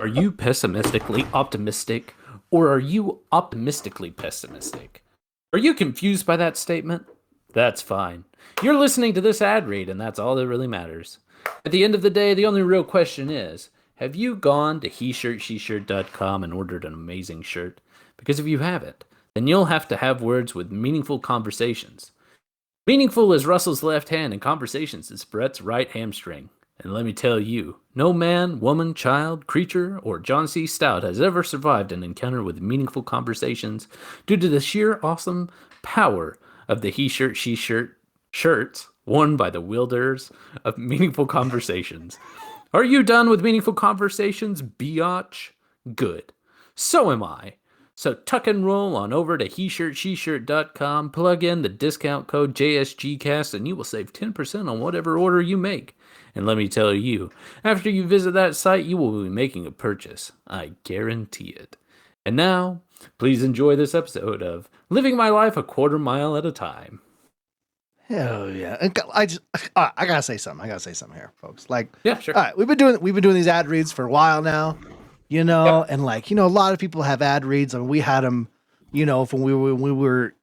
Are you pessimistically optimistic, or are you optimistically pessimistic? Are you confused by that statement? That's fine. You're listening to this ad read, and that's all that really matters. At the end of the day, the only real question is, have you gone to heshirtshirt.com and ordered an amazing shirt? Because if you haven't, then you'll have to have words with meaningful conversations. Meaningful is Russell's left hand, and conversations is Brett's right hamstring. And let me tell you, no man, woman, child, creature, or John C. Stout has ever survived an encounter with meaningful conversations due to the sheer awesome power of the he shirt, she shirt shirts worn by the wielders of meaningful conversations. Are you done with meaningful conversations, biatch? Good. So am I. So tuck and roll on over to heshirtshirt.com, plug in the discount code JSGcast, and you will save 10% on whatever order you make. And let me tell you, after you visit that site, you will be making a purchase. I guarantee it. And now, please enjoy this episode of Living My Life a Quarter Mile at a Time. Hell yeah! I gotta say something. Here, folks. Like, yeah, sure. All right, we've been doing these ad reads for a while now, and like, a lot of people have ad reads. I mean, we had them, when we were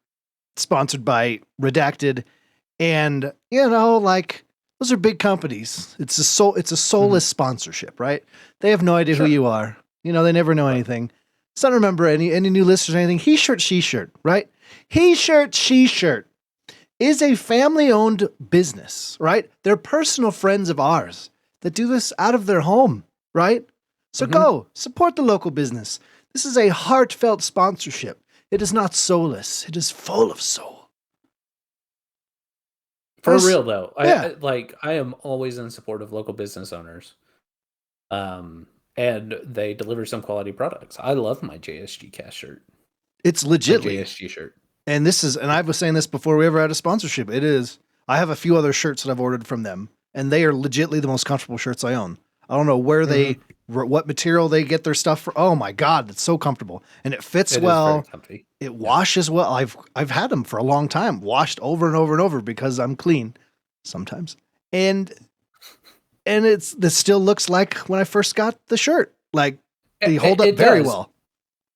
sponsored by Redacted, and like, those are big companies. It's a soulless sponsorship, right? They have no idea who you are. They never know anything. So I don't remember any new listeners or anything. He shirt, she shirt, right? He shirt, she shirt is a family-owned business, right? They're personal friends of ours that do this out of their home, right? So go support the local business. This is a heartfelt sponsorship. It is not soulless. It is full of soul. For real though, I am always in support of local business owners, and they deliver some quality products. I love my JSG cast shirt. It's legitly JSG shirt. And I was saying this before we ever had a sponsorship. It is. I have a few other shirts that I've ordered from them, and they are legitly the most comfortable shirts I own. I don't know where what material they get their stuff from. Oh my God, it's so comfortable, and it fits well. It washes well. I've had them for a long time, washed over and over and over because I'm clean sometimes, and this still looks like when I first got the shirt. Like they hold up very well.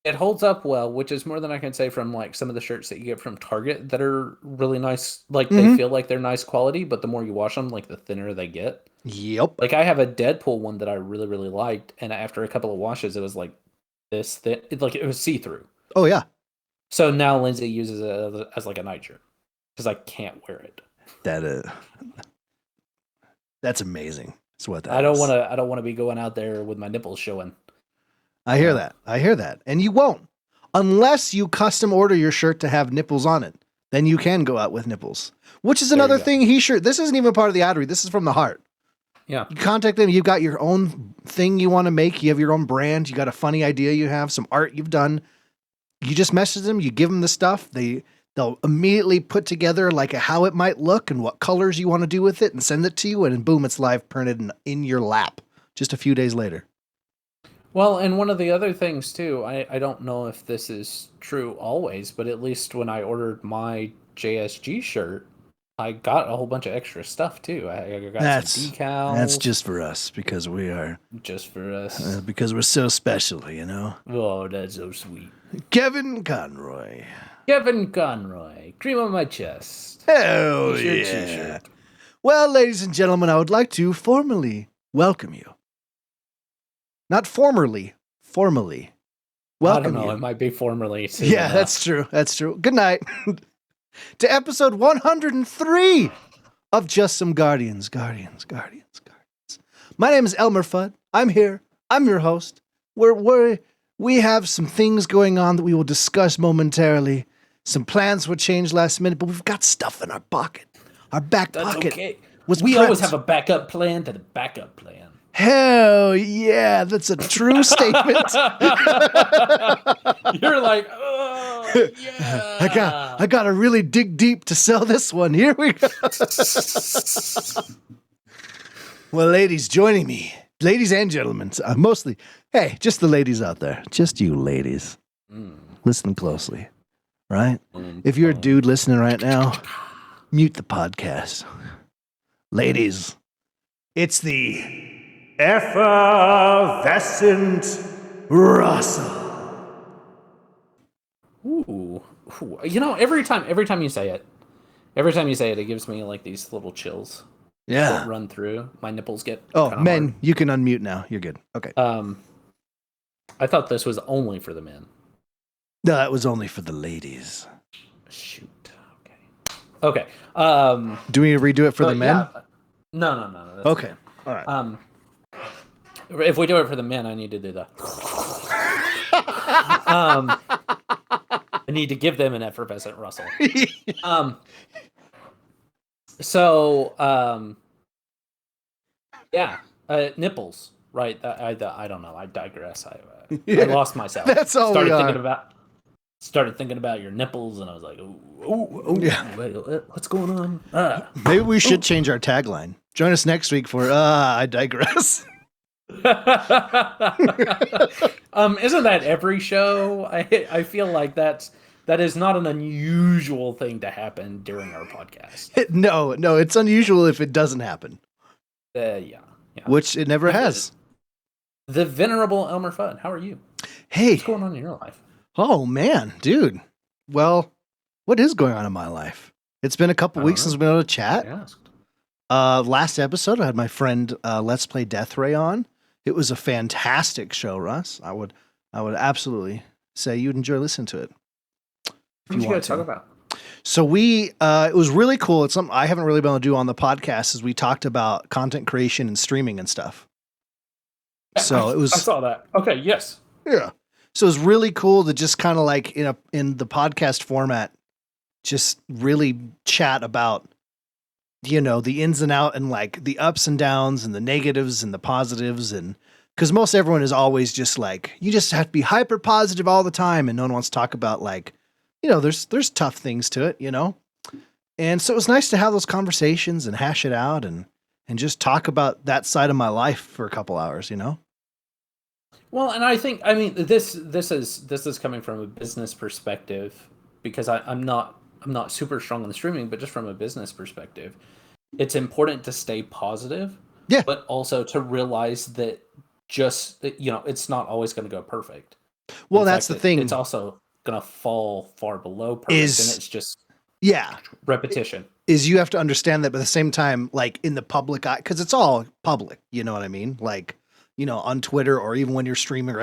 It holds up well, which is more than I can say from like some of the shirts that you get from Target that are really nice. Like they feel like they're nice quality, but the more you wash them, like the thinner they get. Yep. Like I have a Deadpool one that I really, really liked, and after a couple of washes, it was like this thin. It was see-through. Oh yeah. So now Lindsay uses it as like a nightshirt because I can't wear it. That's amazing. That's what that I don't want to be going out there with my nipples showing. I hear that. And you won't. Unless you custom order your shirt to have nipples on it. Then you can go out with nipples. Which is another thing this isn't even part of the ad read. This is from the heart. Yeah. You contact them. You've got your own thing you want to make. You have your own brand. You got a funny idea you have. Some art you've done. You just message them. You give them the stuff. They'll immediately put together like how it might look and what colors you want to do with it and send it to you. And boom, it's live printed in your lap just a few days later. Well, and one of the other things too, I don't know if this is true always, but at least when I ordered my JSG shirt, I got a whole bunch of extra stuff too. I got some decals. That's just for us because we are. Just for us. Because we're so special, Oh, that's so sweet. Kevin Conroy, cream on my chest. Hell yeah. T-shirt. Well, ladies and gentlemen, I would like to formally welcome you. Not formally. Welcome I don't know. you. It might be formerly. Yeah, that's true. Good night. To episode 103 of Just Some Guardians. My name is ELMMERFUDD. I'm here. I'm your host. We have some things going on that we will discuss momentarily. Some plans were changed last minute, but we've got stuff in our pocket. Our back pocket. Okay. We always have a backup plan to the backup plan. Hell yeah, that's a true statement. You're like, oh yeah. I gotta really dig deep to sell this one. Here we go. Well, ladies joining me, ladies and gentlemen, mostly, hey, just the ladies out there, just you ladies, listen closely, right? If you're a dude listening right now, mute the podcast. Ladies, it's the effervescent Russell. Ooh. You know, every time you say it, it gives me like these little chills. Yeah. That run through. My nipples get. Oh, men, hard. you can unmute now. You're good. Okay. I thought this was only for the men. No, that was only for the ladies. Shoot. Okay. Do we redo it for the men? Yeah. No. Okay. All right. If we do it for the men, I need to do the. I need to give them an effervescent Russell. Yeah, nipples. Right. I don't know. I digress. I lost myself. That's all Started thinking about your nipples, and I was like, yeah. Wait, what's going on? Maybe we should change our tagline. Join us next week for I digress. Isn't that every show? I feel like that is not an unusual thing to happen during our podcast. No, it's unusual if it doesn't happen. Yeah. Which it never has. The venerable ELMMERFUDD, how are you? Hey. What's going on in your life? Oh, man, dude. Well, what is going on in my life? It's been a couple weeks since we've been able to chat. Last episode, I had my friend Let's Play Death Ray on. It was a fantastic show, Russ. I would absolutely say you'd enjoy listening to it. What you guys talk about? So it was really cool. It's something I haven't really been able to do on the podcast, is we talked about content creation and streaming and stuff. So I saw that. Okay. Yes. Yeah. So it was really cool to just kind of like in the podcast format, just really chat about, the ins and outs and like the ups and downs and the negatives and the positives. And because most everyone is always just like, you just have to be hyper positive all the time. And no one wants to talk about like, there's tough things to it, And so it was nice to have those conversations and hash it out and just talk about that side of my life for a couple hours, Well, and this is coming from a business perspective, because I'm not super strong on the streaming, but just from a business perspective, it's important to stay positive. Yeah. But also to realize that it's not always going to go perfect. Well, that's the thing. It's also going to fall far below perfect, and it's just repetition. Is you have to understand that, but at the same time, like in the public eye, because it's all public, you know what I mean? Like, on Twitter, or even when you're streaming, or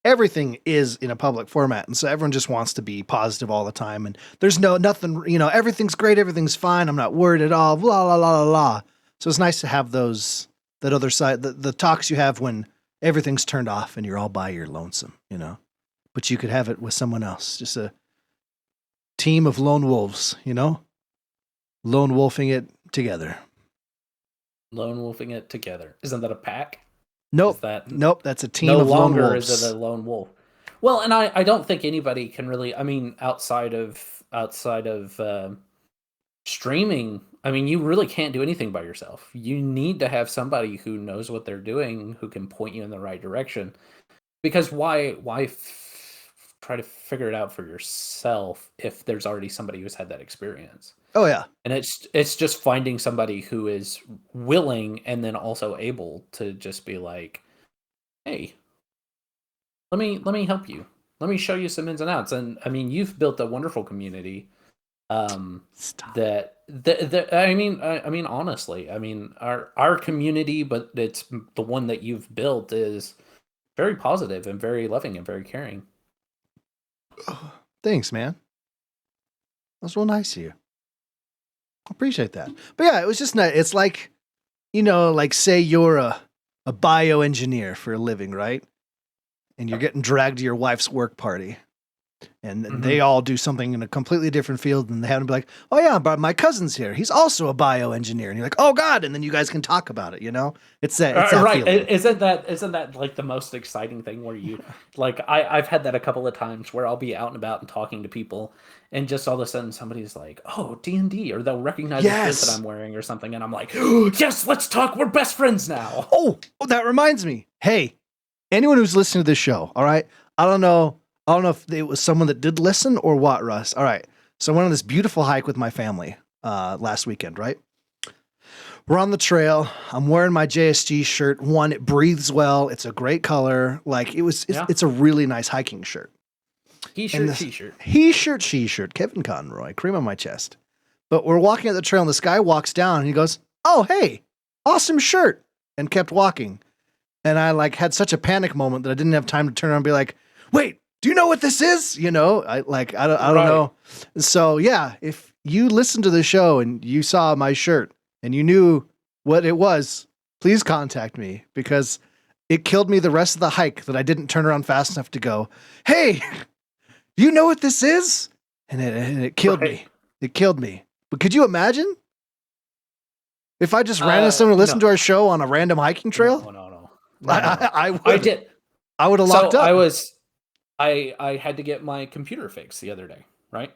everything is in a public format. And so everyone just wants to be positive all the time. And there's nothing, everything's great. Everything's fine. I'm not worried at all. Blah, blah, blah, blah, blah. So it's nice to have that other side, the talks you have when everything's turned off and you're all by your lonesome, but you could have it with someone else, just a team of lone wolves, lone wolfing it together. Lone wolfing it together. Isn't that a pack? Nope. That's a team of lone wolves. No longer is it a lone wolf. Well, and I don't think anybody can really, outside of streaming, you really can't do anything by yourself. You need to have somebody who knows what they're doing, who can point you in the right direction. Because why try to figure it out for yourself if there's already somebody who's had that experience? Oh yeah. And it's just finding somebody who is willing and then also able to just be like, hey, let me help you. Let me show you some ins and outs. And you've built a wonderful community. Honestly, our community, but it's the one that you've built, is very positive and very loving and very caring. Thanks, man. That's real nice of you. I appreciate that. But yeah, it was just nice. It's like, say you're a bioengineer for a living, right? And you're getting dragged to your wife's work party. And they all do something in a completely different field, and they have to be like, oh yeah, but my cousin's here. He's also a bioengineer. And you're like, oh God. And then you guys can talk about it, It's that right. feeling. Isn't that like the most exciting thing, where you like, I've had that a couple of times where I'll be out and about and talking to people, and just all of a sudden somebody's like, oh, D&D, or they'll recognize the shirt that I'm wearing or something. And I'm like, oh, yes, let's talk. We're best friends now. Oh, that reminds me. Hey, anyone who's listening to this show. All right. I don't know if it was someone that did listen or what, Russ. All right. So I went on this beautiful hike with my family last weekend, right? We're on the trail. I'm wearing my JSG shirt. One, it breathes well. It's a great color. Like it's a really nice hiking shirt. He-shirt, she-shirt. He-shirt, she-shirt. Kevin Conroy, cream on my chest. But we're walking at the trail and this guy walks down and he goes, "Oh, hey, awesome shirt," and kept walking. And I like had such a panic moment that I didn't have time to turn around and be like, "Wait, do you know what this is?" You know, I don't know. So yeah, if you listened to the show and you saw my shirt and you knew what it was, please contact me, because it killed me the rest of the hike that I didn't turn around fast enough to go, "Hey, do you know what this is?" And it killed me. It killed me. But could you imagine if I just ran into someone to listen to our show on a random hiking trail? No. I did. I would have locked up. I had to get my computer fixed the other day, right?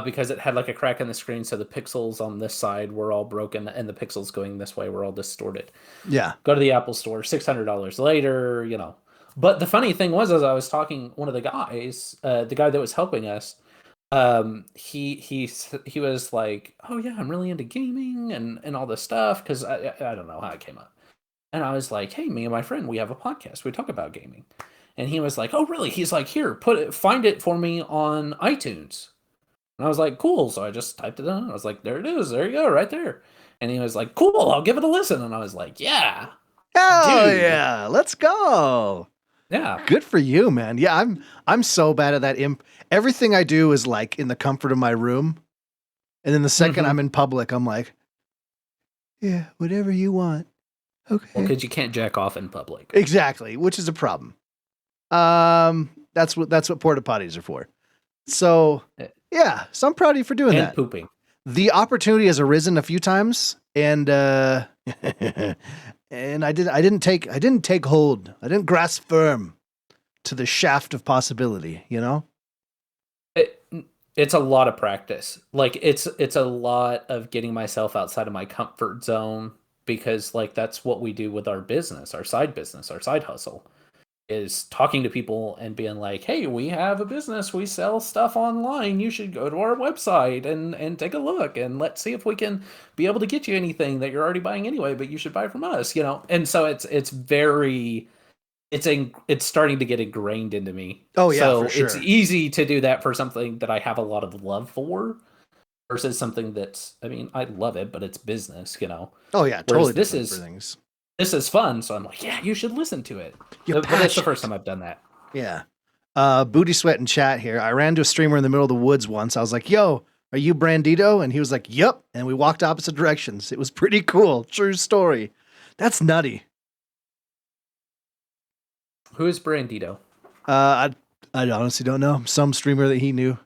Because it had like a crack in the screen, so the pixels on this side were all broken, and the pixels going this way were all distorted. Yeah. Go to the Apple Store, $600 later, you know. But the funny thing was, as I was talking, one of the guys, the guy that was helping us, he was like, "Oh yeah, I'm really into gaming and all this stuff," because I don't know how it came up. And I was like, "Hey, me and my friend, we have a podcast. We talk about gaming." And he was like, "Oh really?" He's like, "Here, find it for me on iTunes." And I was like, "Cool." So I just typed it in. I was like, "There it is. There you go, right there." And he was like, "Cool, I'll give it a listen." And I was like, "Yeah, hell yeah, let's go." Yeah, good for you, man. Yeah, I'm so bad at that. Everything I do is like in the comfort of my room, and then the second I'm in public, I'm like, "Yeah, whatever you want." Okay. Well, because you can't jack off in public. Exactly, which is a problem. That's what porta potties are for. So yeah, so I'm proud of you for doing that. And pooping. The opportunity has arisen a few times, and and I didn't take hold. I didn't grasp firm to the shaft of possibility, you know? It's a lot of practice. Like it's a lot of getting myself outside of my comfort zone, because like that's what we do with our business, our side hustle, is talking to people and being like, "Hey, we have a business. We sell stuff online. You should go to our website and take a look, and let's see if we can be able to get you anything that you're already buying anyway, but you should buy from us," you know? And so it's starting to get ingrained into me. Oh yeah, so for sure. It's easy to do that for something that I have a lot of love for, versus something that's, I mean, I love it, but it's business, you know? Oh yeah, totally. Whereas This is fun, so I'm like, yeah, you should listen to it. But that's the first time I've done that. Yeah. Booty Sweat in chat here. I ran to a streamer in the middle of the woods once. I was like, "Yo, are you Brandito?" And he was like, "Yep." And we walked opposite directions. It was pretty cool. True story. That's nutty. Who is Brandito? I honestly don't know. Some streamer that he knew.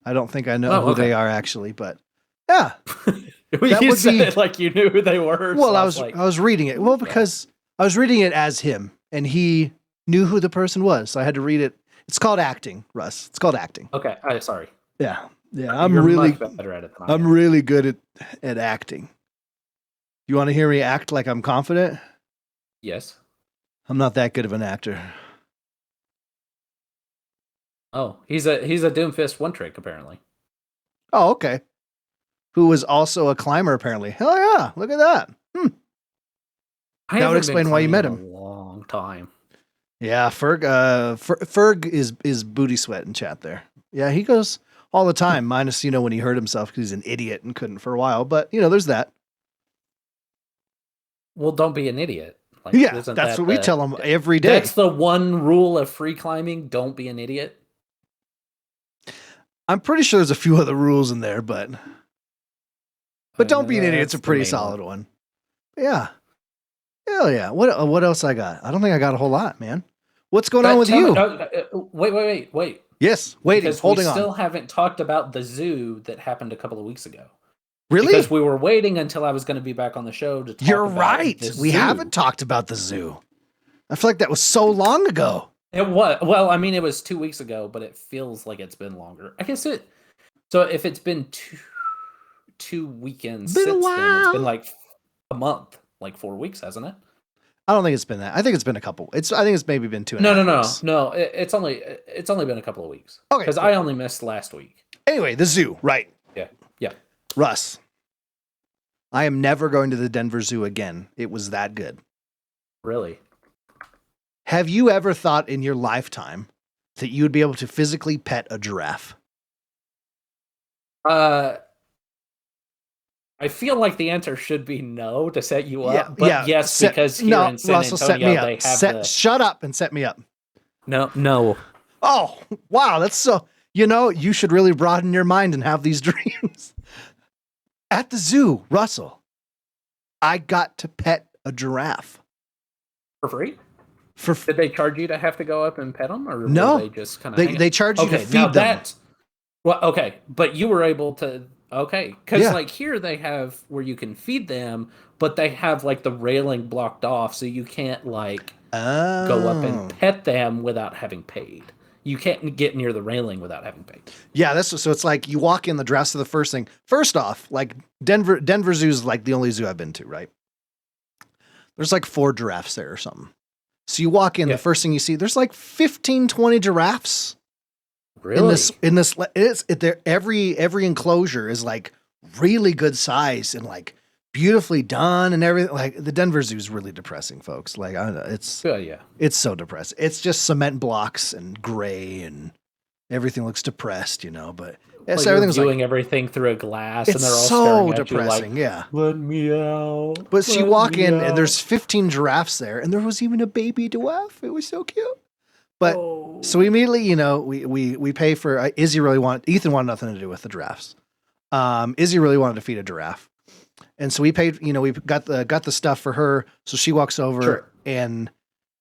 I don't think I know who they are actually, but yeah. You said it like you knew who they were. Well, so I was reading it. Well, because I was reading it as him, and he knew who the person was. So I had to read it. It's called acting, Russ. It's called acting. Okay. Sorry. Yeah. You're really better at it than I am. I'm really good at acting. You want to hear me act like I'm confident? Yes. I'm not that good of an actor. Oh, he's a Doomfist one trick apparently. Oh, okay. Who was also a climber apparently. Hell yeah! Look at that. That would explain why you met him. A long time. Yeah, Ferg is Booty Sweat in chat there. Yeah, he goes all the time, minus when he hurt himself because he's an idiot and couldn't for a while. But there's that. Well, don't be an idiot. Like, yeah, that's what we tell him every day. That's the one rule of free climbing. Don't be an idiot. I'm pretty sure there's a few other rules in there, but don't be an idiot. It's a pretty solid one. Yeah. Hell yeah. What else I got? I don't think I got a whole lot, man. What's going on with you? Wait. Yes, waiting, holding on. We still haven't talked about the zoo that happened a couple of weeks ago. Really? Because we were waiting until I was going to be back on the show to talk You're right. We haven't talked about the zoo. I feel like that was so long ago. It was. Well, I mean, it was 2 weeks ago, but it feels like it's been longer. I guess it. So if it's been two weekends since then, it's been like a month, like 4 weeks, hasn't it? I don't think it's been that. I think it's been a couple. I think it's maybe been 2.5 weeks. No. It's only been a couple of weeks. Okay. Because I only missed last week. Anyway, the zoo, right? Yeah. Russ, I am never going to the Denver Zoo again. It was that good. Really? Have you ever thought in your lifetime that you would be able to physically pet a giraffe? I feel like the answer should be no to set you up, but yes, because here in San Russell, set me Antonio up. they have Shut up and set me up. No. Oh, wow, that's so. You should really broaden your mind and have these dreams. At the zoo, Russell, I got to pet a giraffe for free. Did they charge you to have to go up and pet them, or no? Were they just kind of they charge you to feed them. Well, okay, but you were able to. Okay, because like here they have where you can feed them, but they have like the railing blocked off, so you can't like go up and pet them without having paid. You can't get near the railing without having paid. Yeah, so it's like you walk in the dress of the first thing. First off, like Denver Zoo is like the only zoo I've been to, right? There's like 4 giraffes there or something. So you walk in, the first thing you see, there's like 15, 20 giraffes. Really? Every enclosure is like really good size and like beautifully done and everything. Like the Denver Zoo is really depressing, folks. Like I don't know, it's so depressing. It's just cement blocks and gray and everything looks depressed, But so everything's viewing everything through a glass, and they're all so staring depressing. At you like, let me out. But you walk in and there's 15 giraffes there, and there was even a baby giraffe. It was so cute. But so immediately, we pay for Ethan wanted nothing to do with the giraffes. Izzy really wanted to feed a giraffe. And so we paid, we got the stuff for her. So she walks over and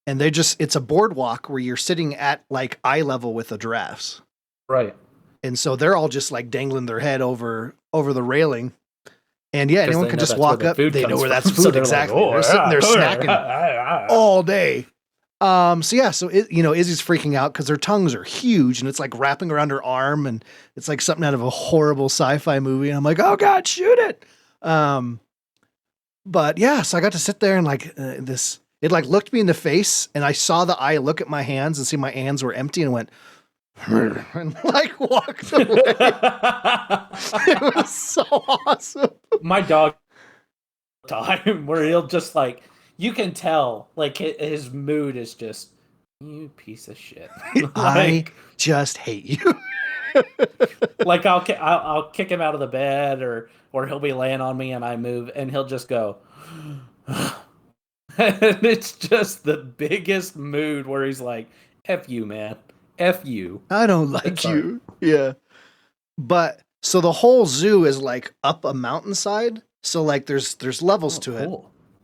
it's a boardwalk where you're sitting at like eye level with the giraffes. Right. And so they're all just like dangling their head over the railing. And yeah, anyone can just walk up. They know where that's food. So exactly. Like, they're sitting there snacking all day. So Izzy's freaking out because her tongues are huge and it's like wrapping around her arm and it's like something out of a horrible sci-fi movie. And I'm like, oh God, shoot it. But yeah, so I got to sit there and like it like looked me in the face and I saw the eye look at my hands and see my hands were empty and went and like walked away. It was so awesome. My dog time where he'll just like, you can tell like his mood is just, you piece of shit. Like, I just hate you. Like I'll kick him out of the bed or he'll be laying on me and I move and he'll just go and it's just the biggest mood where he's like, F you, man. F you. I don't like you. Yeah. But so the whole zoo is like up a mountainside. So like there's levels to it.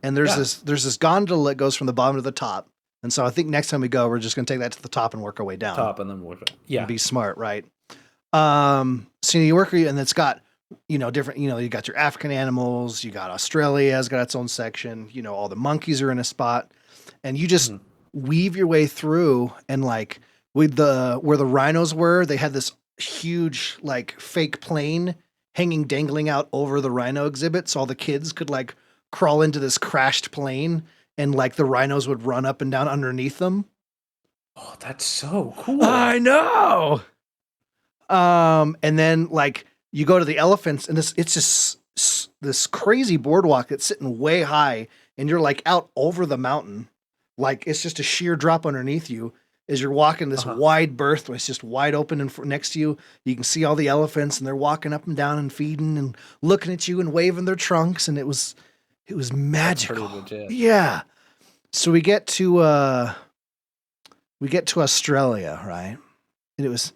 And there's this gondola that goes from the bottom to the top. And so I think next time we go, we're just going to take that to the top and work our way down. Top and then work. Yeah. And be smart, right? So you work, and it's got, different, you got your African animals, you got Australia has got its own section, all the monkeys are in a spot and you just weave your way through and like where the rhinos were, they had this huge, like fake plane dangling out over the rhino exhibit. So all the kids could like crawl into this crashed plane and like the rhinos would run up and down underneath them. Oh, that's so cool. I know. And then like you go to the elephants and it's just this crazy boardwalk that's sitting way high and you're like out over the mountain. Like it's just a sheer drop underneath you as you're walking this wide berth where it's just wide open and next to you. You can see all the elephants and they're walking up and down and feeding and looking at you and waving their trunks. And it was magical. Yeah. So we get to Australia, right? And it was,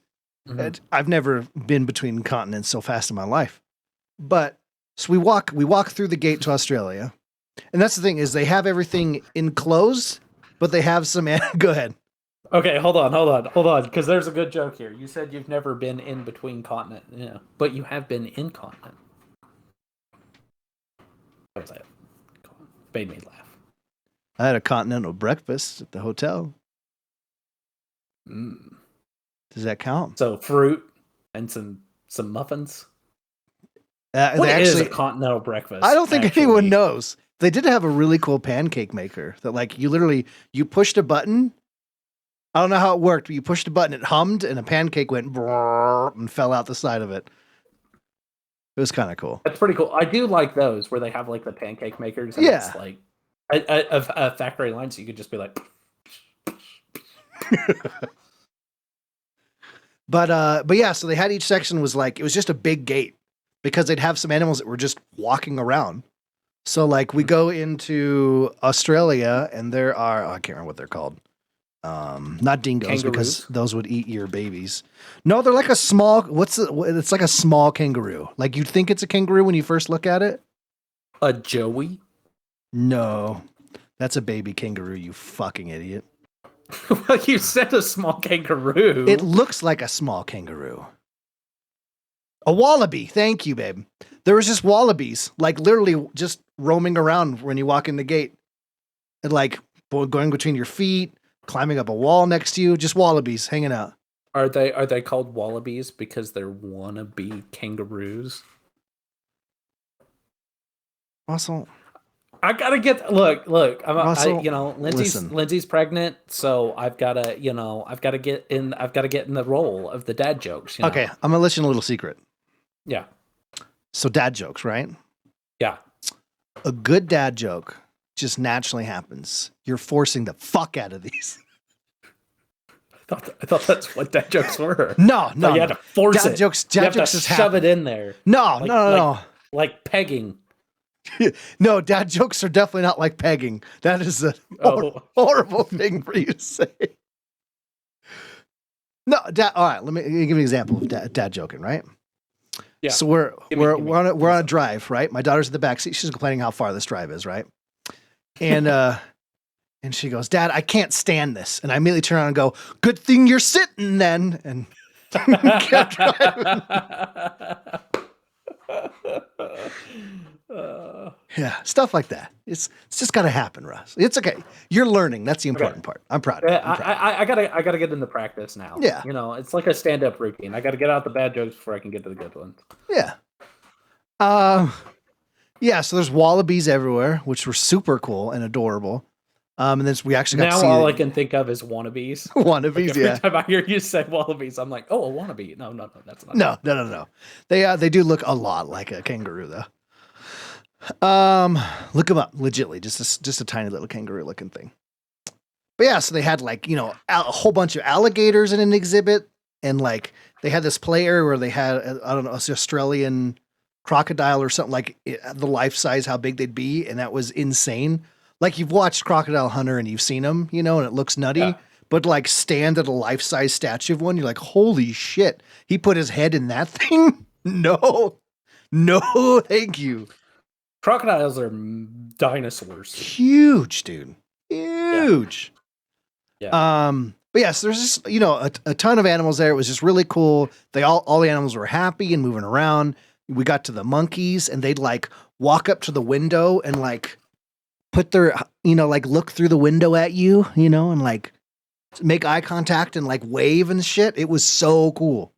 I've never been between continents so fast in my life, but so we walk through the gate to Australia. And that's the thing is they have everything enclosed, but they have some, go ahead. Okay, hold on, because there's a good joke here. You said you've never been in between continent, but you have been in continent. What was that? Made me laugh. I had a continental breakfast at the hotel. Does that count? So fruit and some muffins. What is a continental breakfast? I don't think anyone knows. They did have a really cool pancake maker that like you pushed a button. I don't know how it worked, but you pushed a button, it hummed, and a pancake went and fell out the side of it. It was kind of cool. That's pretty cool. I do like those where they have like the pancake makers. And Yeah. It's like a factory line, so you could just be like. But yeah, so they had each section was like, it was just a big gate because they'd have some animals that were just walking around. So like we go into Australia and there are, I can't remember what they're called. Not dingoes Kangaroos? because those would eat your babies. No, they're like a small, it's like a small kangaroo. Like you'd think it's a kangaroo when you first look at it. A joey? No, that's a baby kangaroo, you fucking idiot. Well, you said a small kangaroo. It looks like a small kangaroo. A wallaby. Thank you, babe. There was just wallabies, like literally just roaming around when you walk in the gate. And like going between your feet, climbing up a wall next to you, just wallabies hanging out. Are they called wallabies because they're wannabe kangaroos? Russell, I gotta get look. Russell, Lindsay's pregnant, so I've gotta get in the role of the dad jokes. You know? Okay, I'm gonna let you in a little secret. Yeah. So dad jokes, right? Yeah. A good dad joke just naturally happens. You're forcing the fuck out of these. I thought that's what dad jokes were. No. You had to force dad it. Jokes, you dad have jokes to just shove happen. it in there. No. Like pegging. No, dad jokes are definitely not like pegging. That is a horrible thing for you to say. No, dad. All right, let me give you an example of dad joking. Right. Yeah. So we're on a drive. Right. My daughter's in the back seat. She's complaining how far this drive is. Right. And and she goes, "Dad, I can't stand this." And I immediately turn around and go, "Good thing you're sitting then." And kept driving. Yeah, stuff like that. It's just got to happen, Russ. It's okay. You're learning. That's the important part. I'm proud of you. I gotta get into practice now. Yeah. It's like a stand-up routine. I gotta get out the bad jokes before I can get to the good ones. Yeah. Yeah. So there's wallabies everywhere, which were super cool and adorable. And then we actually got now to see all I can think of is wannabes. Wannabes, like every time I hear you say wallabies, I'm like, oh, a wannabe. No, that's not. No. They do look a lot like a kangaroo, though. Look them up, legitly, just a tiny little kangaroo looking thing. But yeah, so they had like a whole bunch of alligators in an exhibit, and like they had this play area where they had I don't know, an Australian crocodile or something like the life size, how big they'd be, and that was insane. Like you've watched Crocodile Hunter and you've seen them, and it looks nutty. Yeah. But like stand at a life size statue of one, you're like, holy shit, he put his head in that thing? No, thank you. Crocodiles are dinosaurs. Huge, dude. Huge. Yeah. But yes, there's just, a ton of animals there. It was just really cool. All the animals were happy and moving around. We got to the monkeys and they'd like walk up to the window and like put their, like look through the window at you, and like make eye contact and like wave and shit. It was so cool.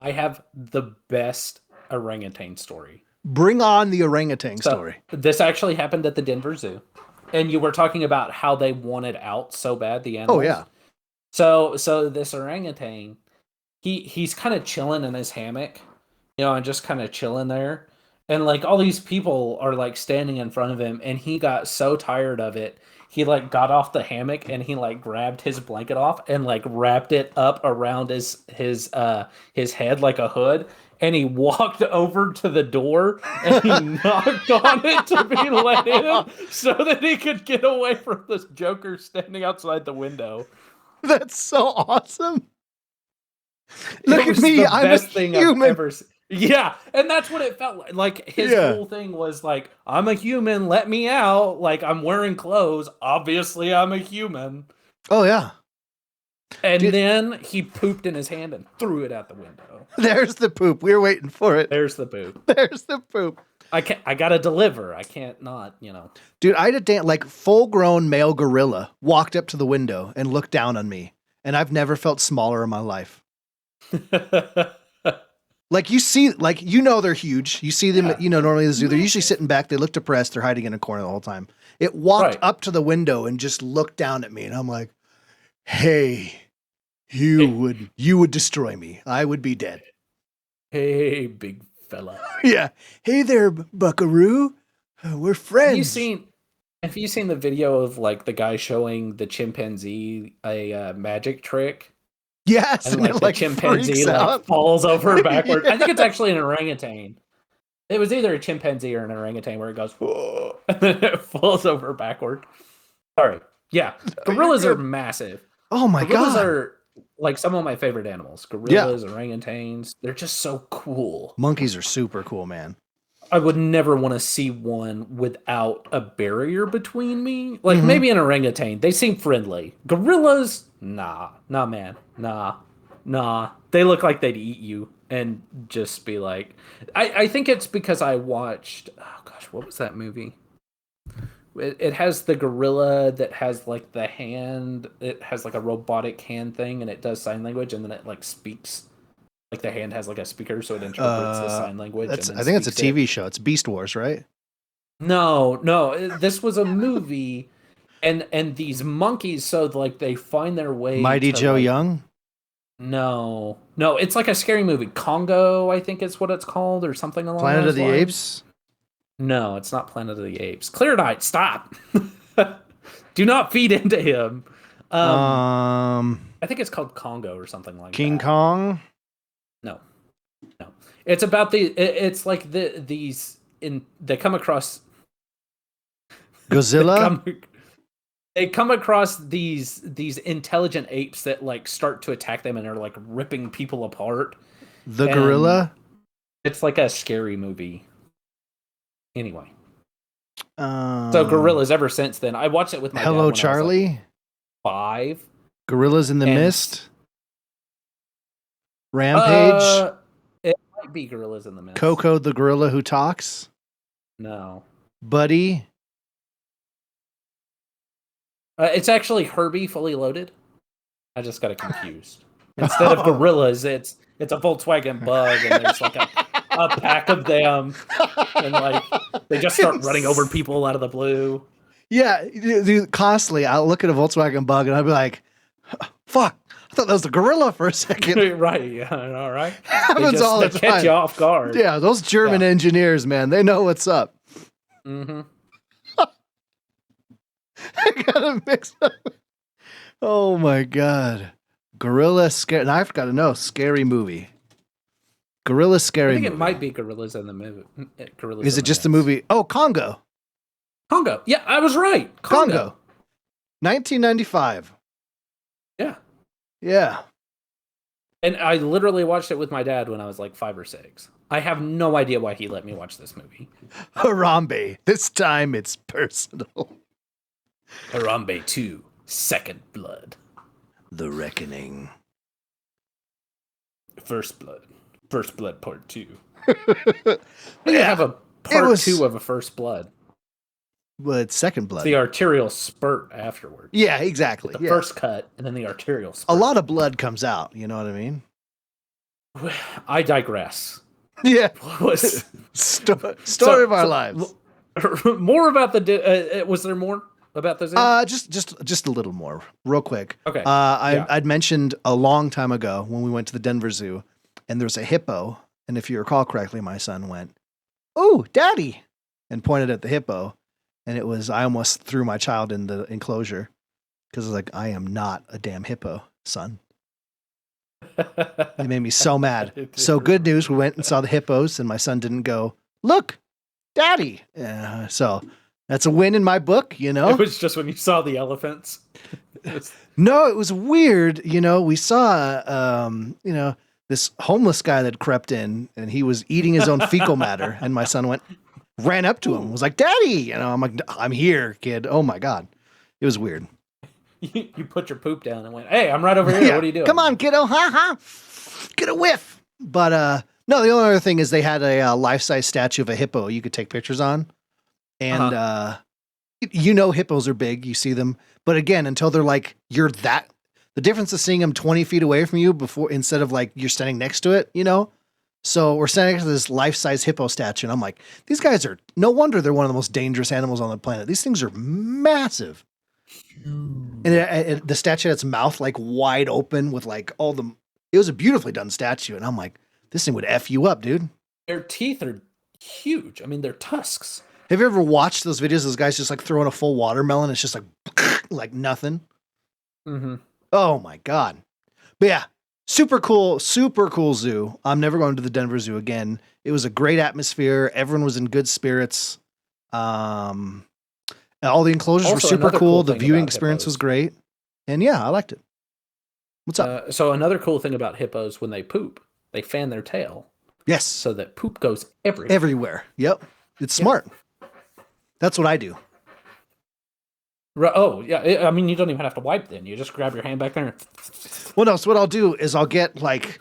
I have the best orangutan story. Bring on the orangutan story. This actually happened at the Denver Zoo. And you were talking about how they wanted out so bad, the animals. Oh, yeah. So this orangutan, he's kind of chilling in his hammock, and just kind of chilling there. And like all these people are like standing in front of him, and he got so tired of it, he like got off the hammock and he like grabbed his blanket off and like wrapped it up around his head like a hood. And he walked over to the door and he knocked on it to be let in so that he could get away from this joker standing outside the window. That's so awesome. Look at me. I'm a human. I've ever seen. Yeah, and that's what it felt like. Like his whole thing was like, I'm a human, let me out. Like I'm wearing clothes. Obviously, I'm a human. Oh, yeah. And then he pooped in his hand and threw it out the window. There's the poop. We were waiting for it. There's the poop. There's the poop. I gotta deliver. I can't not, Dude, I had a like full-grown male gorilla walked up to the window and looked down on me, and I've never felt smaller in my life. Like you see, like they're huge. You see them, normally in the zoo. They're usually sitting back. They look depressed. They're hiding in a corner the whole time. It walked up to the window and just looked down at me, and I'm like, "Hey, you would destroy me. I would be dead." Hey, big fella. Yeah. Hey there, Buckaroo. We're friends. Have you seen the video of like the guy showing the chimpanzee a magic trick? Yes, And like it, the chimpanzee freaks like out. falls over backward. Yeah. I think it's actually an orangutan. It was either a chimpanzee or an orangutan where it goes, whoa, and then it falls over backward. Sorry. Yeah. Gorillas are massive. Oh my Gorillas God. are like some of my favorite animals. Gorillas, orangutans. They're just so cool. Monkeys are super cool, man. I would never want to see one without a barrier between me. Like maybe an orangutan. They seem friendly. Gorillas, nah, man, nah. They look like they'd eat you and just be like. I think it's because I watched. Oh gosh, what was that movie? It has the gorilla that has like the hand. It has like a robotic hand thing, and it does sign language, and then it like speaks. Like the hand has like a speaker, so it interprets the sign language. I think it's a TV show. It's Beast Wars, right? No. This was a movie, and these monkeys. So like they find their way. Mighty Joe like, Young. No. It's like a scary movie. Congo, I think is what it's called, or something along Planet those of the lines. Apes. No, it's not Planet of the Apes. Clear Night, stop. Do not feed into him. I think it's called Congo or something like King that. Kong. No. It's about it's like they come across Godzilla. they come across these intelligent apes that like start to attack them and are like ripping people apart. The gorilla. It's like a scary movie. Anyway. So gorillas ever since then. I watched it with my dad Hello, when Charlie. I was, like, 5. Gorillas in the Mist. Rampage. It might be Gorillas in the Mist. Coco the gorilla who talks. No. Buddy. It's actually Herbie Fully Loaded. I just got it confused. Instead of gorillas, it's a Volkswagen Bug, and there's like a pack of them, and like they just start running over people out of the blue. Yeah, dude, constantly I'll look at a Volkswagen Bug and I'll be like, "Fuck! I thought that was a gorilla for a second." Right? Yeah. All right. Happens all the time. Catch you off guard. Yeah, those German engineers, man, they know what's up. Mm-hmm. I gotta mix up. Oh my God. Gorilla scary. Now I've got to know. Scary movie. Gorilla scary movie. I think it might be Gorillas in the movie. Is it just the movie? Oh, Congo. Congo. Yeah, I was right. Congo. 1995. Yeah. Yeah. And I literally watched it with my dad when I was like 5 or 6. I have no idea why he let me watch this movie. Harambe. This time it's personal. Harambe 2, Second Blood. The Reckoning. First Blood Part 2. We have a Part 2 of a First Blood. Well, it's Second Blood. The arterial spurt afterward. Yeah, exactly. The first cut, and then the arterial spurt. A lot of blood comes out, you know what I mean? I digress. Yeah. What was story of our lives. More about the... was there more about this? Just a little more, real quick. Okay. I'd mentioned a long time ago when we went to the Denver Zoo, and there's a hippo, and if you recall correctly, my son went, "Oh, Daddy," and pointed at the hippo, and I almost threw my child in the enclosure because I was like, "I am not a damn hippo, son." It made me so mad. So good news, we went and saw the hippos, and my son didn't go, "Look, Daddy." So that's a win in my book, you know? It was just when you saw the elephants. No, it was weird. You know, we saw, this homeless guy that crept in, and he was eating his own fecal matter. And my son ran up to him, was like, "Daddy." You know, I'm like, "I'm here, kid." Oh my God. It was weird. You put your poop down and went, "Hey, I'm right over here. Yeah. What are you doing?" "Come on, kiddo. Ha ha. Get a whiff." But, no, the only other thing is they had a life-size statue of a hippo you could take pictures on. And, hippos are big. You see them. But again, until they're like, the difference is seeing them 20 feet away from you instead of like you're standing next to it, you know? So we're standing next to this life-size hippo statue. And I'm like, these guys no wonder they're one of the most dangerous animals on the planet. These things are massive. And the statue had its mouth like wide open with like it was a beautifully done statue. And I'm like, this thing would F you up, dude. Their teeth are huge. I mean, they're tusks. Have you ever watched those videos? Those guys just like throwing a full watermelon. It's just like like nothing. Mm-hmm. Oh my god! But yeah, super cool zoo. I'm never going to the Denver Zoo again. It was a great atmosphere. Everyone was in good spirits. And all the enclosures were super cool. The viewing experience was great. And yeah, I liked it. What's up? So another cool thing about hippos, when they poop, they fan their tail. Yes. So that poop goes everywhere. Everywhere. Yep. It's smart. That's what I do. Oh, yeah. I mean, you don't even have to wipe then. You just grab your hand back there. Well, no, so what I'll do is I'll get like,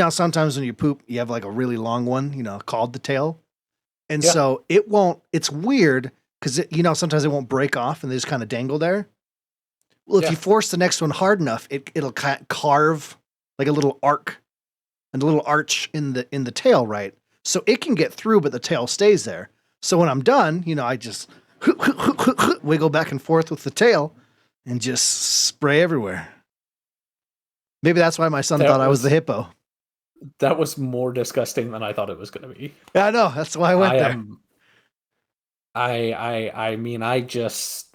sometimes when you poop, you have like a really long one, called the tail. And so it's weird because, sometimes it won't break off and they just kind of dangle there. Well, if you force the next one hard enough, it'll carve like a little arc and a little arch in the tail, right? So it can get through, but the tail stays there. So when I'm done, I just wiggle back and forth with the tail and just spray everywhere. Maybe that's why my son thought I was the hippo. That was more disgusting than I thought it was going to be. Yeah, I know. That's why I went there. I mean,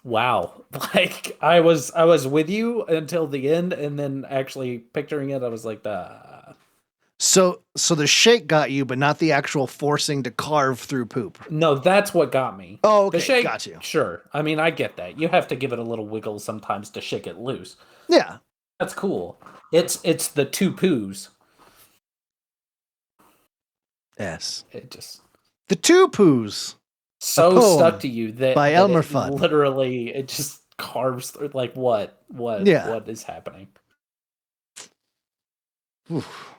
wow. Like I was with you until the end, and then actually picturing it, I was like, So the shake got you, but not the actual forcing to carve through poop. No, that's what got me. Oh, okay. The shake, got you. Sure. I mean, I get that. You have to give it a little wiggle sometimes to shake it loose. Yeah. That's cool. It's the two poos. Yes. The two poos. Stuck to you that by ELMMERFUDD. Literally, it just carves through. Like what is happening? Oof.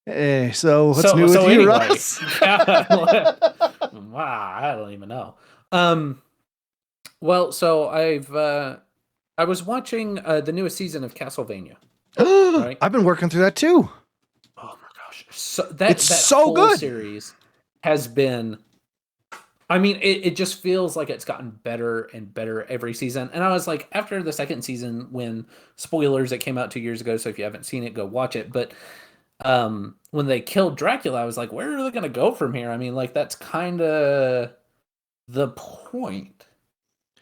Hey, so what's new with you, Russ? Wow, I don't even know. Well, so I was watching the newest season of Castlevania. Right? I've been working through that too. Oh my gosh, that so whole good. Series has been. I mean, it just feels like it's gotten better and better every season. And I was like, after the second season, when spoilers, it came out 2 years ago, so if you haven't seen it, go watch it. But when they killed Dracula, I was like, where are they going to go from here? I mean, like, that's kind of the point.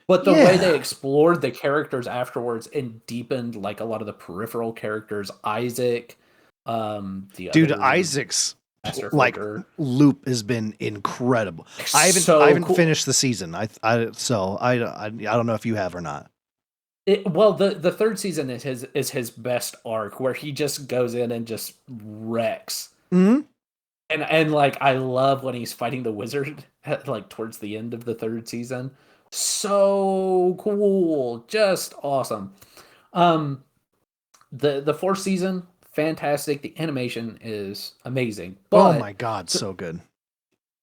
But the way they explored the characters afterwards and deepened, like, a lot of the peripheral characters, Isaac, Isaac's like loop has been incredible. I haven't finished the season. I don't know if you have or not. The third season is his best arc, where he just goes in and just wrecks. Mm-hmm. And like, I love when he's fighting the wizard like towards the end of the third season. So cool, just awesome. The fourth season, fantastic. The animation is amazing. But oh my god, so good.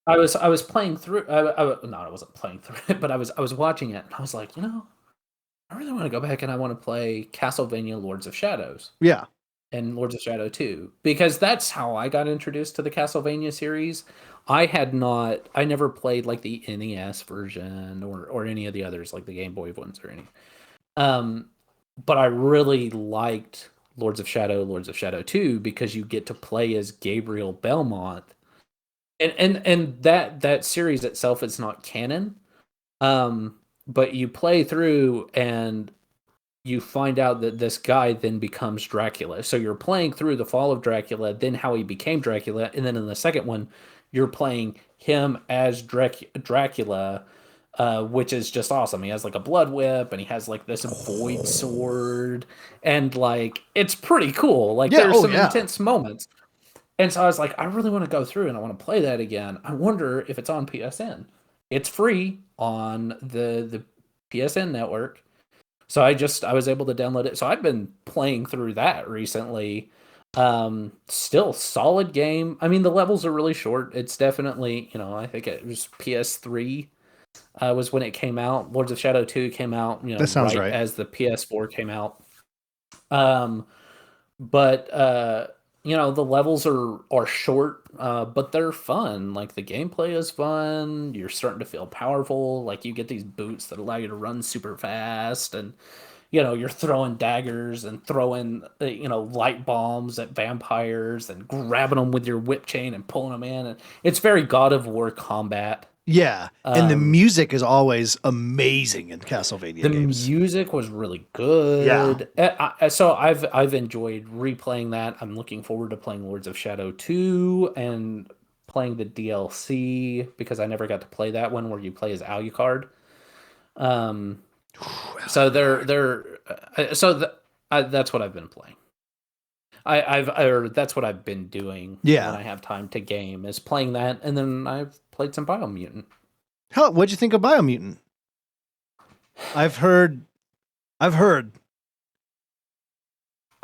I was playing through. I wasn't playing through it, but I was watching it, and I was like, I really want to go back and I want to play Castlevania Lords of Shadows. Yeah. And Lords of Shadow 2. Because that's how I got introduced to the Castlevania series. I never played like the NES version or any of the others, like the Game Boy ones or any. But I really liked Lords of Shadow 2, because you get to play as Gabriel Belmont. And that series itself is not canon. But you play through and you find out that this guy then becomes Dracula. So you're playing through the fall of Dracula, then how he became Dracula, and then in the second one, you're playing him as Dracula, which is just awesome. He has like a blood whip, and he has like this void sword, and like it's pretty cool. Like there's some intense moments. And so I was like, I really want to go through and I want to play that again. I wonder if it's on PSN. It's free on the PSN network. So I was able to download it. So I've been playing through that recently. Still solid game. I mean, the levels are really short. It's definitely, I think it was PS3 was when it came out. Lords of Shadow 2 came out, that sounds right as the PS4 came out. But the levels are short, but they're fun. Like the gameplay is fun. You're starting to feel powerful. Like you get these boots that allow you to run super fast, and you're throwing daggers and throwing, light bombs at vampires and grabbing them with your whip chain and pulling them in. And it's very God of War combat. Yeah, and the music is always amazing in Castlevania The games. music was really good. So I've enjoyed replaying that. I'm looking forward to playing Lords of Shadow 2 and playing the DLC because I never got to play that one where you play as Alucard. So that's what I've been playing. That's what I've been doing when I have time to game is playing that, and then I've played some Biomutant. What'd you think of Biomutant? I've heard. I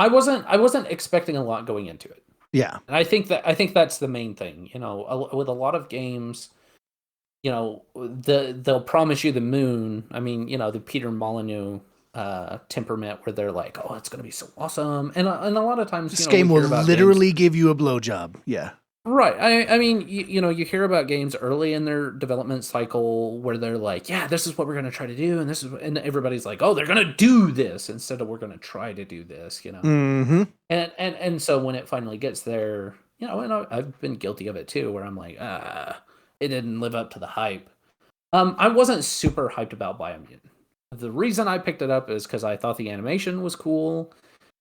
wasn't expecting a lot going into it. Yeah, and I think that's the main thing. With a lot of games, they'll promise you the moon. I mean, the Peter Molyneux temperament where they're like, oh, it's going to be so awesome. And a lot of times, this game will literally give you a blowjob. Yeah. Right. I mean, you hear about games early in their development cycle where they're like, yeah, this is what we're going to try to do. And everybody's like, oh, they're going to do this instead of we're going to try to do this, Mm-hmm. And so when it finally gets there, and I've been guilty of it too, where I'm like, it didn't live up to the hype. I wasn't super hyped about Biomutant. The reason I picked it up is because I thought the animation was cool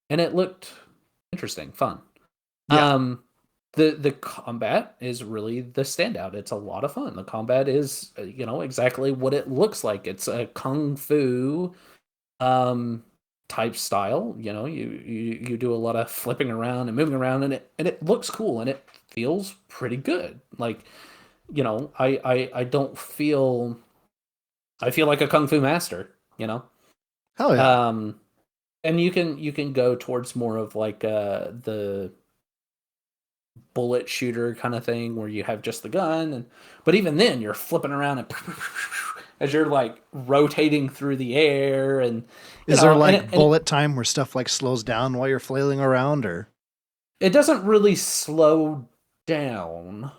and it looked interesting, fun. Yeah. The combat is really the standout. It's a lot of fun. The combat is, exactly what it looks like. It's a kung fu type style. You do a lot of flipping around and moving around, and it looks cool and it feels pretty good. Like, I don't feel. I feel like a kung fu master. Hell yeah. And you can go towards more of like the bullet shooter kind of thing where you have just the gun, but even then you're flipping around and as you're like rotating through the air. And is there like bullet time where stuff like slows down while you're flailing around, or it doesn't really slow down,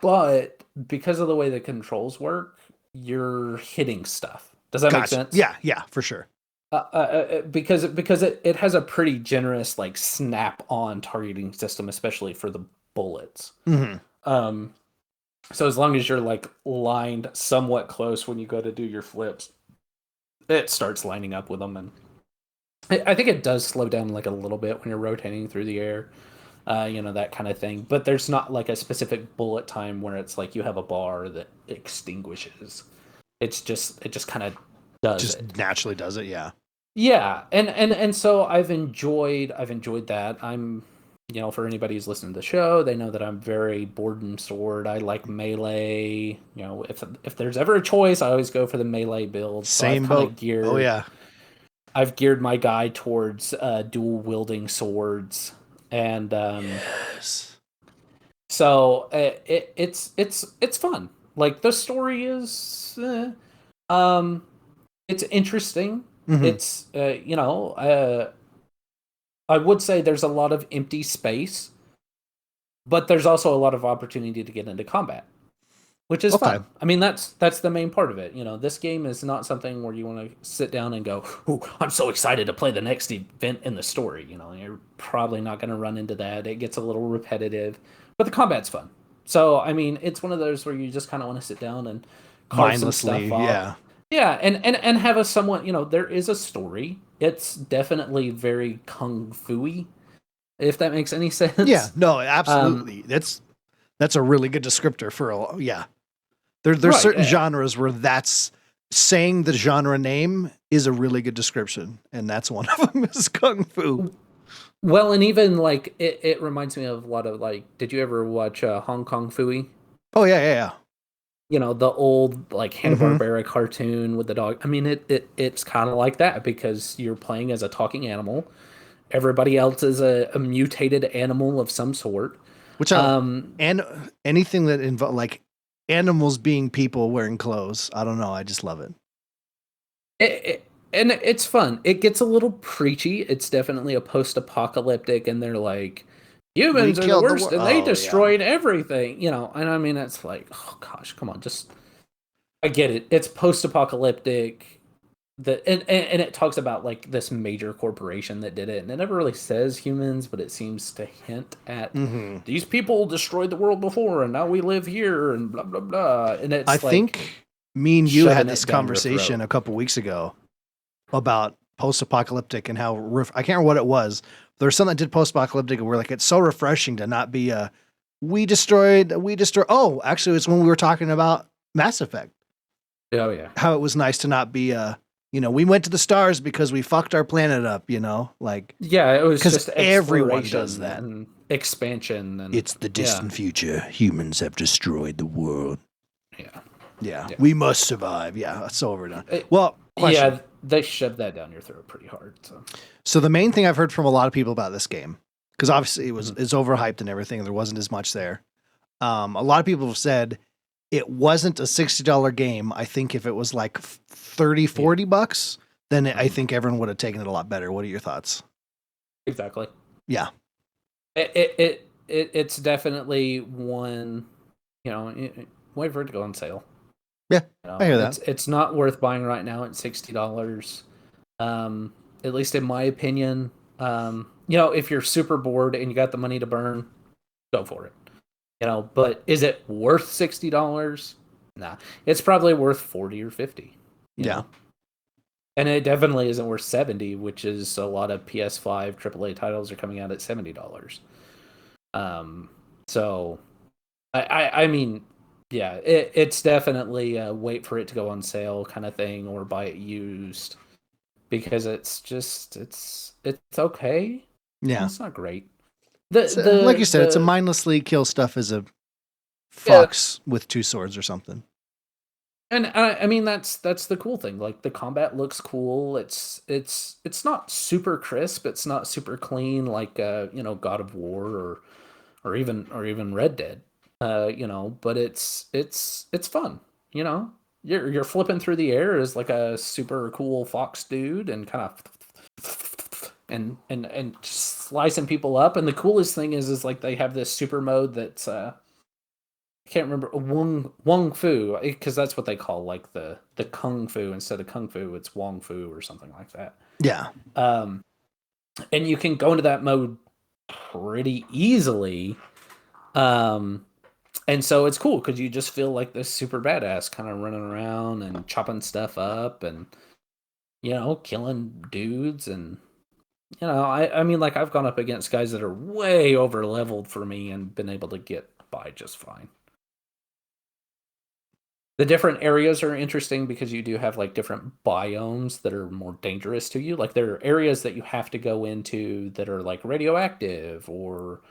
but because of the way the controls work, you're hitting stuff. Does that make sense? Yeah, for sure. Because it has a pretty generous like snap-on targeting system, especially for the bullets. Mm-hmm. So as long as you're like lined somewhat close when you go to do your flips, it starts lining up with them, and I think it does slow down like a little bit when you're rotating through the air, that kind of thing. But there's not like a specific bullet time where it's like you have a bar that extinguishes. It just kind of does it. Naturally does it, yeah. Yeah, and so I've enjoyed that. I'm, for anybody who's listening to the show, they know that I'm very board and sword. I like melee. If there's ever a choice, I always go for the melee build. Same boat. Oh yeah. I've geared my guy towards dual wielding swords, and yes. So it's fun. Like the story is, it's interesting. Mm-hmm. It's I would say there's a lot of empty space, but there's also a lot of opportunity to get into combat, which is fun. I mean, that's the main part of it. This game is not something where you want to sit down and go, "Ooh, I'm so excited to play the next event in the story." You're probably not going to run into that. It gets a little repetitive, but the combat's fun. So, I mean, it's one of those where you just kind of want to sit down and carve some stuff off. Yeah, and have a somewhat, there is a story. It's definitely very kung fu-y, if that makes any sense. Yeah, no, absolutely. That's a really good descriptor for yeah. There's certain genres where that's saying the genre name is a really good description, and that's one of them is kung fu. Well, and even like it reminds me of a lot of like, did you ever watch Hong Kong Phooey? Oh yeah. The old like Hanna-Barbera cartoon with the dog. I mean, it's kind of like that because you're playing as a talking animal. Everybody else is a mutated animal of some sort. Which and anything that involves like animals being people wearing clothes. I don't know. I just love it. And it's fun. It gets a little preachy. It's definitely a post-apocalyptic, and they're like, humans are the worst, and they destroyed everything, and I mean, it's like, oh gosh, come on, I get it. It's post-apocalyptic. and it talks about like this major corporation that did it, and it never really says humans, but it seems to hint at these people destroyed the world before, and now we live here, and blah blah blah. And it's I like think me and you had this it down your conversation throat. a couple weeks ago about post-apocalyptic and how I can't remember what it was. There's something that did post-apocalyptic, and we're like, it's so refreshing to not be we destroyed. Oh, actually, it's when we were talking about Mass Effect. Oh yeah, How it was nice to not be we went to the stars because we fucked our planet up. Like yeah, it was because just everyone exploration does that. and expansion, and It's the distant future. Humans have destroyed the world. yeah. Yeah, Yeah. we must survive. Yeah, that's so overdone. It- Well, question. yeah, they shoved that down your throat pretty hard. So the main thing I've heard from a lot of people about this game, because obviously Mm-hmm. it's overhyped and everything, and there wasn't as much there. A lot of people have said it wasn't a $60 game. I think if it was like 30, 40 bucks, then I think everyone would have taken it a lot better. What are your thoughts? Exactly. Yeah. It's definitely one, wait for it to go on sale. Yeah, I hear that. It's not worth buying right now at $60. At least in my opinion. If you're super bored and you got the money to burn, go for it. But is it worth $60? Nah. It's probably worth 40 or 50. Yeah. Know? And it definitely isn't worth 70, which is a lot of PS5 AAA titles are coming out at $70. So I mean, yeah, it's definitely a wait for it to go on sale kind of thing, or buy it used, because it's okay. Yeah. It's not great. Like you said, it's a mindlessly kill stuff as a fox with two swords or something. And I mean that's the cool thing. Like the combat looks cool. It's not super crisp. It's not super clean like God of War or even Red Dead. But it's fun. You're flipping through the air as like a super cool fox dude and kind of and slicing people up. And the coolest thing is like they have this super mode that's I can't remember Wong Fu, because that's what they call like the kung fu. Instead of kung fu, it's Wong Fu or something like that. Yeah. And you can go into that mode pretty easily. And so it's cool because you just feel like this super badass kind of running around and chopping stuff up and killing dudes. And I mean, like, I've gone up against guys that are way over leveled for me and been able to get by just fine. The different areas are interesting because you do have like different biomes that are more dangerous to you. Like there are areas that you have to go into that are like radioactive, or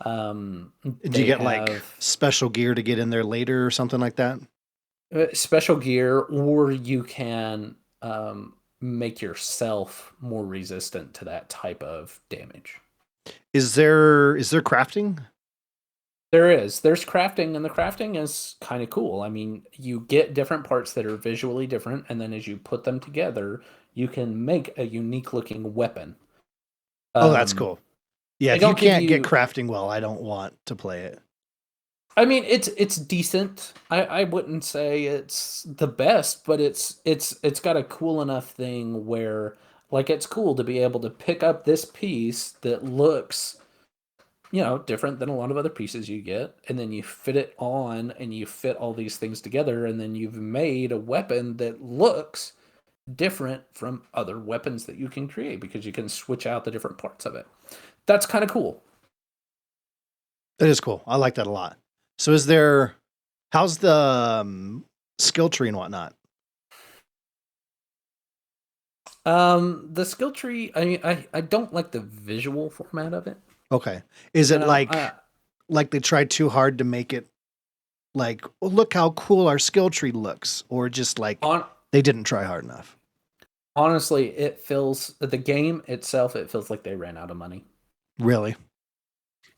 Did you get like special gear to get in there later or something like that? Special gear, or you can make yourself more resistant to that type of damage. Is there crafting? There's crafting, and the crafting is kind of cool. I mean, you get different parts that are visually different, and then as you put them together, you can make a unique looking weapon. Oh, that's cool. Yeah, if you can't get crafting well, I don't want to play it. I mean, it's decent. I wouldn't say it's the best, but it's got a cool enough thing where like it's cool to be able to pick up this piece that looks different than a lot of other pieces you get, and then you fit it on and you fit all these things together, and then you've made a weapon that looks different from other weapons that you can create because you can switch out the different parts of it. That's kind of cool. It is cool. I like that a lot. So how's the skill tree and whatnot? The skill tree, I mean, I don't like the visual format of it. Okay. Is it like they tried too hard to make it like, oh, look how cool our skill tree looks, or just like they didn't try hard enough? Honestly, the game itself, it feels like they ran out of money. Really?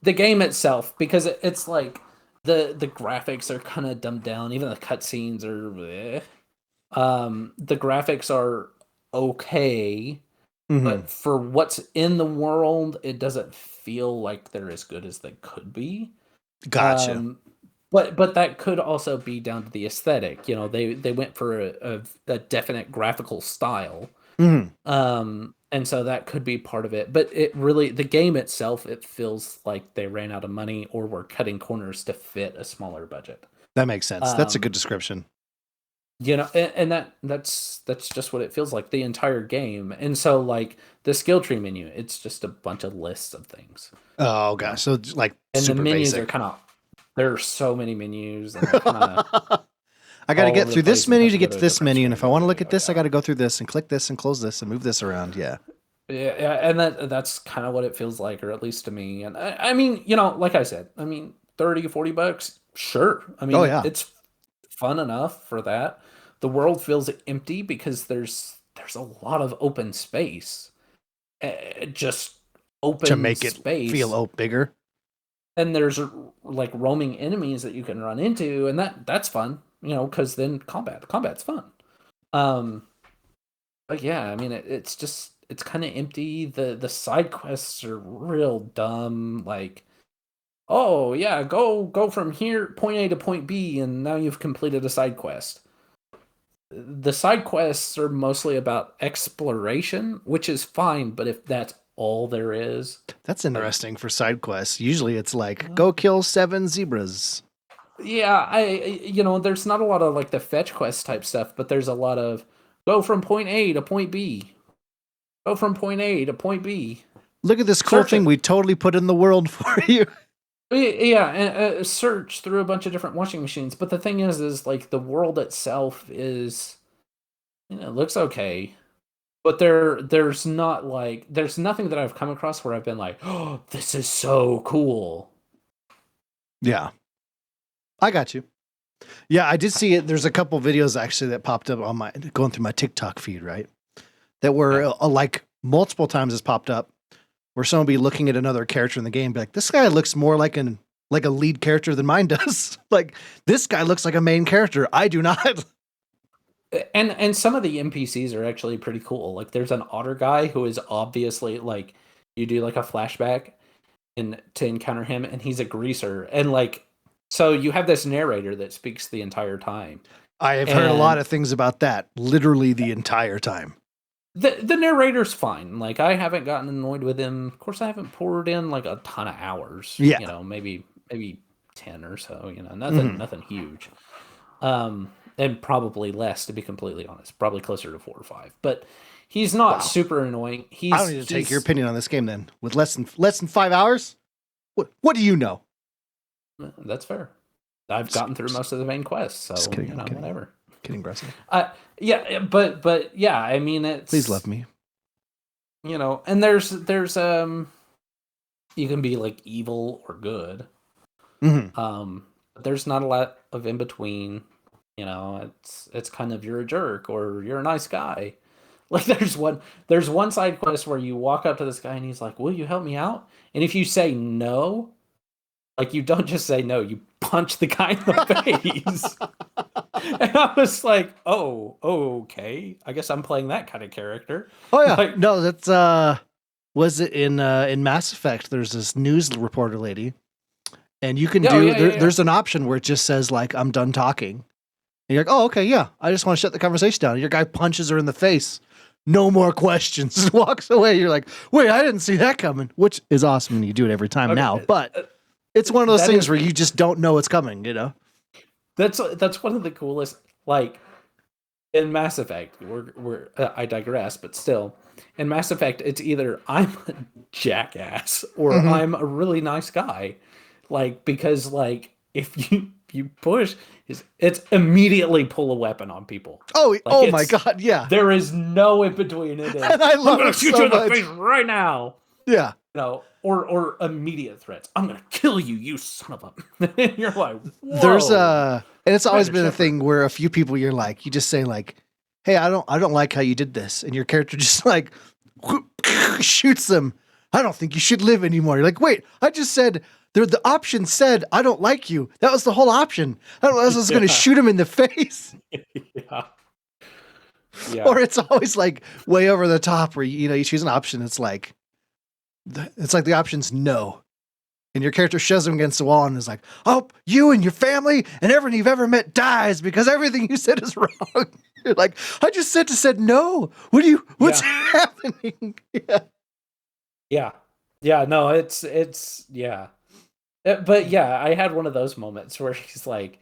The game itself, because it's like the graphics are kind of dumbed down. Even the cutscenes are bleh. The graphics are okay. But for what's in the world, it doesn't feel like they're as good as they could be. Gotcha. But that could also be down to the aesthetic. You know, they went for a definite graphical style. Mhm. And so that could be part of it. But it really, the game itself, it feels like they ran out of money or were cutting corners to fit a smaller budget. That makes sense. That's a good Um, description. you know, and that's just what it feels like the entire game. And so like the skill tree menu, it's just a bunch of lists of things. Oh You know? gosh, so it's like And the super menus are basic. kind of, there are so many menus and they're kind of I got to all get over the through this place and you menu have to to go get to to a this different menu, and screen if I to want to do look it. at this, I Yeah. got to go through this and click this and close this and move this around. Yeah. Yeah, and that's kind of what it feels like, or at least to me. And I mean, you know, like I said, I mean, 30, $40, sure. I Oh mean, yeah. it's fun enough for that. The world feels empty because there's a lot of open space. Just To open make it feel space. bigger. And there's like roaming enemies that you can run into, and that's fun, you know, because then combat's fun. Um, but yeah, I mean, it's just it's kind of empty. The side quests are real dumb. Like, oh yeah, go from here, point A to point B, and now you've completed a side quest. The side quests are mostly about exploration, which is fine, but if that's all there is, That's like, interesting for side quests. Usually it's like go kill 7 zebras. yeah, you know, there's not a lot of like the fetch quest type stuff, but there's a lot of go from point A to point B. Go from point A to point B. Look at this cool Search thing it. we totally put in the world for you. Yeah, and search through a bunch of different washing machines. But the thing is like the world itself is, you know, it looks okay, but there's not like there's nothing that I've come across where I've been like, oh, this is so cool. Yeah. I got you. Yeah, I did see it. There's a couple videos actually that popped up on my going through my TikTok feed, right? That were like multiple times has popped up where someone be looking at another character in the game, be like, this guy looks more like a lead character than mine does. Like this guy looks like a main character. I do not. And some of the NPCs are actually pretty cool. Like there's an otter guy who is obviously like you do like a flashback and to encounter him, and he's a greaser, and like so you have this narrator that speaks the entire time. I have heard a lot of things about that literally the entire time. The narrator's fine. Like I haven't gotten annoyed with him. Of course, I haven't poured in like a ton of hours. Yeah. You know, maybe 10 or so. You know, Mhm. nothing huge. And probably less, to be completely honest. Probably closer to 4 or 5. But he's not Wow. super annoying. I don't need to take your opinion on this game then. With less than 5 hours? What do you know? That's fair. I've gotten through most of the main quests, so Just kidding, you know, kidding. whatever. Kidding, Russell. Yeah, but yeah, I mean, it's Please love me. You know, and there's you can be like evil or good. Mm-hmm. There's not a lot of in between. You know, it's kind of you're a jerk or you're a nice guy. Like there's one side quest where you walk up to this guy and he's like, "Will you help me out?" And if you say no, like you don't just say no, you punch the guy in the face. And I was like, "Oh, okay. I guess I'm playing that kind of character." Oh yeah, Like, no, that's was it in Mass Effect? There's this news reporter lady, and you can there's an option where it just says like I'm done talking. And you're like, oh okay, yeah, I just want to shut the conversation down. And your guy punches her in the face. No more questions. Just walks away. You're like, wait, I didn't see that coming, which is awesome. And you do it every time now, but it's one of those things where you just don't know it's coming. You know, that's one of the coolest. Like in Mass Effect, we're I digress, but still, in Mass Effect, it's either I'm a jackass or I'm a really nice guy. Like because like if you push, it's immedially pull a weapon on people. Oh, like, oh my god, yeah. There is no in between. It is. And I love I'm gonna it shoot so you in the much. face right now. Yeah. You know, or immediate threats. I'm gonna kill you, you son of a. You're like, whoa. There's and it's always been a thing where a few people you're like, you just say like, hey, I don't like how you did this, and your character just like shoots them. I don't think you should live anymore. You're like, wait, I just said the option said I don't like you. That was the whole option. I don't know. I was going to shoot him in the face. Yeah. Yeah. Or it's always like way over the top where you choose an option. It's like the option's no. And your character shoves him against the wall and is like, "Oh, you and your family and everyone you've ever met dies because everything you said is wrong." You're like, "I just said no. What's happening?" Yeah. No, it's yeah. But yeah, I had one of those moments where he's like,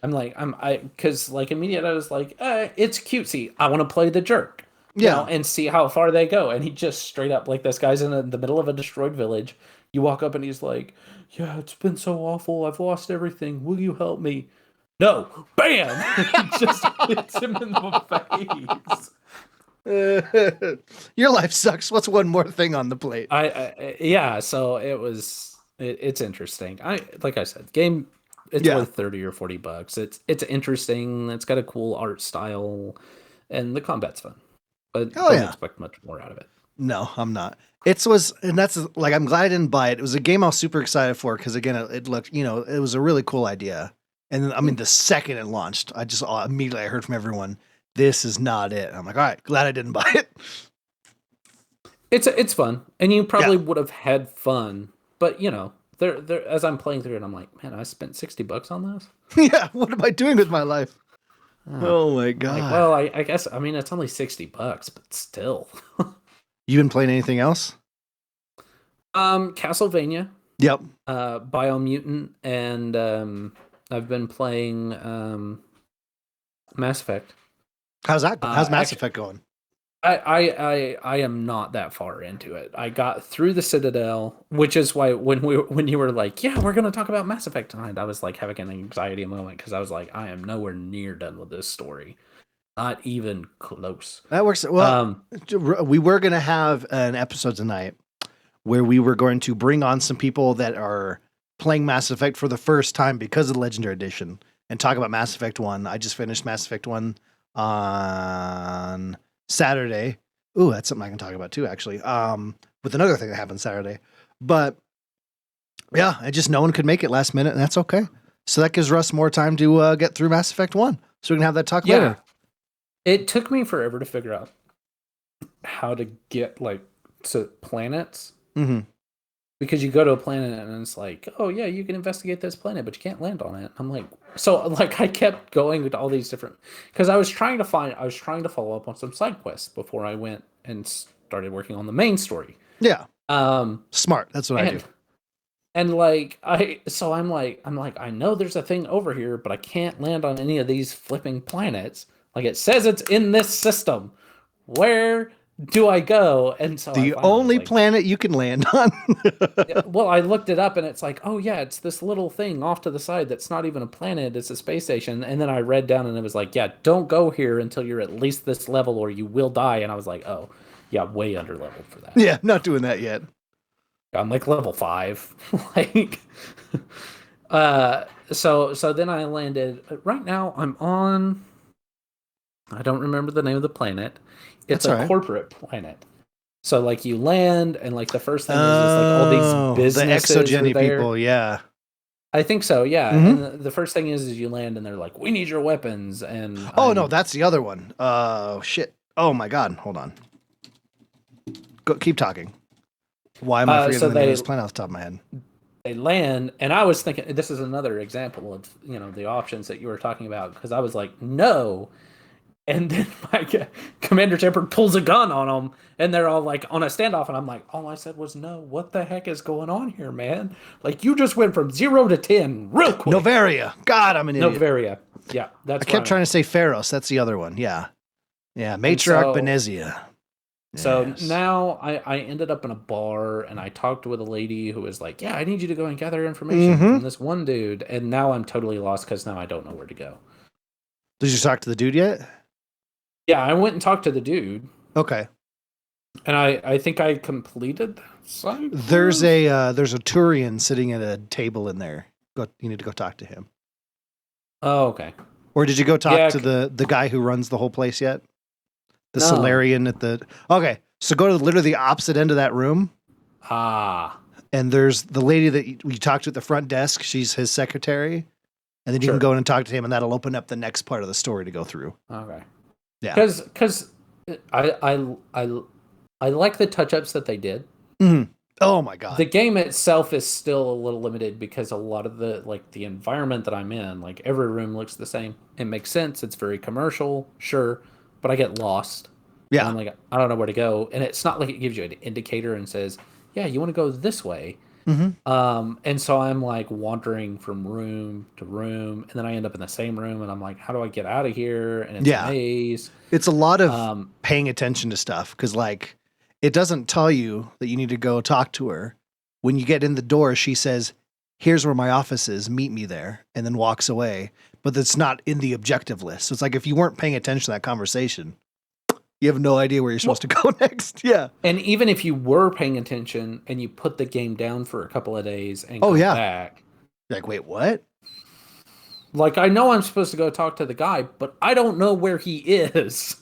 because like immediately I was like, it's cutesy. I want to play the jerk, and see how far they go. And he just straight up, like, this guy's in the middle of a destroyed village. You walk up and he's like, "Yeah, it's been so awful. I've lost everything. Will you help me?" No, bam! He just hits him in the face. Your life sucks. What's one more thing on the plate? Yeah. So it's interesting. Like I said, game. It's worth $30 or $40. It's interesting. It's got a cool art style, and the combat's fun. But don't expect much more out of it. No, I'm not. And that's like, I'm glad I didn't buy it. It was a game I was super excited for because, again, it looked, it was a really cool idea. And then, I mean, the second it launched, I just immediately I heard from everyone, "This is not it." And I'm like, all right, glad I didn't buy it. It's fun, and you probably would have had fun, but there as I'm playing through it, I'm like, man, I spent $60 on this. Yeah, what am I doing with my life? Oh my god. Like, well, I guess it's only $60, but still. You been playing anything else? Castlevania. Yep. Biomutant, and I've been playing Mass Effect. How's Mass Effect going? I am not that far into it. I got through the Citadel, which is why when you were like, "Yeah, we're going to talk about Mass Effect tonight," I was like having an anxiety moment because I was like, I am nowhere near done with this story. Not even close. That works. Well, we were going to have an episode tonight where we were going to bring on some people that are playing Mass Effect for the first time because of the Legendary Edition and talk about Mass Effect 1. I just finished Mass Effect 1 on Saturday. Ooh, that's something I can talk about too, actually. With another thing that happened Saturday. But yeah, no one could make it last minute, and that's okay. So that gives Russ more time to get through Mass Effect 1. So we can have that talk later. It took me forever to figure out how to get to planets. Mm-hmm. Because you go to a planet and it's like, "Oh yeah, you can investigate this planet, but you can't land on it." I'm like, I kept going to all these different, because I was trying to follow up on some side quests before I went and started working on the main story. Yeah. Smart. That's what I do. And I'm like, I know there's a thing over here, but I can't land on any of these flipping planets. Like, it says it's in this system. Where do I go? And so the only planet you can land on. Well, I looked it up and it's like, oh yeah, it's this little thing off to the side that's not even a planet, it's a space station. And then I read down and it was like, yeah, don't go here until you're at least this level or you will die. And I was like, oh yeah, way under leveled for that. Yeah, not doing that yet. I'm like level 5. So then I landed. Right now I'm on, I don't remember the name of the planet. It's a corporate planet. So you land and the first thing is all these businesses, the exogeny people, yeah. I think so, yeah. Mm-hmm. And the first thing is you land and they're like, "We need your weapons." And no, that's the other one. Shit. Oh my god, hold on. Keep talking. Why am I forgetting the name of this planet off the top of my head? They land, and I was thinking this is another example of the options that you were talking about, because I was like, no. And then my Commander Shepard pulls a gun on them, and they're all on a standoff, and I'm like, all I said was no. What the heck is going on here, man? You just went from 0 to 10 real quick. Novaria. God, I'm an idiot. Novaria. Yeah, that's. I kept trying to say Pharos. That's the other one. Yeah, Matriarch Benezia. So now I ended up in a bar, and I talked with a lady who was like, "Yeah, I need you to go and gather information from this one dude." And now I'm totally lost because now I don't know where to go. Did you talk to the dude yet? Yeah, I went and talked to the dude. Okay. And I think I completed that side. There's a Turian sitting at a table in there. You need to go talk to him. Oh, okay. Or did you go talk to the guy who runs the whole place yet? The Solarian at the... Okay, so go to literally the opposite end of that room. Ah. And there's the lady that you talked to at the front desk. She's his secretary. And then you can go in and talk to him, and that'll open up the next part of the story to go through. Okay. Yeah, because I like the touch ups that they did. Mm-hmm. Oh my god. The game itself is still a little limited because a lot of the environment that I'm in, like every room looks the same. It makes sense. It's very commercial, sure, but I get lost and Yeah. I'm like, I don't know where to go. And it's not like it gives you an indicator and says, yeah, you want to go this way. Hmm. And so I'm like wandering from room to room, and then I end up in the same room, and I'm like, how do I get out of here? And it's a Yeah. maze. It's a lot of Um, paying attention to stuff because, like, it doesn't tell you that you need to go talk to her. When you get in the door, she says, "Here's where my office is. Meet me there," and then walks away. But that's not in the objective list. So it's like if you weren't paying attention to that conversation, you have no idea where you're supposed to go next. Yeah. and even if you were paying attention and you put the game down for a couple of days and Oh go yeah. back, Like, wait, what? like I know I'm supposed to go talk to the guy, but I don't know where he is.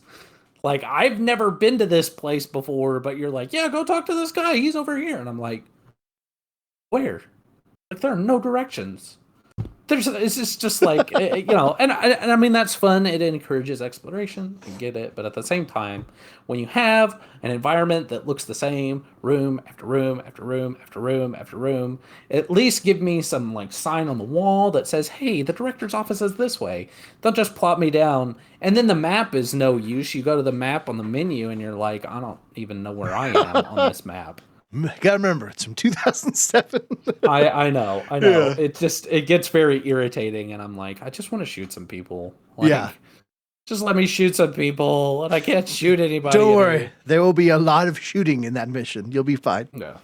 Like I've never been to this place before, but you're like, yeah, go talk to this guy. He's over here, and I'm like, where? Like there are no directions. It's just like and I mean that's fun. It encourages exploration. I get it, but at the same time, when you have an environment that looks the same, room after room after room after room after room, at least give me some like sign on the wall that says, "Hey, the director's office is this way." Don't just plop me down, and then the map is no use. You go to the map on the menu, and you're like, "I don't even know where I am on this map." Gotta remember, it's from 2007. I know, I know. Yeah. It gets very irritating, and I'm like, I just want to shoot some people. Like, Yeah. just let me shoot some people, and I can't shoot anybody. Don't worry. There will be a lot of shooting in that mission. You'll be fine. Yeah.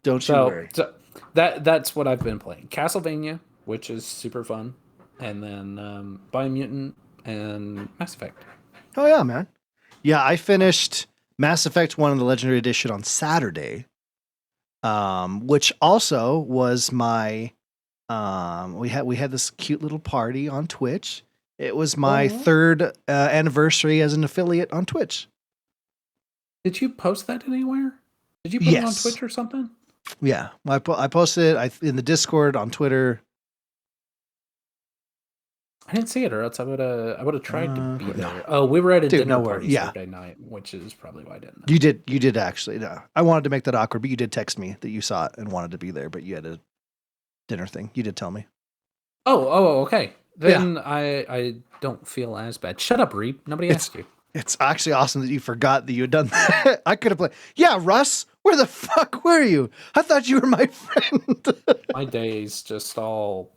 Don't you worry. So that's what I've been playing. Castlevania, which is super fun, and then Biomutant and Mass Effect. Oh yeah, man. Yeah, I finished Mass Effect 1 in the Legendary Edition on Saturday. Which also was my we had this cute little party on Twitch. It was my third anniversary as an affiliate on Twitch. Did you post that anywhere? Did you put it on Twitch or something? Yeah, I posted it in the Discord, on Twitter. I didn't see it, or else I would have tried to be there. Oh, we were at a dinner party Saturday night, which is probably why I didn't know. You did actually. No. I wanted to make that awkward, but you did text me that you saw it and wanted to be there, but you had a dinner thing. You did tell me. Oh, okay. Then I don't feel as bad. Shut up, Reed. Nobody asked you. It's actually awesome that you forgot that you had done that. I could have played. Yeah, Russ, where the fuck were you? I thought you were my friend. My days just all.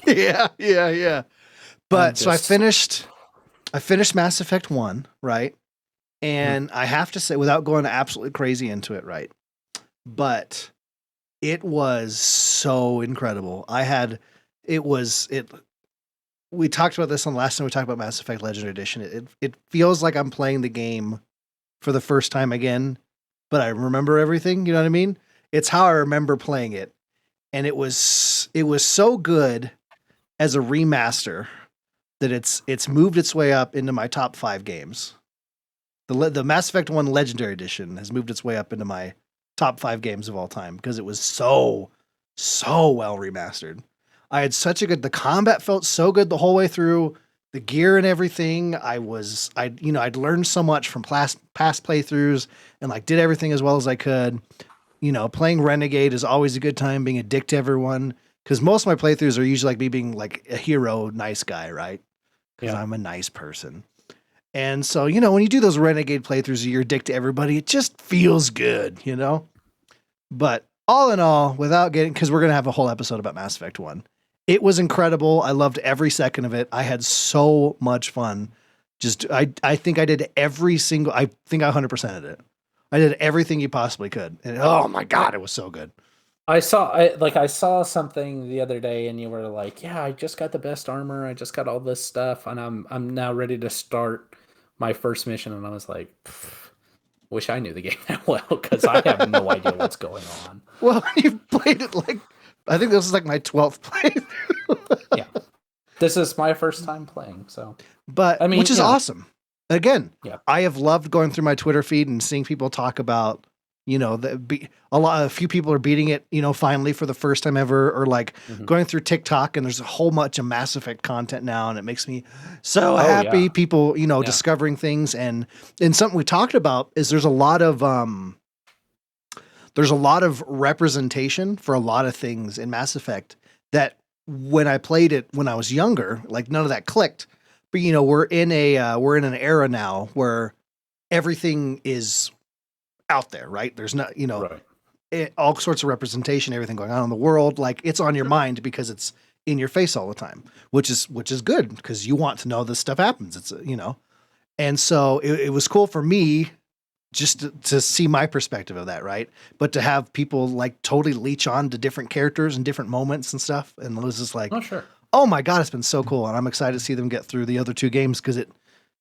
Yeah. But so I finished Mass Effect 1, right? And I have to say, without going absolutely crazy into it, right? But it was so incredible. We talked about this on the last time we talked about Mass Effect Legendary Edition. It feels like I'm playing the game for the first time again, but I remember everything. You know what I mean? It's how I remember playing it, and it was so good as a remaster that it's moved its way up into my top 5 games. The Mass Effect 1 Legendary Edition has moved its way up into my top 5 games of all time because it was so well remastered. I had the combat felt so good the whole way through, the gear and everything. I'd learned so much from past playthroughs and like did everything as well as I could. You know, playing Renegade is always a good time, being a dick to everyone, because most of my playthroughs are usually like me being like a hero, nice guy, right? Because I'm a nice person. And so, you know, when you do those Renegade playthroughs, you're a dick to everybody. It just feels good, you know? But all in all, because we're going to have a whole episode about Mass Effect 1. It was incredible. I loved every second of it. I had so much fun. I think I did I think I 100%ed it. I did everything you possibly could. And oh my God, it was so good. I saw something the other day, and you were like, "Yeah, I just got the best armor. I just got all this stuff, and I'm now ready to start my first mission." And I was like, "Wish I knew the game that well, because I have no idea what's going on." Well, you played it I think this is like my 12th playthrough. Yeah, this is my first time playing, so. But I mean, which is awesome. Again, yeah. I have loved going through my Twitter feed and seeing people talk about, you know, a few people are beating it, you know, finally for the first time ever, or like going through TikTok, and there's a whole bunch of Mass Effect content now, and it makes me so happy. Yeah. People, you know, discovering things, and something we talked about is there's a lot of there's a lot of representation for a lot of things in Mass Effect that when I played it when I was younger, like none of that clicked. But you know, we're in an era now where everything is out there, right? There's not, you know, Right. all sorts of representation, everything going on in the world. Like it's on your mind because it's in your face all the time, which is good because you want to know this stuff happens. It's, you know, and so it was cool for me just to see my perspective of that, right? But to have people like totally leech on to different characters and different moments and stuff. And it was just like, Oh, sure. oh my God, it's been so cool. And I'm excited to see them get through the other 2 games because it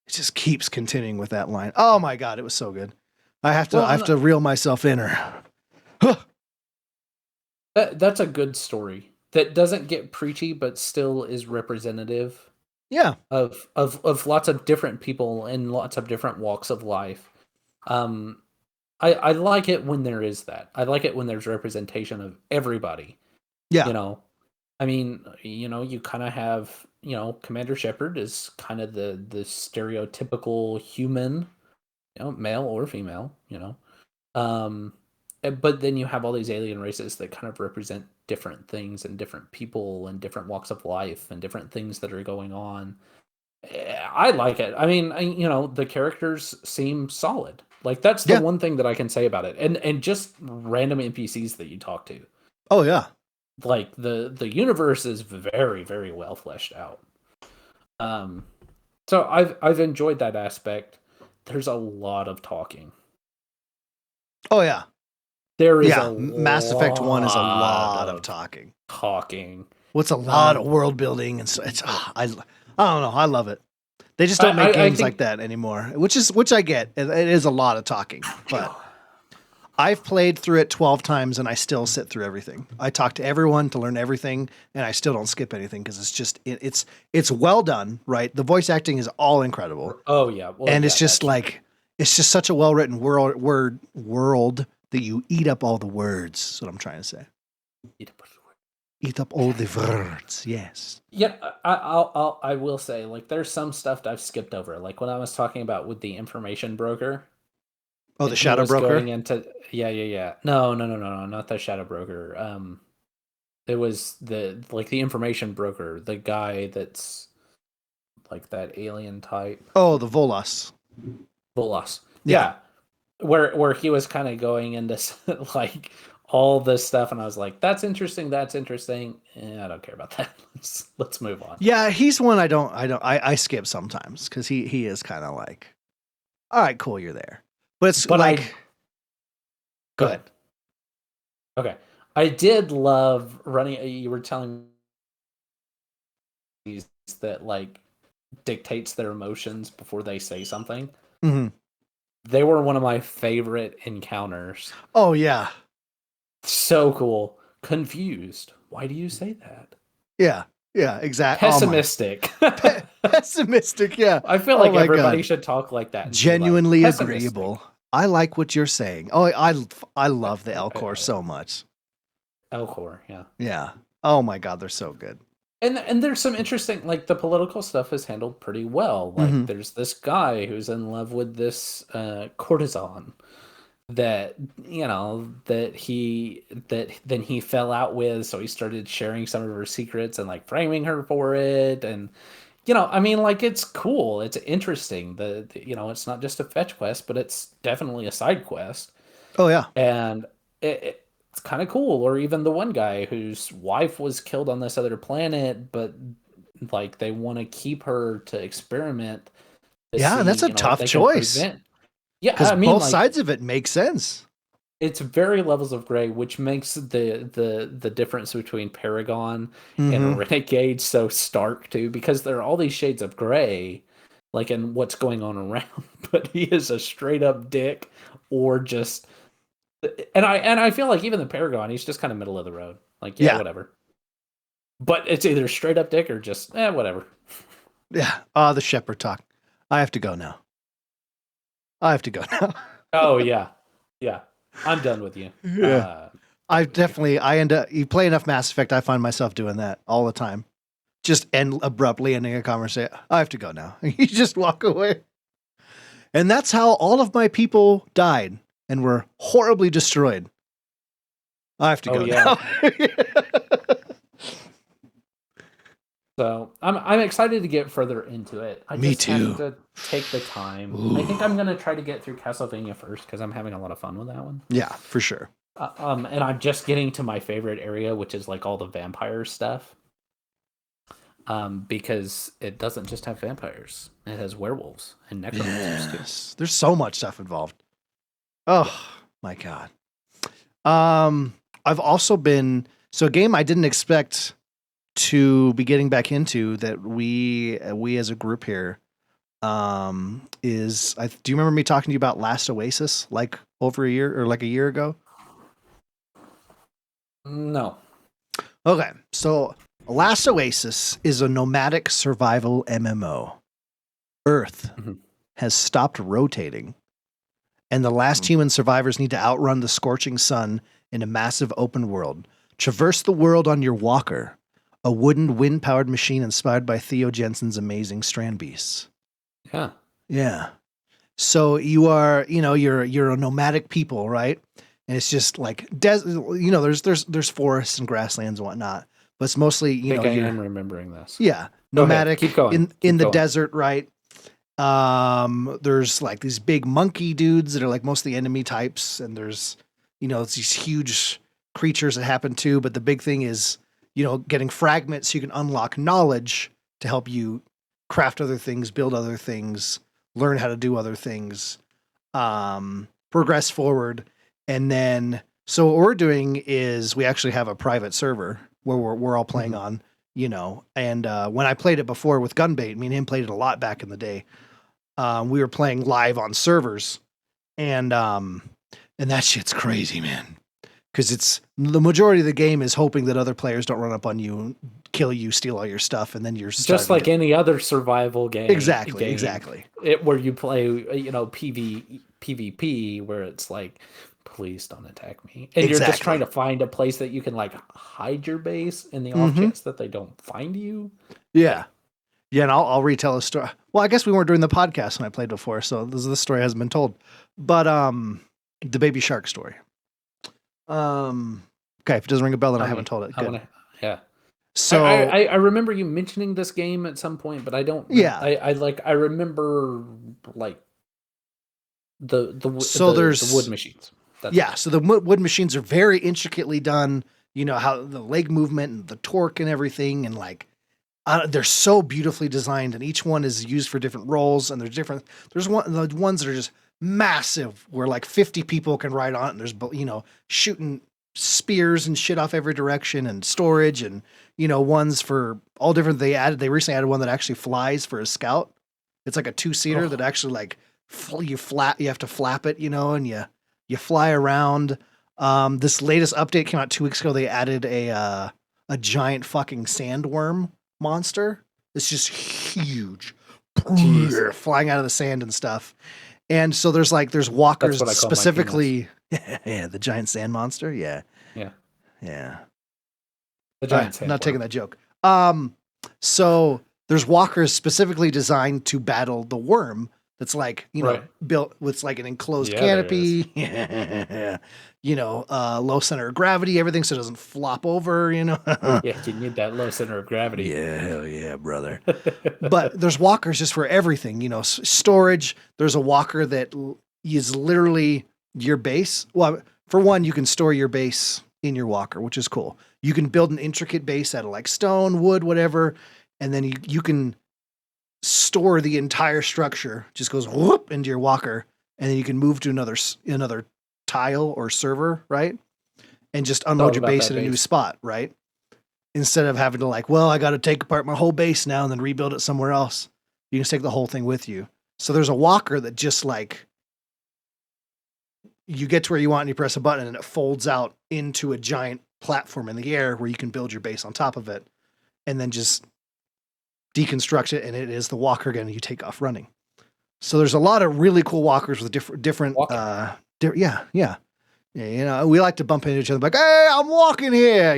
just keeps continuing with that line. Oh my God, it was so good. I have to reel myself in her. That's a good story that doesn't get preachy, but still is representative. Yeah. Of lots of different people in lots of different walks of life. I like it when there is that. I like it when there's representation of everybody. Yeah. You know, I mean, you know, you kind of have, you know, Commander Shepard is kind of the stereotypical human, you know, male or female, you know. But then you have all these alien races that kind of represent different things and different people and different walks of life and different things that are going on. I like it. I mean, you know, the characters seem solid. Like that's the one thing that I can say about it. And just random NPCs that you talk to. Oh yeah. Like the universe is very, very well fleshed out. So I've enjoyed that aspect. There's a lot of talking. Oh yeah. There is Mass Effect 1 is a lot of talking. What's a lot of world building and so it's I don't know, I love it. They just don't make games like that anymore, which I get. It is a lot of talking, but I've played through it 12 times and I still sit through everything. I talk to everyone to learn everything and I still don't skip anything because it's just it's well done, right? The voice acting is all incredible. Oh yeah. Well, and it's just like it's just such a well-written world that you eat up all the words. That's what I'm trying to say. Eat up all the words. Yes. Yeah, I will say, like, there's some stuff that I've skipped over. Like when I was talking about with the information broker. Oh, the shadow broker. Going into yeah. No, not the shadow broker. It was the information broker, the guy that's like that alien type. Oh, the Volas. Yeah. Where he was kind of going into like all this stuff, and I was like, "That's interesting. I don't care about that. Let's move on." Yeah, he's one I skip sometimes because he is kind of like, all right, cool, you're there, but it's like, go ahead. Okay, I did love running. You were telling me that like dictates their emotions before they say something. Mm-hmm. They were one of my favorite encounters. Oh yeah. So cool. Confused. Why do you say that? Yeah, exactly. Pessimistic. Pessimistic, yeah. I feel like everybody should talk like that. Genuinely like, agreeable. I like what you're saying. Oh, I love the Elcor so much. Elcor, yeah. Yeah. Oh my God, they're so good. And there's some interesting, like the political stuff is handled pretty well. Like there's this guy who's in love with this courtesan that you know that then he fell out with, so he started sharing some of her secrets and like framing her for it. And you know, I mean, like it's cool, it's interesting. The you know, it's not just a fetch quest, but it's definitely a side quest. Oh yeah. And it's kind of cool. Or even the one guy whose wife was killed on this other planet, but like they want to keep her to experiment. Yeah, that's a tough choice. Yeah, because both sides of it make sense. It's very levels of gray, which makes the difference between Paragon and Renegade so stark too, because there are all these shades of gray, like in what's going on around. But he is a straight up dick, or just, and I feel like even the Paragon, he's just kind of middle of the road, like yeah, whatever. But it's either straight up dick or just whatever. Yeah. The Shepherd talk. I have to go now. Oh yeah. I'm done with you. Yeah. I end up, you play enough Mass Effect, I find myself doing that all the time. Just abruptly ending a conversation. I have to go now. You just walk away. And that's how all of my people died and were horribly destroyed. I have to go yeah. now. So I'm excited to get further into it. I Me just too. have to take the time. Ooh. I think I'm gonna try to get through Castlevania first because I'm having a lot of fun with that one. Yeah, for sure. And I'm just getting to my favorite area, which is like all the vampire stuff. Because it doesn't just have vampires; it has werewolves and necromancers too. There's so much stuff involved. Oh my god. I've also been a game I didn't expect to be getting back into that we as a group here is do you remember me talking to you about Last Oasis like over a year or like a year ago? No. Okay, so Last Oasis is a nomadic survival MMO. Earth has stopped rotating, and the last human survivors need to outrun the scorching sun in a massive open world. Traverse the world on your walker, a wooden wind-powered machine inspired by Theo Jensen's amazing Strand Beasts. Yeah. Yeah. So you are, you're a nomadic people, right? And it's just like there's forests and grasslands and whatnot, but it's mostly I am remembering this. Yeah, nomadic. Keep going. In the desert, right? There's like these big monkey dudes that are like mostly enemy types, and there's it's these huge creatures that happen too. But the big thing is getting fragments so you can unlock knowledge to help you craft other things, build other things, learn how to do other things, progress forward. And then, so what we're doing is we actually have a private server where we're all playing on, and when I played it before with Gunbait, me and him played it a lot back in the day. We were playing live on servers, and that shit's crazy, man. Because it's the majority of the game is hoping that other players don't run up on you, kill you, steal all your stuff, and then you're just like any other survival game. Exactly. Where you play, PvP, where it's like, please don't attack me, and you're just trying to find a place that you can like hide your base in the off chance that they don't find you. Yeah, and I'll retell a story. Well, I guess we weren't doing the podcast when I played before, so this story hasn't been told. But the baby shark story. Okay, if it doesn't ring a bell, then I haven't told it. Good. Yeah. So I remember you mentioning this game at some point, but I don't. Yeah. I remember like the wood machines. So the wood machines are very intricately done. How the leg movement and the torque and everything, and like they're so beautifully designed, and each one is used for different roles. And there's the ones that are just massive, where like 50 people can ride on it. And there's shooting spears and shit off every direction, and storage, and ones for all different. They recently added one that actually flies for a scout. It's like a 2-seater that actually like you have to flap it, and you fly around. This latest update came out 2 weeks ago. They added a giant fucking sandworm monster. It's just huge, flying out of the sand and stuff. And so there's walkers specifically. Yeah, the giant sand monster. Yeah. The giant sand. Not taking that joke. So there's walkers specifically designed to battle the worm. That's like, built with like an enclosed canopy, low center of gravity, everything so it doesn't flop over, Yeah, you need that low center of gravity. Yeah, hell yeah, brother. But there's walkers just for everything, storage. There's a walker that is literally your base. Well, for one, you can store your base in your walker, which is cool. You can build an intricate base out of like stone, wood, whatever, and then you can store the entire structure, just goes whoop into your walker, and then you can move to another tile or server, right? And just unload your base in a new spot, right? Instead of having to like, well, I got to take apart my whole base now and then rebuild it somewhere else. You can just take the whole thing with you. So there's a walker that just like, you get to where you want and you press a button and it folds out into a giant platform in the air where you can build your base on top of it, and then just deconstruct it, and it is the walker again, and you take off running. So there's a lot of really cool walkers with different yeah. We like to bump into each other like, hey, I'm walking here,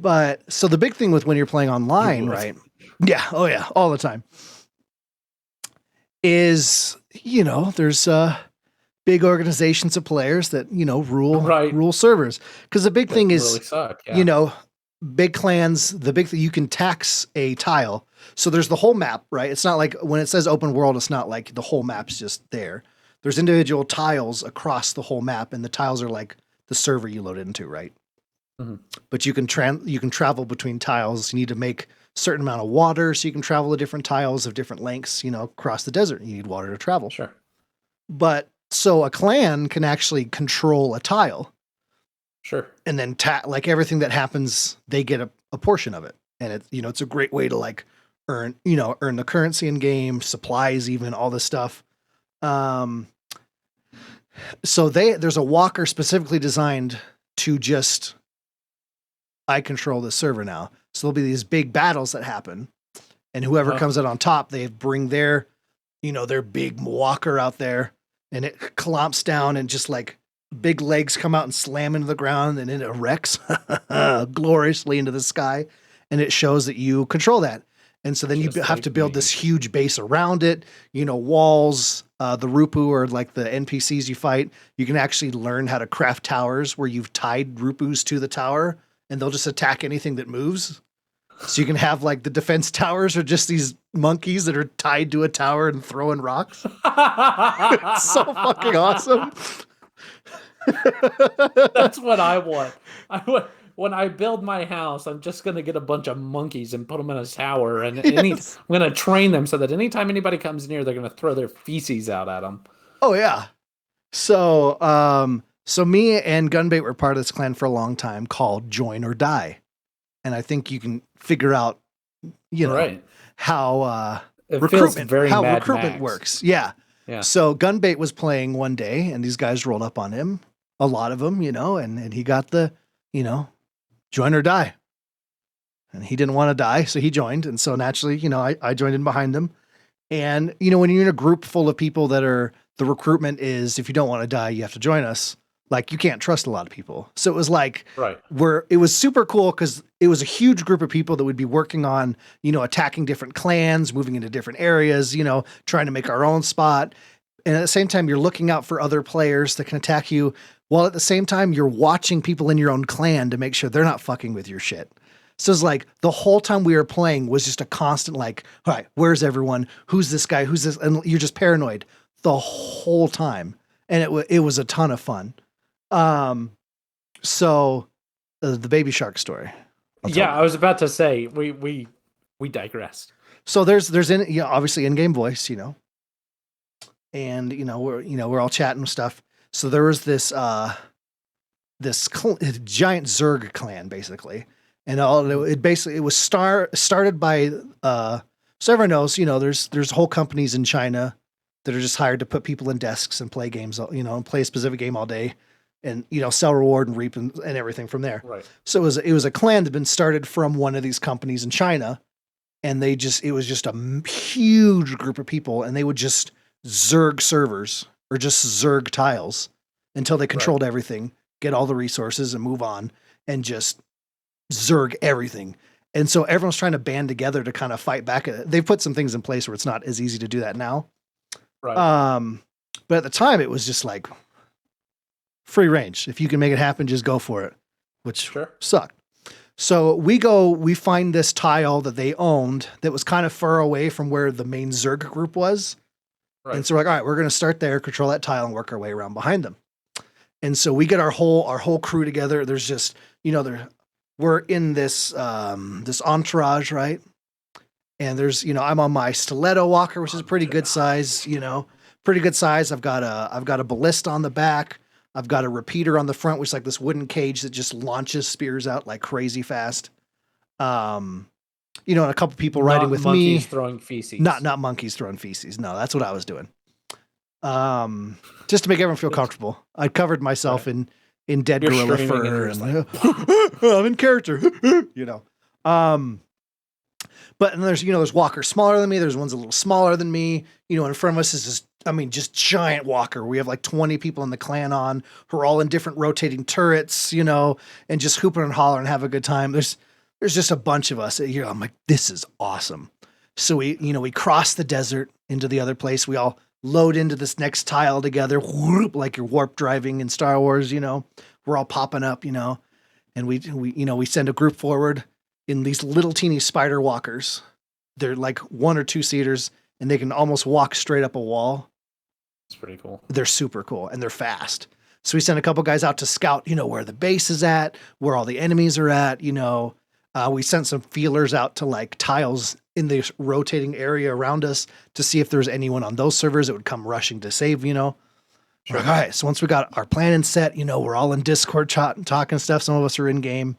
but so the big thing with when you're playing online, right? Yeah, oh yeah, all the time, is there's big organizations of players that, you know, Right. rule servers. Because the big That thing is, really suck. Yeah. you know, big clans, the big thing, you can tax a tile. So there's the whole map, right? It's not like when it says open world, it's not like the whole map's just there. There's individual tiles across the whole map, and the tiles are like the server you load into, right? Mm-hmm. But you can travel between tiles. You need to make a certain amount of water, so you can travel to different tiles of different lengths, you know, across the desert. You need water to travel. Sure. But so a clan can actually control a tile. Sure. And then like everything that happens, they get a portion of it. And it, you know, it's a great way to like earn the currency in game, supplies, even all this stuff. So there's a walker specifically designed to just, I control the server now. So there'll be these big battles that happen, and whoever comes out on top, they bring their, you know, their big walker out there, and it clomps down, and just like big legs come out and slam into the ground, and it erects gloriously into the sky, and it shows that you control that. And so then you have to build this huge base around it, you know, walls, the Rupu or like the NPCs you fight. You can actually learn how to craft towers where you've tied Rupus to the tower, and they'll just attack anything that moves. So you can have like the defense towers are just these monkeys that are tied to a tower and throwing rocks. It's so fucking awesome. That's what I want. When I build my house, I'm just going to get a bunch of monkeys and put them in a tower. And I'm going to train them so that anytime anybody comes near, they're going to throw their feces out at them. Oh, yeah. So, so me and Gunbait were part of this clan for a long time called Join or Die. And I think you can figure out, you know, how recruitment works. Yeah. Yeah. So Gunbait was playing one day, and these guys rolled up on him, a lot of them, you know, and he got the, you know, join or die. And he didn't want to die, so he joined. And so naturally, you know, I joined in behind them. And, you know, when you're in a group full of people that are, the recruitment is, if you don't want to die, you have to join us. Like, you can't trust a lot of people. So it was like, it was super cool because it was a huge group of people that would be working on, you know, attacking different clans, moving into different areas, you know, trying to make our own spot. And at the same time, you're looking out for other players that can attack you, while at the same time, you're watching people in your own clan to make sure they're not fucking with your shit. So it's like the whole time we were playing was just a constant, like, all right, where's everyone? Who's this guy? Who's this? And you're just paranoid the whole time. And it was a ton of fun. So the baby shark story. Yeah, I was about to say we digressed. So there's obviously in-game voice, you know, and we're all chatting and stuff. So there was this giant Zerg clan basically, and it was started by so everyone knows, you know, there's whole companies in China that are just hired to put people in desks and play games, you know, and play a specific game all day. And, you know, sell reward and reap and everything from there. Right. So it was a clan that had been started from one of these companies in China. And it was just a huge group of people, and they would just Zerg servers or just Zerg tiles until they controlled everything, get all the resources and move on and just Zerg everything. And so everyone's trying to band together to kind of fight back. They've put some things in place where it's not as easy to do that now. Right. But at the time it was just like, free range. If you can make it happen, just go for it, which sucked. So we find this tile that they owned that was kind of far away from where the main Zerg group was. Right. And so we're like, all right, we're going to start there, control that tile, and work our way around behind them. And so we get our whole crew together. There's just, you know, we're in this entourage, right? And there's, you know, I'm on my stiletto walker, which is a pretty good size, you know, pretty good size. I've got a ballista on the back. I've got a repeater on the front, which is like this wooden cage that just launches spears out like crazy fast. You know, and a couple people riding with me. Monkeys throwing feces. Not monkeys throwing feces. No, that's what I was doing. Just to make everyone feel comfortable. I covered myself in dead gorilla fur. And like, I'm in character, you know. But there's walkers smaller than me. There's ones a little smaller than me. You know, in front of us is this, just giant walker. We have like 20 people in the clan on who are all in different rotating turrets, you know, and just hooping and hollering and have a good time. There's just a bunch of us. I'm like, this is awesome. So we cross the desert into the other place. We all load into this next tile together, whoop, like you're warp driving in Star Wars, you know. We're all popping up, you know, and we send a group forward in these little teeny spider walkers. They're like 1 or 2 seaters, and they can almost walk straight up a wall. It's pretty cool. They're super cool, and they're fast. So we send a couple guys out to scout, you know, where the base is at, where all the enemies are at, you know. We sent some feelers out to like tiles in the rotating area around us to see if there's anyone on those servers that would come rushing to save, you know. Sure. Like, all right, so once we got our plan and set, you know, we're all in Discord talking stuff. Some of us are in game.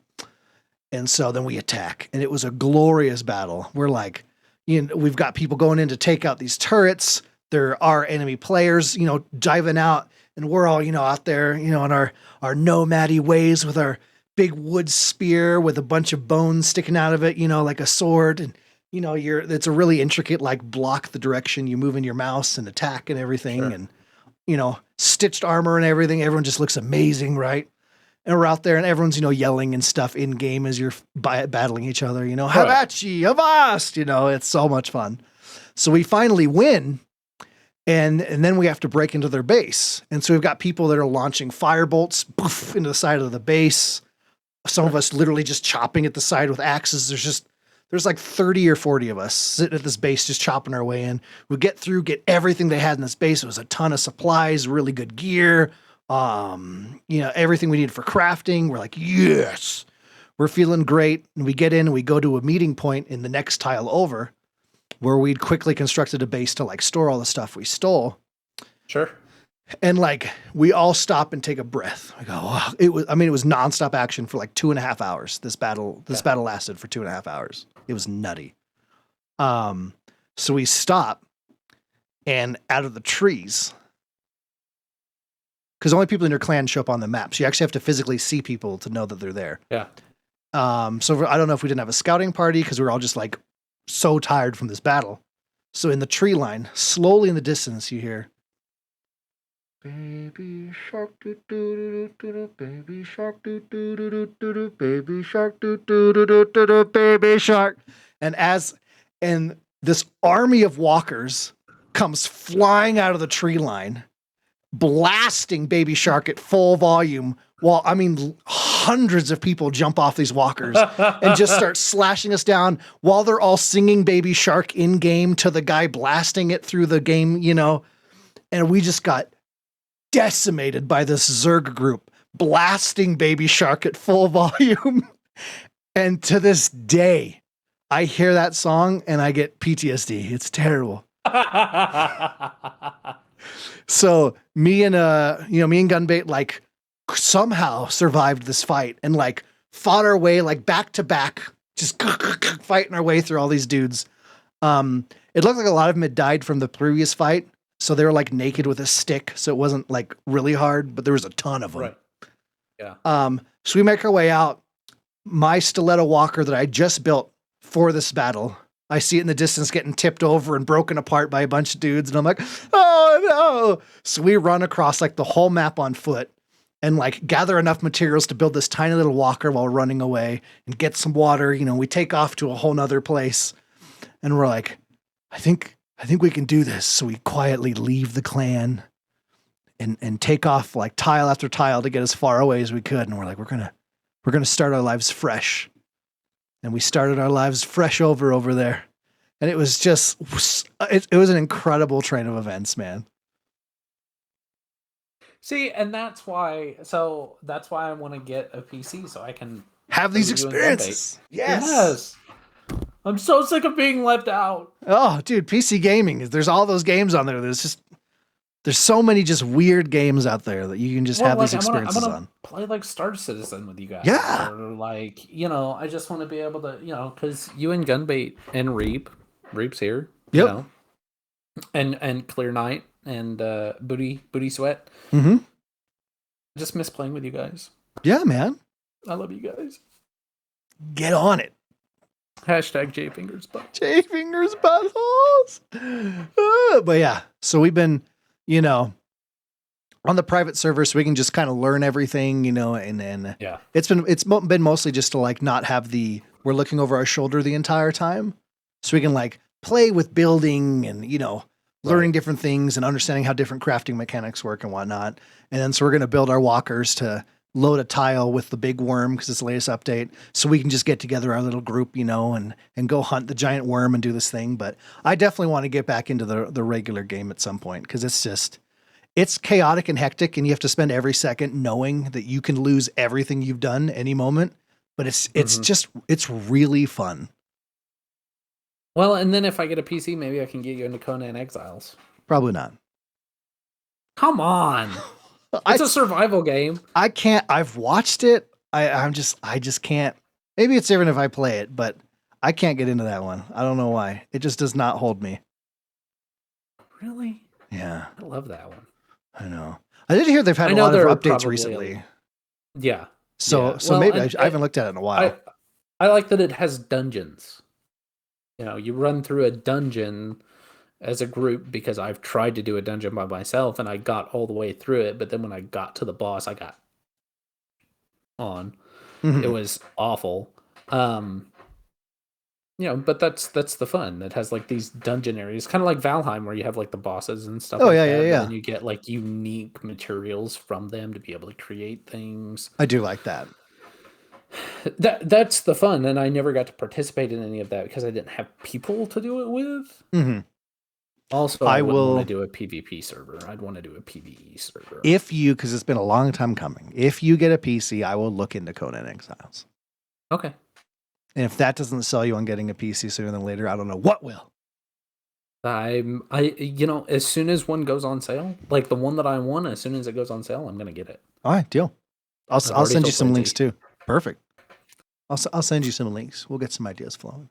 And so then we attack, and it was a glorious battle. We're like, you know, we've got people going in to take out these turrets. There are enemy players, you know, diving out, and we're all, you know, out there, you know, in our nomad-y ways with our big wood spear with a bunch of bones sticking out of it, you know, like a sword. And, you know, it's a really intricate, like block the direction you move in your mouse and attack and everything. Sure. And, you know, stitched armor and everything. Everyone just looks amazing, right? And we're out there and everyone's, you know, yelling and stuff in game as you're battling each other, you know, Havachi, Avast, you know, it's so much fun. So we finally win. And then we have to break into their base. And so we've got people that are launching firebolts poof, into the side of the base. Some of us literally just chopping at the side with axes. There's like 30 or 40 of us sitting at this base, just chopping our way in. We get through, get everything they had in this base. It was a ton of supplies, really good gear. You know, everything we needed for crafting. We're like, yes, we're feeling great. And we get in and we go to a meeting point in the next tile over where we'd quickly constructed a base to like store all the stuff we stole. Sure. And like, we all stop and take a breath. We go, wow. It was nonstop action for like 2.5 hours. This battle lasted for 2.5 hours. It was nutty. So we stop, and out of the trees, because only people in your clan show up on the map. So you actually have to physically see people to know that they're there. Yeah. So I don't know if we didn't have a scouting party because we were all just like so tired from this battle. So in the tree line, slowly in the distance, you hear, baby shark doo doo doo doo doo, baby shark doo doo doo doo doo, baby shark doo doo doo doo doo, baby shark. And this army of walkers comes flying out of the tree line, blasting Baby Shark at full volume, while hundreds of people jump off these walkers and just start slashing us down while they're all singing Baby Shark in game to the guy blasting it through the game, you know. And we just got decimated by this Zerg group blasting Baby Shark at full volume. And to this day, I hear that song and I get PTSD. It's terrible. So me and Gunbait like somehow survived this fight and like fought our way like back to back, just fighting our way through all these dudes. It looked like a lot of them had died from the previous fight, so they were like naked with a stick, so it wasn't like really hard, but there was a ton of them. Right. Yeah. So we make our way out. My stiletto walker that I just built for this battle, I see it in the distance getting tipped over and broken apart by a bunch of dudes. And I'm like, oh no. So we run across like the whole map on foot and like gather enough materials to build this tiny little walker while running away and get some water. You know, we take off to a whole nother place and we're like, I think we can do this. So we quietly leave the clan and take off like tile after tile to get as far away as we could. And we're like, we're going to start our lives fresh. And we started our lives fresh over there. And it was just, it was an incredible train of events, man. See, and that's why I want to get a PC so I can have these experiences. Yes. I'm so sick of being left out. Oh, dude, PC gaming, there's all those games on there. There's so many just weird games out there that you can just have these experiences on. Play like Star Citizen with you guys. Yeah. Or like, you know, I just want to be able to, you know, because you and Gunbait and Reap's here. Yep. You know, and Clear Night and Booty Sweat. Mm-hmm. I just miss playing with you guys. Yeah, man. I love you guys. Get on it. Hashtag JFingersButt. JFingers buttholes. But yeah, so we've been, you know, on the private server, so we can just kind of learn everything, you know, and then yeah, it's been mostly just to like not have we're looking over our shoulder the entire time, so we can like play with building and, you know, learning different things and understanding how different crafting mechanics work and whatnot. And then so we're going to build our walkers to load a tile with the big worm because it's the latest update. So we can just get together our little group, and go hunt the giant worm and do this thing. But I definitely want to get back into the regular game at some point because it's chaotic and hectic and you have to spend every second knowing that you can lose everything you've done any moment. But it's really fun. Well, and then if I get a PC, maybe I can get you into Conan Exiles. Probably not. Come on. It's a survival game. I can't. I've watched it. I just can't. Maybe it's different if I play it, but I can't get into that one. I don't know why. It just does not hold me. Really? Yeah. I love that one. I know. I did hear they've had a lot of updates recently. Yeah. So maybe I haven't looked at it in a while. I like that it has dungeons. You run through a dungeon as a group because I've tried to do a dungeon by myself and I got all the way through it. But then when I got to the boss, I got on. Mm-hmm. It was awful. But that's the fun. It has like these dungeon areas, kind of like Valheim, where you have like the bosses and stuff. Yeah. And you get like unique materials from them to be able to create things. I do like that. That's the fun, and I never got to participate in any of that because I didn't have people to do it with. Mm-hmm. Also, I wouldn't want to do a PvP server. I'd want to do a PvE server. Because it's been a long time coming. If you get a PC, I will look into Conan Exiles. Okay. And if that doesn't sell you on getting a PC sooner than later, I don't know what will. As soon as one goes on sale, like the one that I want, as soon as it goes on sale, I'm gonna get it. All right, deal. I'll send you some links too. Perfect. I'll send you some links. We'll get some ideas flowing.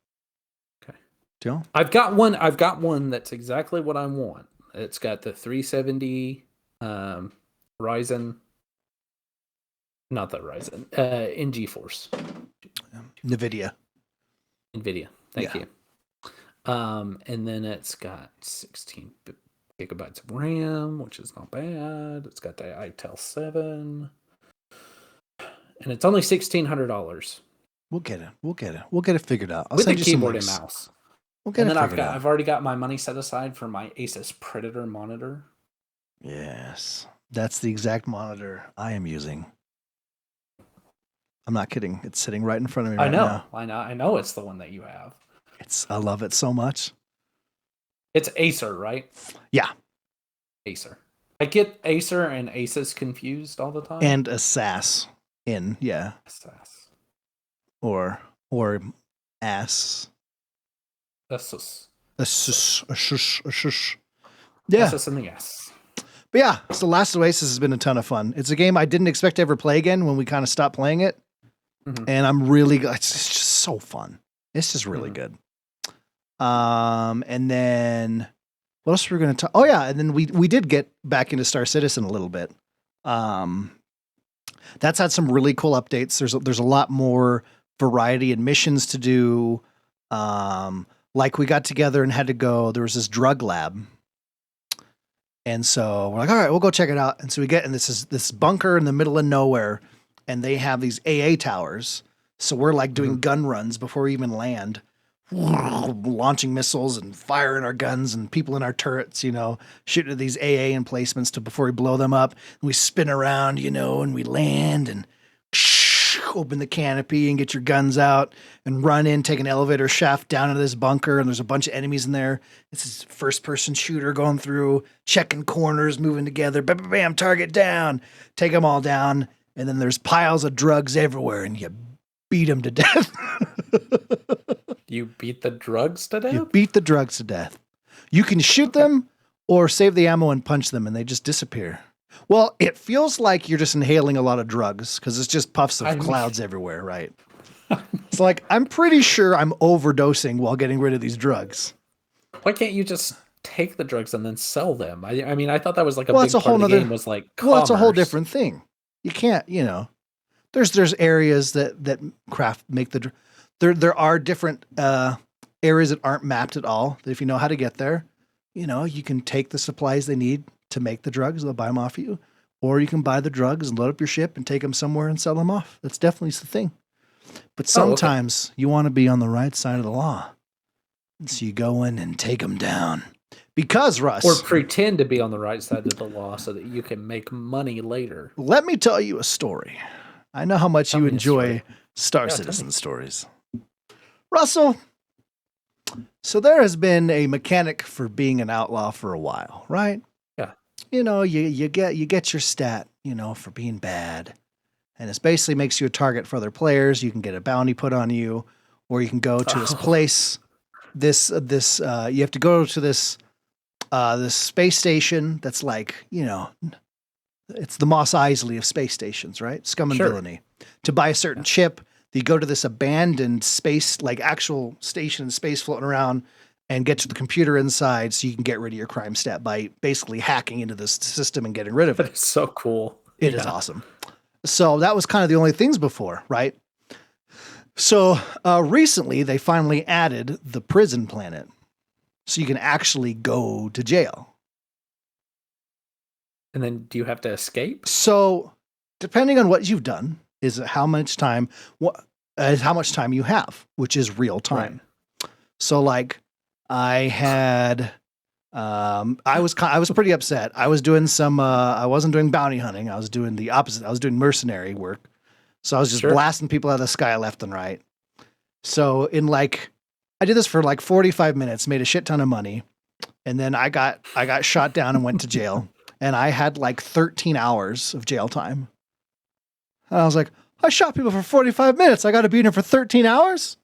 Okay. Deal. I've got one that's exactly what I want. It's got the 370 Ryzen. Not the Ryzen. In GeForce. NVIDIA. Thank you. And then it's got 16 gigabytes of RAM, which is not bad. It's got the iTel 7. And it's only $1,600. We'll get it. We'll get it figured out. I'll with send the you keyboard and some mouse. We'll get and it then figured out. I've already got my money set aside for my Asus Predator monitor. Yes, that's the exact monitor I am using. I'm not kidding. It's sitting right in front of me right now. I know it's the one that you have. I love it so much. It's Acer, right? Yeah. Acer. I get Acer and Asus confused all the time. And Asus yeah. Asus. Or ass. Asus. Yeah. Asus and the S. But yeah, so Last Oasis has been a ton of fun. It's a game I didn't expect to ever play again when we kind of stopped playing it. Mm-hmm. And I'm really good. It's just so fun. It's just really good. And then what else were we going to talk? Oh yeah. And then we did get back into Star Citizen a little bit. That's had some really cool updates. There's a lot more variety and missions to do. Like we got together and had to go, there was this drug lab. And so we're like, all right, we'll go check it out. And so we get in this bunker in the middle of nowhere, and they have these AA towers. So we're like doing gun runs before we even land, launching missiles and firing our guns and people in our turrets, shooting at these AA emplacements before we blow them up. And we spin around, and we land and open the canopy and get your guns out and run in, take an elevator shaft down into this bunker. And there's a bunch of enemies in there. This is first person shooter going through, checking corners, moving together, bam, bam, bam, target down, take them all down. And then there's piles of drugs everywhere and you beat them to death. You beat the drugs to death? You beat the drugs to death. You can shoot them or save the ammo and punch them and they just disappear. Well, it feels like you're just inhaling a lot of drugs because it's just puffs of clouds everywhere, right? It's like, I'm pretty sure I'm overdosing while getting rid of these drugs. Why can't you just take the drugs and then sell them? I mean, I thought that was like a big part of the game was like commerce. Well, it's a whole different thing. You can't, there's areas that make the, there are different areas that aren't mapped at all. That if you know how to get there, you can take the supplies they need to make the drugs. They'll buy them off you, or you can buy the drugs and load up your ship and take them somewhere and sell them off. That's definitely the thing. But sometimes you want to be on the right side of the law. And so you go in and take them down Because, Russ, Or pretend to be on the right side of the law so that you can make money later. let me tell you a story. I know how much Tell you me a enjoy story. Star Yeah, tell Citizen me. stories. Russell, so there has been a mechanic for being an outlaw for a while, right? Yeah. You know, you get your stat, you know, for being bad. And it basically makes you a target for other players. You can get a bounty put on you, or you can go to this place. You have to go to this space station that's like, you know, it's the Moss Isley of space stations, right? Scum and Sure. villainy. To buy a certain chip, you go to this abandoned space, like actual station in space floating around, and get to the computer inside so you can get rid of your crime stat by basically hacking into this system and getting rid of That it. is so cool. It is awesome. So that was kind of the only things before, right? So recently they finally added the prison planet. So you can actually go to jail. And then do you have to escape? So depending on what you've done is how much time you have, which is real time. Right. So like I had I was pretty upset. I was doing I wasn't doing bounty hunting. I was doing the opposite. I was doing mercenary work. So I was just blasting people out of the sky left and right. So I did this for like 45 minutes, made a shit ton of money, and then I got shot down and went to jail. And I had like 13 hours of jail time. And I was like, I shot people for 45 minutes. I got to be in here for 13 hours.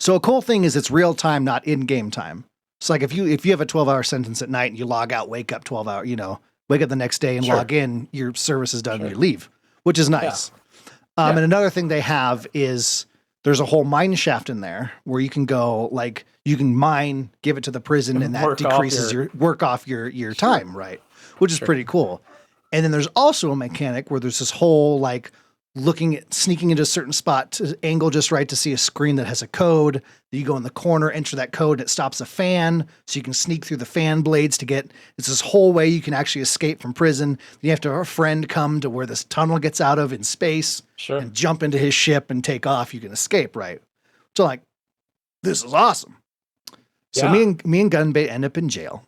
So a cool thing is it's real time, not in-game time. It's like if you have a 12-hour sentence at night and you log out, wake up 12 hours, you know, wake up the next day and log in, your service is done and you leave, which is nice. Yeah. And another thing they have is there's a whole mine shaft in there where you can go, like, you can mine, give it to the prison, and that decreases your time, right? Which is pretty cool. And then there's also a mechanic where there's this whole like sneaking into a certain spot to angle just right to see a screen that has a code. You go in the corner, enter that code, and it stops a fan, so you can sneak through the fan blades to get. It's this whole way you can actually escape from prison. You have to have a friend come to where this tunnel gets out of in space, and jump into his ship and take off. You can escape, right? So like, this is awesome. So me and Gunbait end up in jail.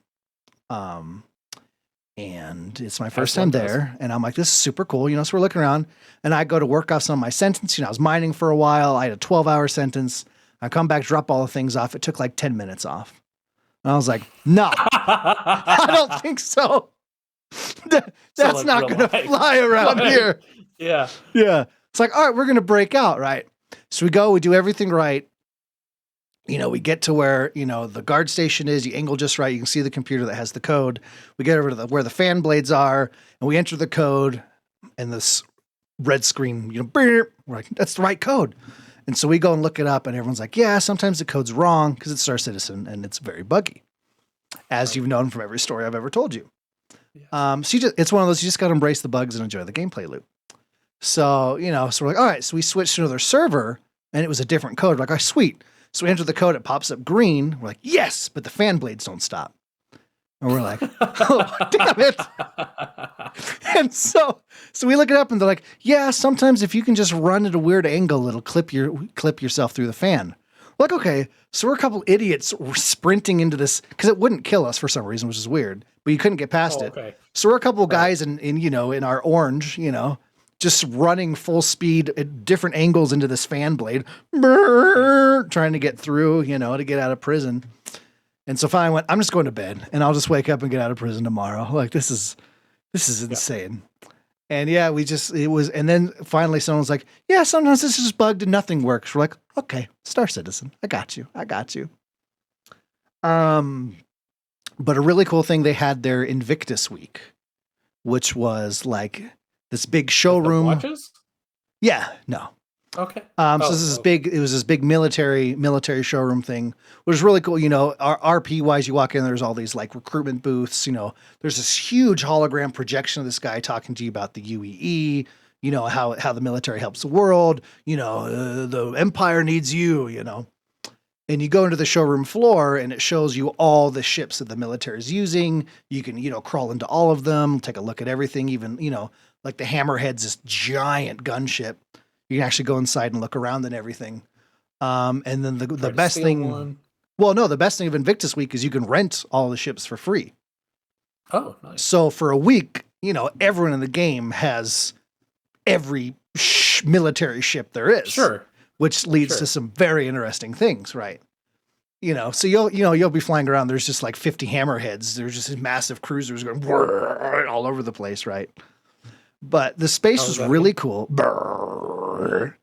And it's my first time there. And I'm like, this is super cool. You know, so we're looking around and I go to work off some of my sentence. You know, I was mining for a while. I had a 12-hour sentence. I come back, drop all the things off. It took like 10 minutes off. And I was like, no, I don't think so. That's not going to fly around here. Yeah. Yeah. It's like, all right, we're going to break out. Right. So we do everything right. You know, we get to where, you know, the guard station is, you angle just right. You can see the computer that has the code. We get over to where the fan blades are and we enter the code and this red screen, you know, we're like, that's the right code. And so we go and look it up and everyone's like, yeah, sometimes the code's wrong because it's Star Citizen and it's very buggy, as you've known from every story I've ever told you. Yes. So it's one of those, you just got to embrace the bugs and enjoy the gameplay loop. So, you know, so we're like, all right, so we switched to another server and it was a different code. We're like, oh, sweet. So we enter the code, it pops up green. We're like, yes, but the fan blades don't stop. And we're like, oh, damn it. And so we look it up and they're like, yeah, sometimes if you can just run at a weird angle, it'll clip yourself through the fan. We're like, okay. So we're a couple idiots sprinting into this because it wouldn't kill us for some reason, which is weird, but you couldn't get past it. So we're a couple guys in, you know, in our orange, you know, just running full speed at different angles into this fan blade, trying to get through, you know, to get out of prison. And so finally I went, I'm just going to bed and I'll just wake up and get out of prison tomorrow. Like, this is insane. And yeah, and then finally someone was like, yeah, sometimes this is just bugged and nothing works. We're like, okay, Star Citizen. I got you. But a really cool thing, they had their Invictus week, which was like this big showroom. Watches? Yeah, no. Okay. So it was this big military showroom thing, which was really cool. You know, RP wise, you walk in, there's all these like recruitment booths, you know, there's this huge hologram projection of this guy talking to you about the UEE, you know, how the military helps the world, you know, the empire needs you, you know. And you go into the showroom floor and it shows you all the ships that the military is using. You can, you know, crawl into all of them, take a look at everything, even, you know, like the Hammerhead's this giant gunship. You can actually go inside and look around and everything. And then the best thing, Well, no, the best thing of Invictus Week is you can rent all the ships for free. Oh, nice. So for a week, everyone in the game has every military ship there is. Sure. Which leads to some very interesting things, right? So you'll be flying around. There's just like 50 hammerheads. There's just these massive cruisers going all over the place, right? But the space was really cool. The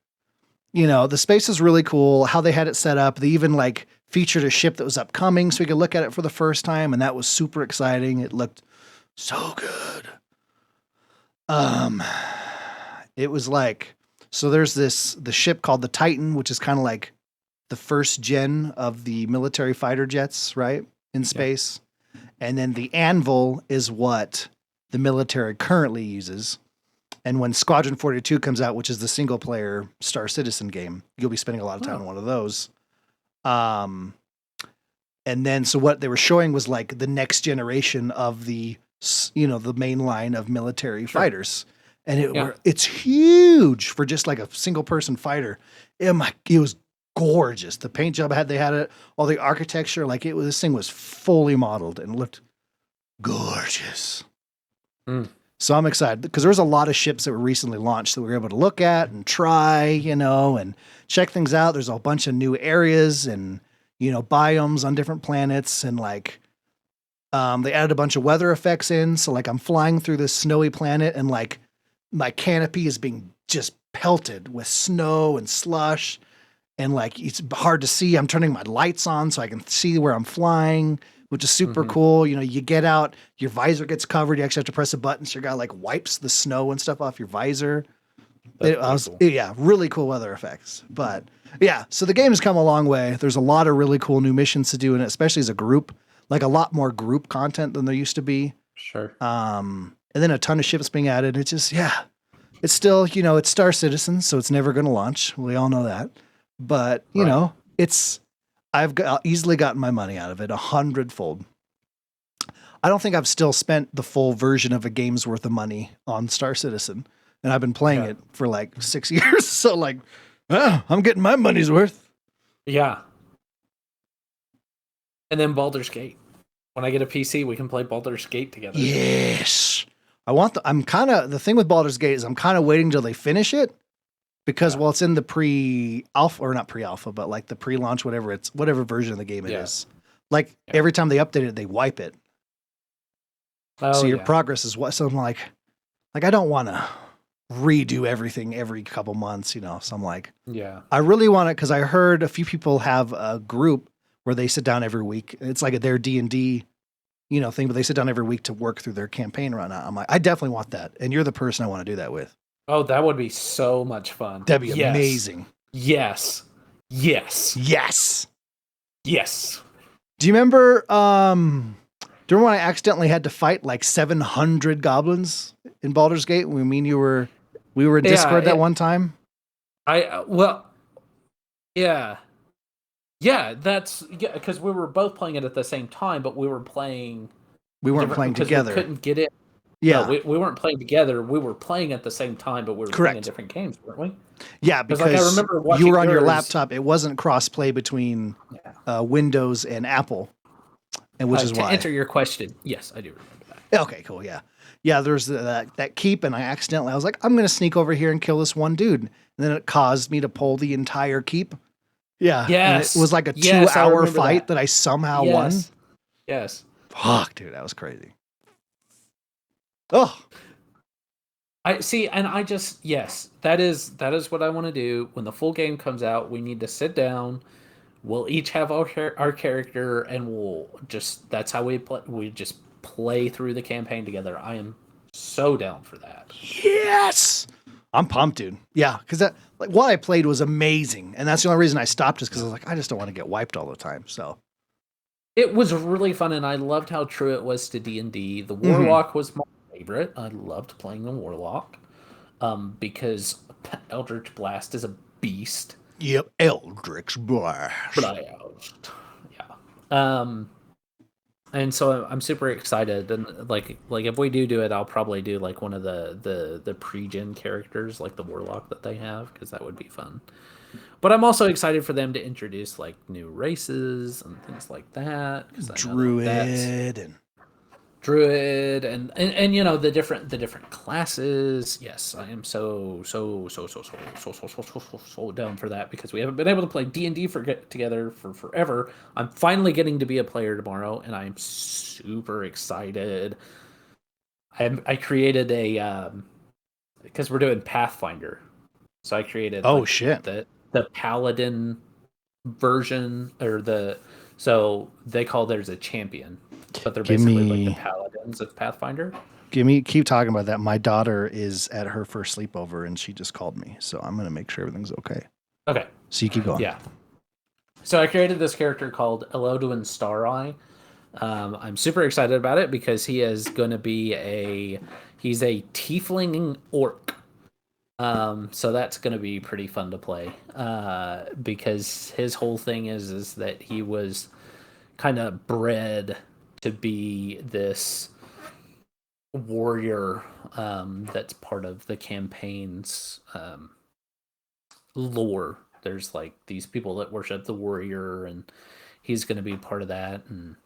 space is really cool. How they had it set up. They even like featured a ship that was upcoming, so we could look at it for the first time, and that was super exciting. It looked so good. It was like, so there's the ship called the Titan, which is kind of like the first gen of the military fighter jets, right? In space. Yeah. And then the Anvil is what the military currently uses. And when Squadron 42 comes out, which is the single player Star Citizen game, you'll be spending a lot of time on one of those. And then, so what they were showing was like the next generation of the main line of military fighters. And it's huge for just like a single person fighter. It was gorgeous. The paint job they had it, all the architecture, like this thing was fully modeled and looked gorgeous. So I'm excited because there was a lot of ships that were recently launched that we were able to look at and try, and check things out. There's a bunch of new areas and, biomes on different planets, and like, they added a bunch of weather effects in. So like I'm flying through this snowy planet and like my canopy is being just pelted with snow and slush. And like, it's hard to see. I'm turning my lights on so I can see where I'm flying, which is super cool. You get out, your visor gets covered. You actually have to press a button. So your guy like wipes the snow and stuff off your visor. Cool. Yeah, really cool weather effects. But yeah, so the game has come a long way. There's a lot of really cool new missions to do, and especially as a group, like a lot more group content than there used to be. Sure. And then a ton of ships being added. It's just, it's still, it's Star Citizen, so it's never going to launch. We all know that. But, I've easily gotten my money out of it 100-fold. I don't think I've still spent the full version of a game's worth of money on Star Citizen. And I've been playing it for like 6 years. So like, I'm getting my money's worth. Yeah. And then Baldur's Gate. When I get a PC, we can play Baldur's Gate together. Yes. The thing with Baldur's Gate is I'm kind of waiting till they finish it. Because it's in the pre-alpha, or not pre-alpha, but like the pre-launch, whatever version of the game it is. Like every time they update it, they wipe it. So your progress is what? So I'm like I don't want to redo everything every couple months, So I'm like, I really want it because I heard a few people have a group where they sit down every week. It's like their D&D, thing, but they sit down every week to work through their campaign right now. I'm like, I definitely want that, and you're the person I want to do that with. Oh, that would be so much fun. That'd be amazing. Yes. Yes. Yes. Yes. Do you remember when I accidentally had to fight like 700 goblins in Baldur's Gate? We were in Discord that one time? Yeah, that's because we were both playing it at the same time, but we weren't playing together. We couldn't get it. Yeah, no, we weren't playing together. We were playing at the same time, but we were playing in different games, weren't we? Yeah, because I remember you were on your laptop. It wasn't cross-play between Windows and Apple, and which is why. To answer your question, yes, I do remember that. Okay, cool. Yeah. There's that keep, and I was like, I'm going to sneak over here and kill this one dude, and then it caused me to pull the entire keep. Yeah. Yes. And it was like a 2-hour fight that I somehow won. Yes. Fuck, dude, that was crazy. Oh, I see, and that is what I want to do. When the full game comes out, we need to sit down. We'll each have our character, and that's how we play. We just play through the campaign together. I am so down for that. Yes, I'm pumped, dude. Yeah, because what I played was amazing, and that's the only reason I stopped, is because I was like, I just don't want to get wiped all the time. So it was really fun, and I loved how true it was to D&D. The Warlock was my favorite. I loved playing the Warlock because Eldritch Blast is a beast. Yep, Eldritch Blast. Yeah. And so I'm super excited, and like if we do it, I'll probably do like one of the pre-gen characters, like the Warlock that they have, because that would be fun. But I'm also excited for them to introduce like new races and things like that because I know that that's Druid and druid and you know the different classes. Yes, I am so down for that because we haven't been able to play D&D together for forever. I'm finally getting to be a player tomorrow, and I'm super excited. I created a because we're doing Pathfinder, so I created oh like shit. the paladin version or so they call theirs a champion, but they're Give basically like the me paladins of Pathfinder. keep talking about that. My daughter is at her first sleepover and she just called me. So I'm gonna make sure everything's okay. Okay, So you keep going. yeah. So I created this character called Eloduin Stareye. I'm super excited about it because he is going to be he's a tiefling orc. So that's going to be pretty fun to play because his whole thing is that he was kind of bred to be this warrior that's part of the campaign's lore. There's like these people that worship the warrior, and he's going to be part of that, and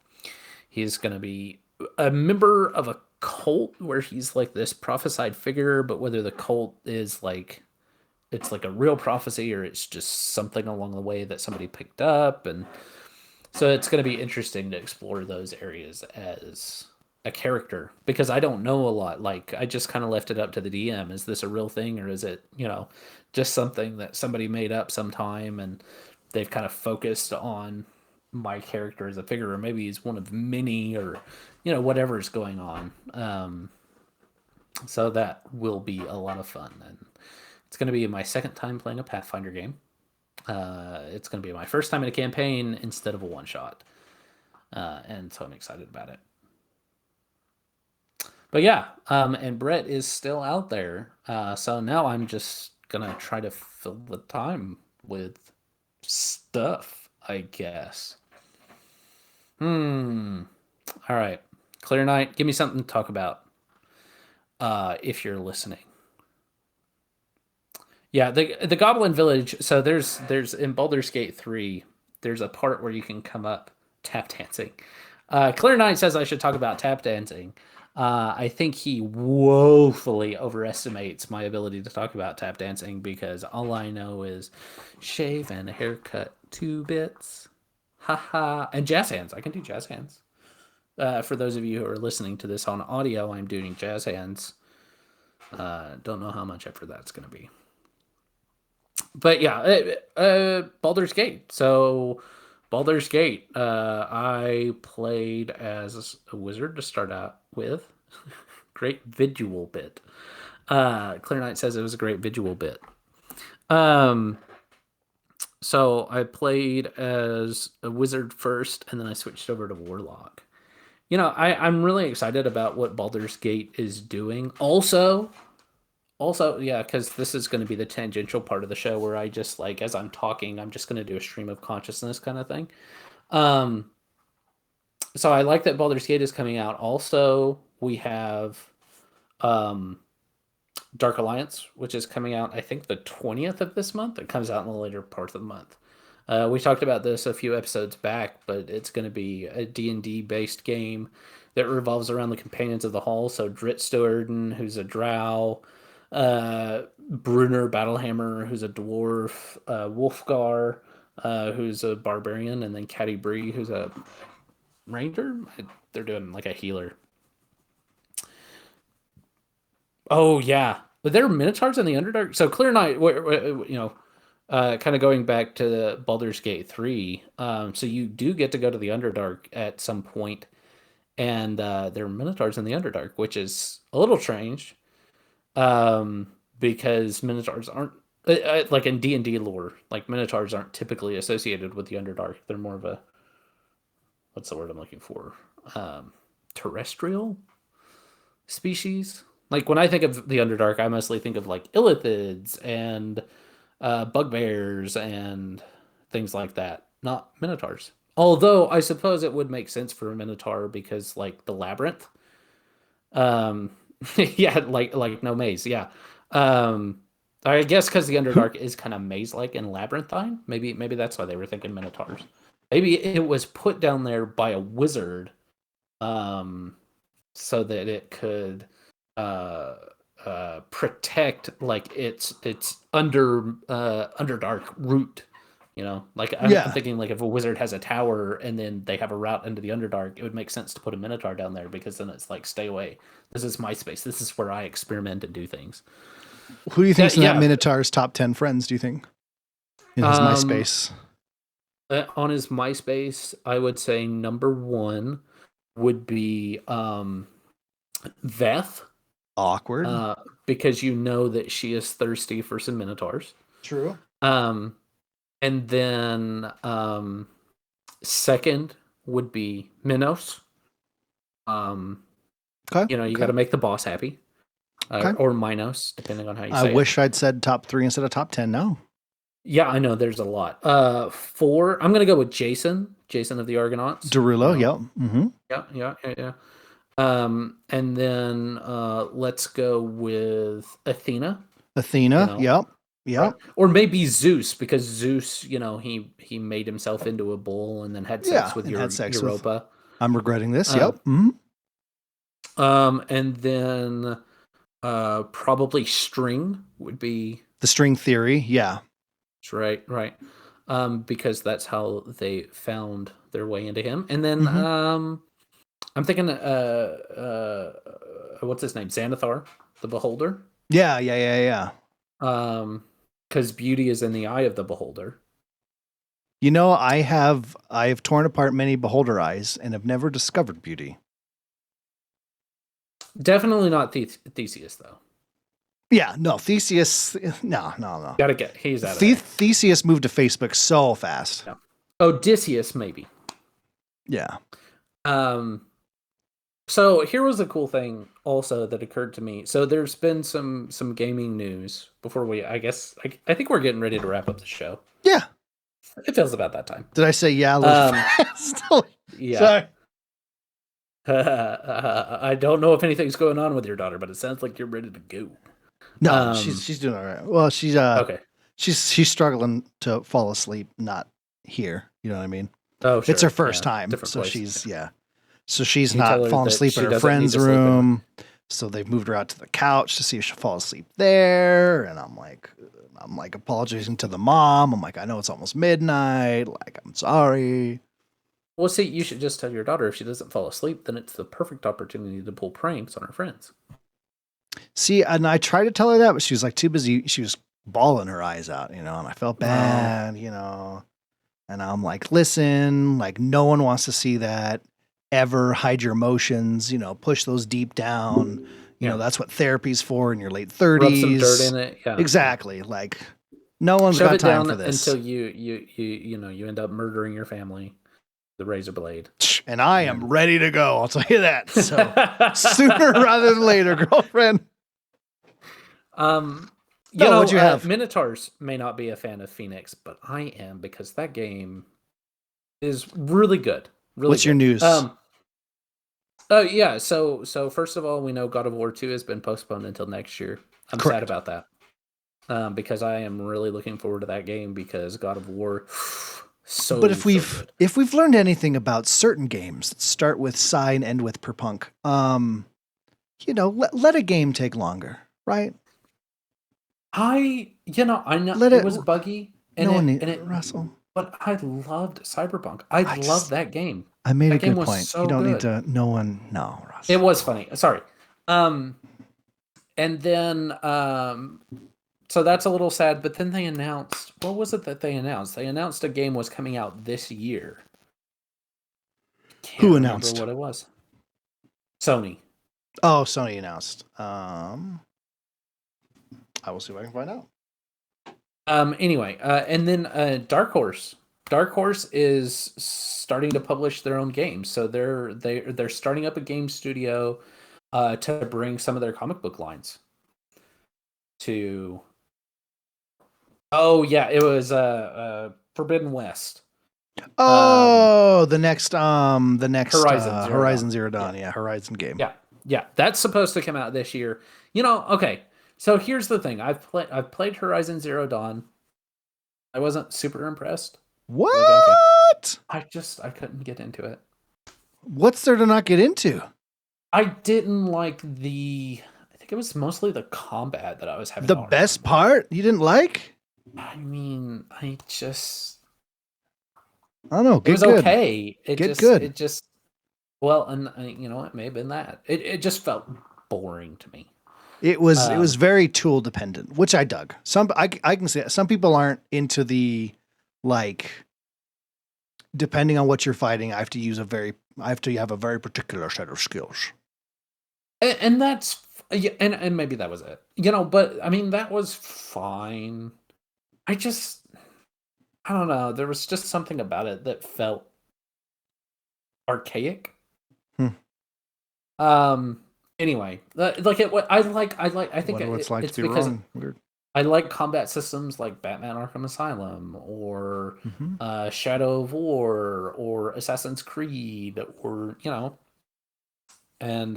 he's going to be a member of a cult where he's like this prophesied figure, but whether the cult is like it's like a real prophecy or it's just something along the way that somebody picked up. And so it's going to be interesting to explore those areas as a character because I don't know a lot. Like I just kind of left it up to the DM. Is this a real thing or is it, just something that somebody made up sometime and they've kind of focused on my character as a figure, or maybe he's one of many, or whatever's going on. So that will be a lot of fun, and it's going to be my second time playing a Pathfinder game. It's going to be my first time in a campaign instead of a one shot, and so I'm excited about it. But yeah, and Brett is still out there, so now I'm just gonna try to fill the time with stuff, I guess. All right, Clear Night, give me something to talk about. If you're listening. Yeah, the Goblin Village. So there's in Baldur's Gate 3, there's a part where you can come up tap dancing. Clear Knight says I should talk about tap dancing. I think he woefully overestimates my ability to talk about tap dancing because all I know is shave and a haircut, 2 bits. Haha. And jazz hands. I can do jazz hands. For those of you who are listening to this on audio, I'm doing jazz hands. Don't know how much effort that's going to be. But yeah, Baldur's Gate. So Baldur's Gate, I played as a wizard to start out with. Great visual bit. Clear Knight says it was a great visual bit. So I played as a wizard first, and then I switched over to warlock. I'm really excited about what Baldur's Gate is doing. Also, yeah, because this is going to be the tangential part of the show where I just like, as I'm talking, I'm just going to do a stream of consciousness kind of thing. So I like that Baldur's Gate is coming out. Also, we have Dark Alliance, which is coming out, I think, the 20th of this month. It comes out in the later part of the month. We talked about this a few episodes back, but it's going to be a D&D based game that revolves around the companions of the hall. So Drit Stoerden, who's a drow, Brunner Battlehammer, who's a dwarf, Wolfgar, who's a barbarian, and then Caddy Bree, who's a ranger. They're doing like a healer. Oh yeah, but there are minotaurs in the Underdark. So Clear Night, kind of going back to the Baldur's Gate 3. So you do get to go to the Underdark at some point, and there are minotaurs in the Underdark, which is a little strange. Because minotaurs aren't like in D&D lore, like minotaurs aren't typically associated with the Underdark. They're more of a, what's the word I'm looking for? Terrestrial species. Like when I think of the Underdark, I mostly think of like illithids and bugbears and things like that, not minotaurs. Although I suppose it would make sense for a minotaur because like the labyrinth. Yeah, like no maze. Yeah. I guess because the Underdark is kind of maze-like and labyrinthine. Maybe that's why they were thinking Minotaurs. Maybe it was put down there by a wizard, so that it could protect like its Underdark route. You know, like I'm thinking like if a wizard has a tower and then they have a route into the Underdark, it would make sense to put a Minotaur down there because then it's like, stay away. This is my space. This is where I experiment and do things. Who do you think's in that Minotaur's top 10 friends, do you think? In his MySpace? On his MySpace, I would say number 1 would be Veth. Awkward. Because you know that she is thirsty for some Minotaurs. True. And then second would be Minos. Okay. You know, you got to make the boss happy. Or Minos, depending on how you say it. I wish I'd said top 3 instead of top 10 now. Yeah, I know. There's a lot. 4, I'm going to go with Jason of the Argonauts. Derulo, yep. Mm-hmm. Yeah. And then let's go with Athena. Yep. Right? Or maybe Zeus, because Zeus, you know, he made himself into a bull and then had sex with Europa. I'm regretting this. Yep. Mm-hmm. And then probably String would be the string theory. Yeah. Right. Because that's how they found their way into him. And then I'm thinking what's his name? Xanathar, the Beholder. Yeah. Because beauty is in the eye of the beholder. You know, I have torn apart many beholder eyes and have never discovered beauty. Definitely not Theseus, though. Yeah, no, Theseus. No. He's out of there. Theseus moved to Facebook so fast. Yeah. Odysseus, maybe. Yeah. So here was a cool thing also that occurred to me. So there's been some gaming news before I think we're getting ready to wrap up the show. Yeah. It feels about that time. Did I say yeah? Yeah. Sorry. I don't know if anything's going on with your daughter, but it sounds like you're ready to go. No, she's doing all right. Well, she's okay. She's struggling to fall asleep, not here. You know what I mean? Oh, sure. It's her first time, so place. So she's not falling asleep in her friend's room. So they've moved her out to the couch to see if she'll fall asleep there. And I'm like apologizing to the mom. I'm like, I know it's almost midnight. Like, I'm sorry. Well, see, you should just tell your daughter if she doesn't fall asleep, then it's the perfect opportunity to pull pranks on her friends. See, and I tried to tell her that, but she was like too busy. She was bawling her eyes out, you know, and I felt bad, you know. And I'm like, listen, like, no one wants to see that. Ever hide your emotions, you know, push those deep down. You know, that's what therapy's for in your late 30s. Rub some dirt in it. Yeah. Exactly. Like, no one's got time for this. Until you end up murdering your family. The razor blade. And I am ready to go. I'll tell you that. So sooner rather than later, girlfriend. What'd you have? Minotaurs may not be a fan of Phoenix, but I am, because that game is really good. What's your news? Yeah. So first of all, we know God of War 2 has been postponed until next year. I'm sad about that. Because I am really looking forward to that game, because God of War. But if we've learned anything about certain games that start with Psy and end with Perpunk, let a game take longer, right? I know it was buggy and Russell. But I loved Cyberpunk. I loved that game. I made a good point. So you don't need to. No, Russell. It was funny. Sorry. And then so that's a little sad, but then they announced, what was it that they announced? They announced a game was coming out this year. Who announced? What it was? Sony. Oh, Sony announced. I will see if I can find out. Anyway, and then Dark Horse. Dark Horse is starting to publish their own games. So they're starting up a game studio to bring some of their comic book lines to. Oh yeah, it was Forbidden West. Oh, the next Horizon Zero Dawn, Horizon game. Yeah, that's supposed to come out this year. Okay. So here's the thing. I've played Horizon Zero Dawn. I wasn't super impressed. What? Like, okay. I couldn't get into it. What's there to not get into? I didn't like I think it was mostly the combat that I was having. The best part you didn't like? I mean, I don't know. It was good. okay. Good. It just, well, and you know, it may have been that. It just felt boring to me. It was very tool dependent, which I dug. I can see that. Some people aren't into the, like, depending on what you're fighting, I have to have a very particular set of skills. And that's, and maybe that was it. You know, but I mean, that was fine. I don't know. There was just something about it that felt archaic. Anyway, like it. I think it's like it's to be because wrong. Weird. I like combat systems like Batman Arkham Asylum or Shadow of War or Assassin's Creed or, you know, and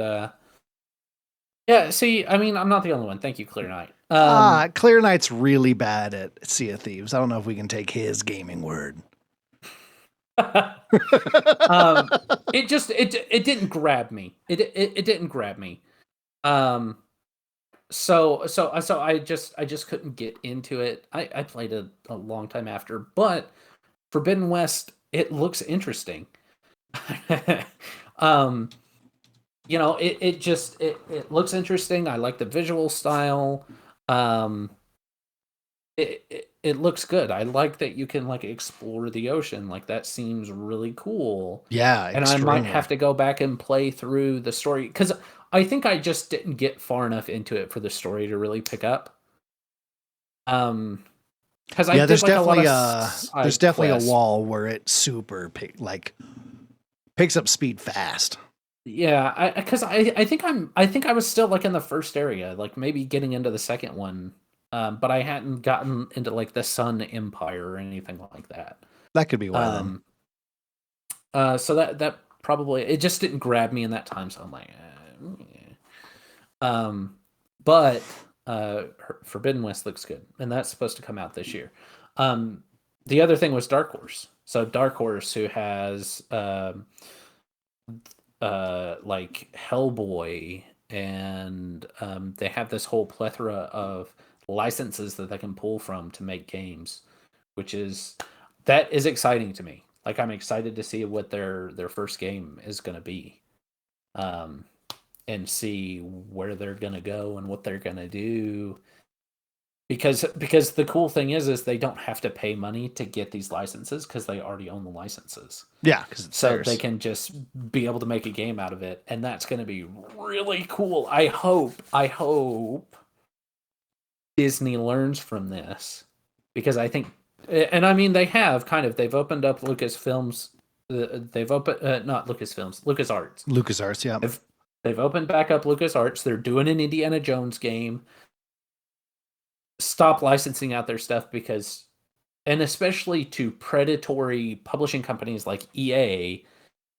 yeah. See, I mean, I'm not the only one. Thank you, Clear Knight. Clear Knight's really bad at Sea of Thieves. I don't know if we can take his gaming word. It didn't grab me. It didn't grab me. So I just couldn't get into it. I played it a long time after, but Forbidden West, it looks interesting. You know, it looks interesting. I like the visual style. It looks good. I like that you can, like, explore the ocean. Like, that seems really cool. Yeah, and extremely. I might have to go back and play through the story because I think I just didn't get far enough into it for the story to really pick up. Because there's definitely a wall where it super picks up speed fast. Yeah, because I think I was still, like, in the first area, like maybe getting into the second one. But I hadn't gotten into, like, the Sun Empire or anything like that. That could be why then. So that probably, it just didn't grab me in that time. So I'm like, but Forbidden West looks good, and that's supposed to come out this year. The other thing was Dark Horse. So Dark Horse, who has like Hellboy, and they have this whole plethora of licenses that they can pull from to make games, that is exciting to me. Like, I'm excited to see what their first game is going to be, and see where they're going to go and what they're going to do. Because the cool thing is they don't have to pay money to get these licenses because they already own the licenses. Yeah, so theirs. They can just be able to make a game out of it, and that's going to be really cool. I hope Disney learns from this, because I think, and I mean, they've opened up Lucasfilms. They've opened not Lucasfilms, LucasArts. LucasArts, yeah. They've opened back up LucasArts. They're doing an Indiana Jones game. Stop licensing out their stuff, because, and especially to predatory publishing companies like EA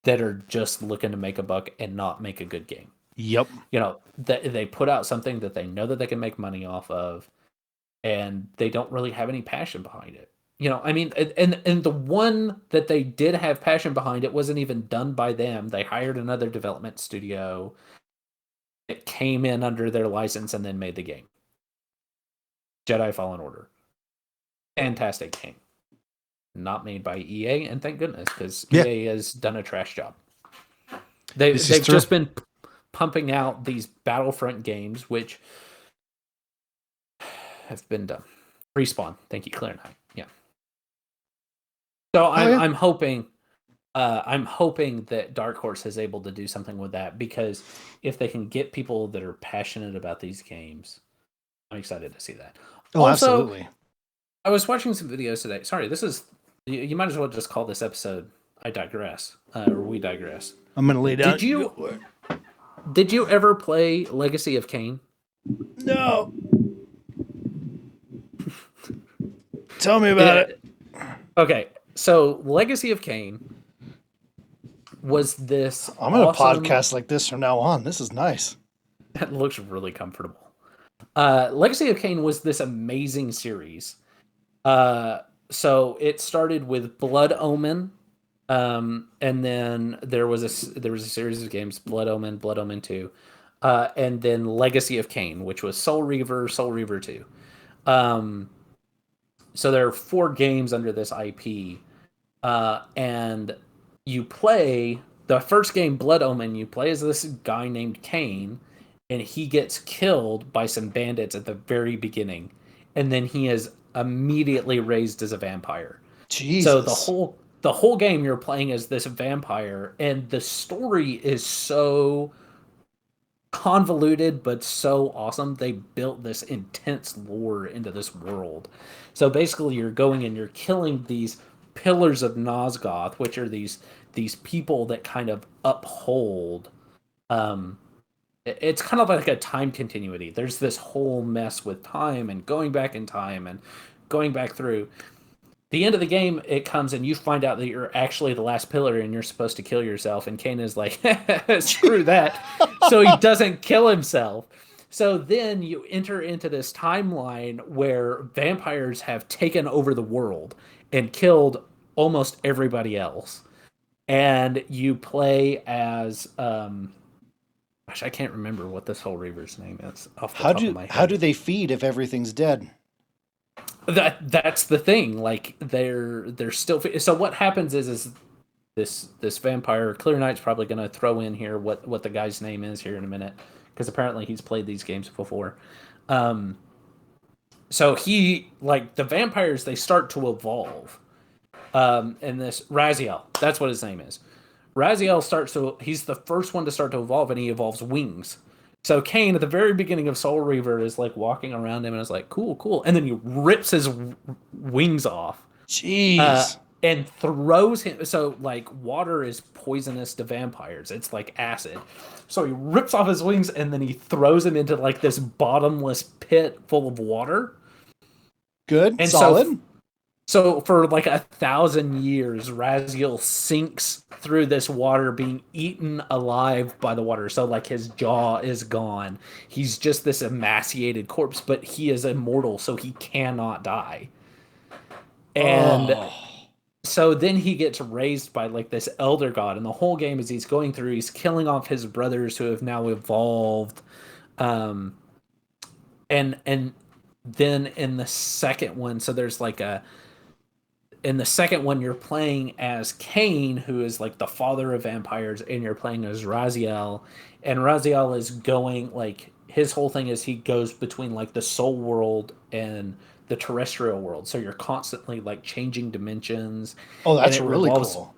that are just looking to make a buck and not make a good game. Yep. You know, they put out something that they know that they can make money off of, and they don't really have any passion behind it. You know, I mean, and the one that they did have passion behind, it wasn't even done by them. They hired another development studio. It came in under their license and then made the game. Jedi Fallen Order. Fantastic game. Not made by EA, and thank goodness, because EA has done a trash job. They've just been pumping out these Battlefront games, which have been done. Respawn. Thank you, Clear Knight. Yeah. So I'm hoping that Dark Horse is able to do something with that, because if they can get people that are passionate about these games, I'm excited to see that. Oh, also, absolutely. I was watching some videos today. Sorry, you might as well just call this episode I Digress, or We Digress. I'm going to lay down. Did you ever play Legacy of Kain? No. Tell me about it. Okay, so Legacy of Kain was this. I'm going to podcast like this from now on. This is nice. That looks really comfortable. Legacy of Kain was this amazing series. Uh, so it started with Blood Omen, and then there was a series of games: Blood Omen, Blood Omen 2, and then Legacy of Kain, which was Soul Reaver, Soul Reaver 2. Um, so there are 4 games under this IP, and you play the first game, Blood Omen. You play as this guy named Kain, and he gets killed by some bandits at the very beginning, and then he is immediately raised as a vampire. So Jesus. the whole game you're playing as this vampire, and the story is so convoluted but so awesome. They built this intense lore into this world. So basically you're going and you're killing these pillars of Nosgoth, which are these people that kind of uphold um it's kind of like a time continuity. There's this whole mess with time and going back in time and going back through. The end of the game, it comes and you find out that you're actually the last pillar and you're supposed to kill yourself. And Kane is like, screw that. So he doesn't kill himself. So then you enter into this timeline where vampires have taken over the world and killed almost everybody else. And you play as, gosh, I can't remember what this whole Reaver's name is off the top of my head. How do they feed if everything's dead? That's the thing. Like they're still. So what happens is this vampire Clear Knight's probably going to throw in here what the guy's name is here in a minute, because apparently he's played these games before. So he, like, the vampires, they start to evolve. And this Raziel, that's what his name is. Raziel starts to. He's the first one to start to evolve, and he evolves wings. So Kane, at the very beginning of Soul Reaver, is like walking around him and is like, cool, cool. And then he rips his wings off. Jeez. And throws him. So, like, water is poisonous to vampires. It's like acid. So he rips off his wings and then he throws him into, like, this bottomless pit full of water. Good. And solid. So for like 1,000 years, Raziel sinks through this water, being eaten alive by the water. So like his jaw is gone. He's just this emaciated corpse, but he is immortal, so he cannot die. And so then he gets raised by like this elder god, and the whole game as he's going through, he's killing off his brothers who have now evolved. And then in the second one, so there's like in the second one, you're playing as Cain, who is like the father of vampires, and you're playing as Raziel. And Raziel is going, like, his whole thing is he goes between like the soul world and the terrestrial world. So you're constantly like changing dimensions. Oh, that's really cool.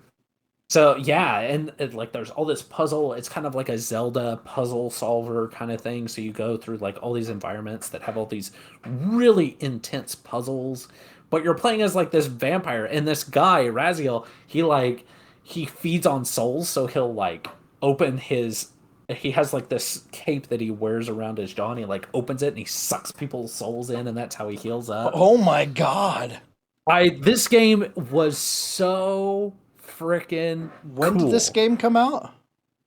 So yeah, and like there's all this puzzle. It's kind of like a Zelda puzzle solver kind of thing. So you go through like all these environments that have all these really intense puzzles, but you're playing as like this vampire, and this guy Raziel, he feeds on souls, so he'll like open his. He has like this cape that he wears around his jaw, and he like opens it and he sucks people's souls in, and that's how he heals up. Oh my god! This game was so freaking When cool. did this game come out?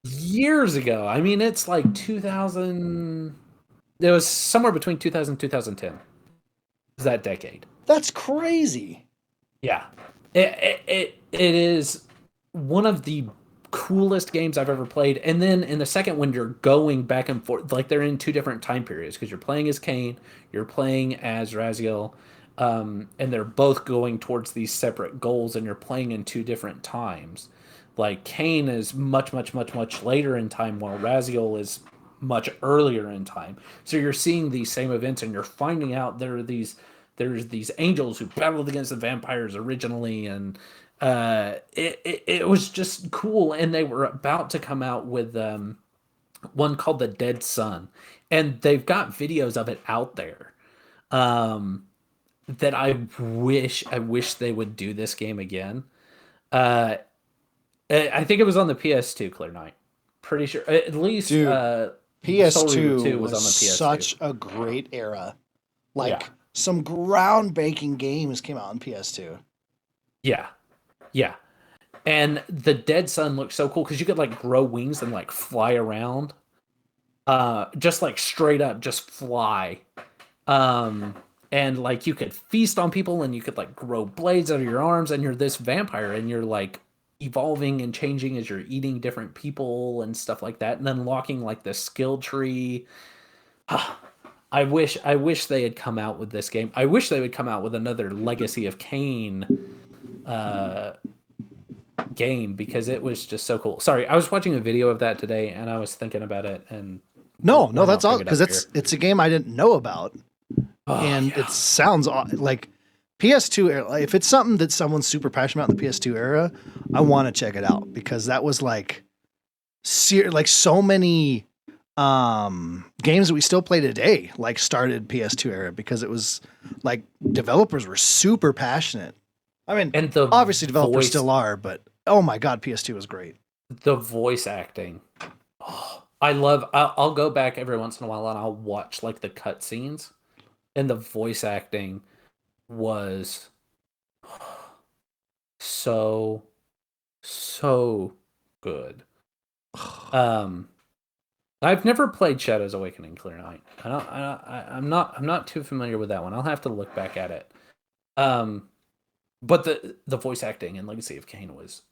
Years ago. I mean, it's like 2000. It was somewhere between 2000 and 2010. It was that decade. That's crazy. Yeah, it is one of the coolest games I've ever played. And then in the second one, you're going back and forth, like they're in 2 different time periods, because you're playing as Cain, you're playing as Raziel. And they're both going towards these separate goals, and you're playing in 2 different times. Like Cain is much later in time, while Raziel is much earlier in time. So you're seeing these same events, and you're finding out there's these angels who battled against the vampires originally, and it was just cool. And they were about to come out with one called The Dead Sun, and they've got videos of it out there. That I wish they would do this game again. I think it was on the PS2, Clear Knight. Pretty sure, at least. Dude, PS2 was on the PS2. Such a great era. Like, some groundbreaking games came out on PS2. Yeah, yeah. And the Dead Sun looked so cool because you could like grow wings and like fly around. just like straight up just fly. Um, and like you could feast on people and you could like grow blades out of your arms and you're this vampire and you're like evolving and changing as you're eating different people and stuff like that and unlocking like the skill tree. I wish they had come out with this game. I wish they would come out with another Legacy of Kain uh game because it was just so cool. Sorry, I was watching a video of that today and I was thinking about it and No, we're that's not all bringing it because up it's a game I didn't know about, here. and Yeah. it sounds like PS2 era. Like, if it's something that someone's super passionate about in the PS2 era, I want to check it out because that was like so many games that we still play today like started PS2 era because it was like developers were super passionate. I mean, And the obviously developers voice, still are, but oh my god, PS2 was great. the voice acting. Oh, I'll go back every once in a while and I'll watch like the cutscenes, and the voice acting was so so good. Um, I've never played Shadows Awakening Clear Night. I'm not too familiar with that one. I'll have to look back at it. Um, but the voice acting in Legacy of Kain was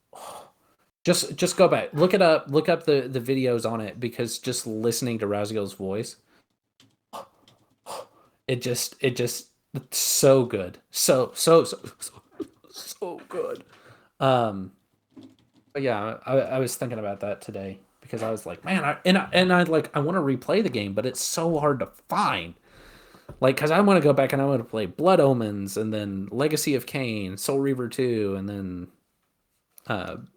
just go back, look it up, look up the videos on it because just listening to Razgil's voice, it just it's so good, so good. Um, but yeah, I was thinking about that today because I was like, man, I like I want to replay the game, but it's so hard to find. Like, because I want to go back and I want to play Blood Omens and then Legacy of Kain, Soul Reaver 2, and then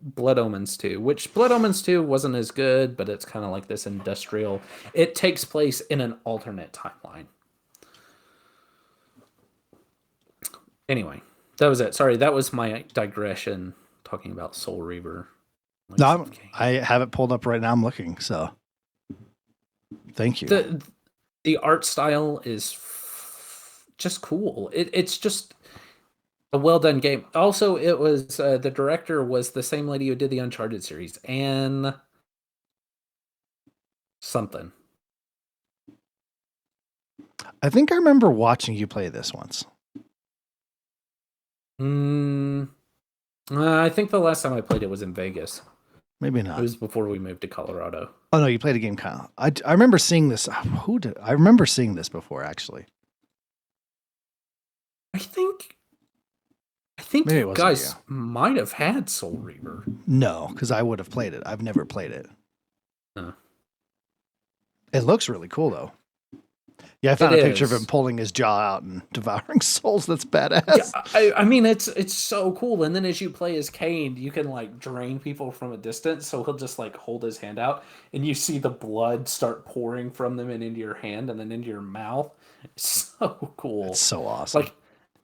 Blood Omens 2, which Blood Omens 2 wasn't as good, but it's kind of like this industrial. It takes place in an alternate timeline. Anyway, that was it. Sorry, that was my digression talking about Soul Reaver. No, I have it pulled up right now. I'm looking, so thank you. The art style is just cool. It's just a well done game. Also, it was the director was the same lady who did the Uncharted series, and something. I think I remember watching you play this once. I think the last time I played it was in Vegas. Maybe not. It was before we moved to Colorado. Oh no, you played a game, Kyle. I remember seeing this. I remember seeing this before, actually. I think Maybe you guys might have had Soul Reaver. No, because I would have played it. I've never played it. Huh. It looks really cool, though. Yeah, I found a picture of him pulling his jaw out and devouring souls. That's badass. Yeah, I mean, it's so cool. And then as you play as Kain, you can like drain people from a distance. So he'll just like hold his hand out, and you see the blood start pouring from them and into your hand and then into your mouth. It's so cool. It's so awesome. Like,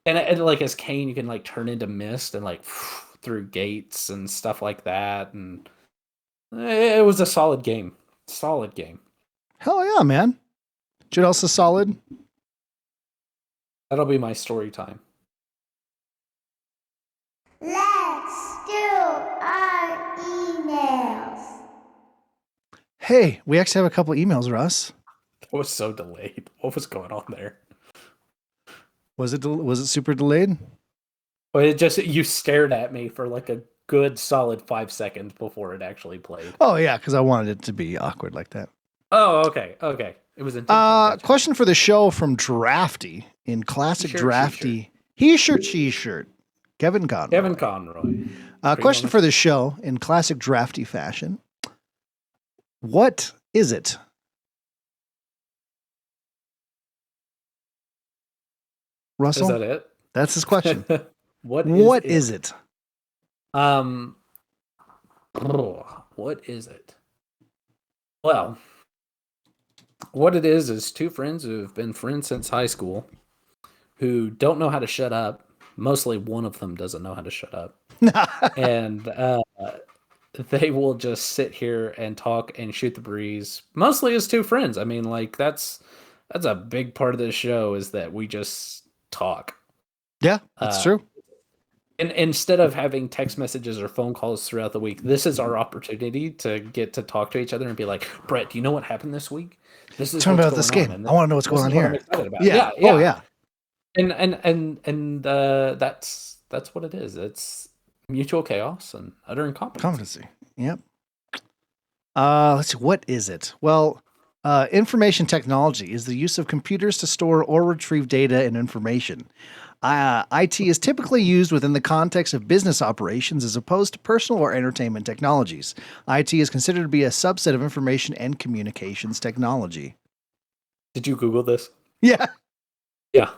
and like as Kain, you can like turn into mist and like through gates and stuff like that. And it was a solid game. Solid game. Hell yeah, man. What else is solid? That'll be my story time. Let's do our emails. Hey, we actually have a couple emails, Russ. That was so delayed. What was going on there? Was it super delayed? Well, it just you stared at me for like a good solid 5 seconds before it actually played. Oh yeah, because I wanted it to be awkward like that. Oh, okay. It was intentional. Gotcha. Question for the show from Drafty in classic Drafty. He shirt, she shirt. Kevin Conroy. Question for the show in classic Drafty fashion. What is it? Russell? Is that it? That's his question. What is it? What is it? Well, what it is two friends who have been friends since high school who don't know how to shut up. Mostly one of them doesn't know how to shut up. And they will just sit here and talk and shoot the breeze. Mostly as two friends. I mean, like that's a big part of this show is that we just talk. Yeah, that's true. And instead of having text messages or phone calls throughout the week, this is our opportunity to get to talk to each other and be like, Brett, do you know what happened this week? This is Tell me what's about this going game. on. And I want to know what's going on what I'm here. excited about. Yeah. Yeah. Oh yeah. And that's what it is. It's mutual chaos and utter incompetence. Competency. Yep. Let's see. What is it? Well, information technology is the use of computers to store or retrieve data and information. IT is typically used within the context of business operations as opposed to personal or entertainment technologies. IT is considered to be a subset of information and communications technology. Did you Google this? Yeah. Yeah.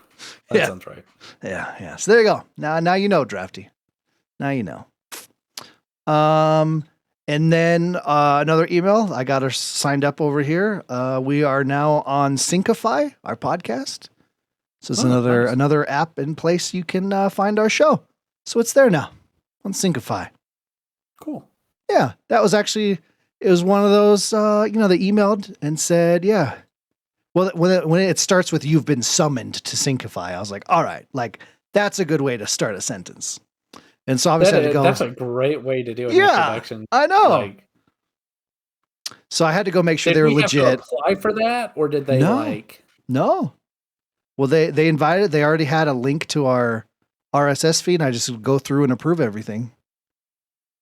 That Yeah. sounds right. Yeah. So there you go. Now you know, Drafty. Now you know. And then another email. I got her signed up over here. We are now on Syncify, our podcast. So it's another app in place you can find our show. So it's there now on Syncify. Cool. Yeah, that was actually, it was one of those, they emailed and said, yeah. Well, when it starts with "you've been summoned to Syncify," I was like, all right, like that's a good way to start a sentence. And so obviously I had to go. That's a great way to do an introduction. I know. Like, so I had to go make sure they were legit. Have to apply for that, or did they No. Well, they invited. They already had a link to our RSS feed, and I just go through and approve everything.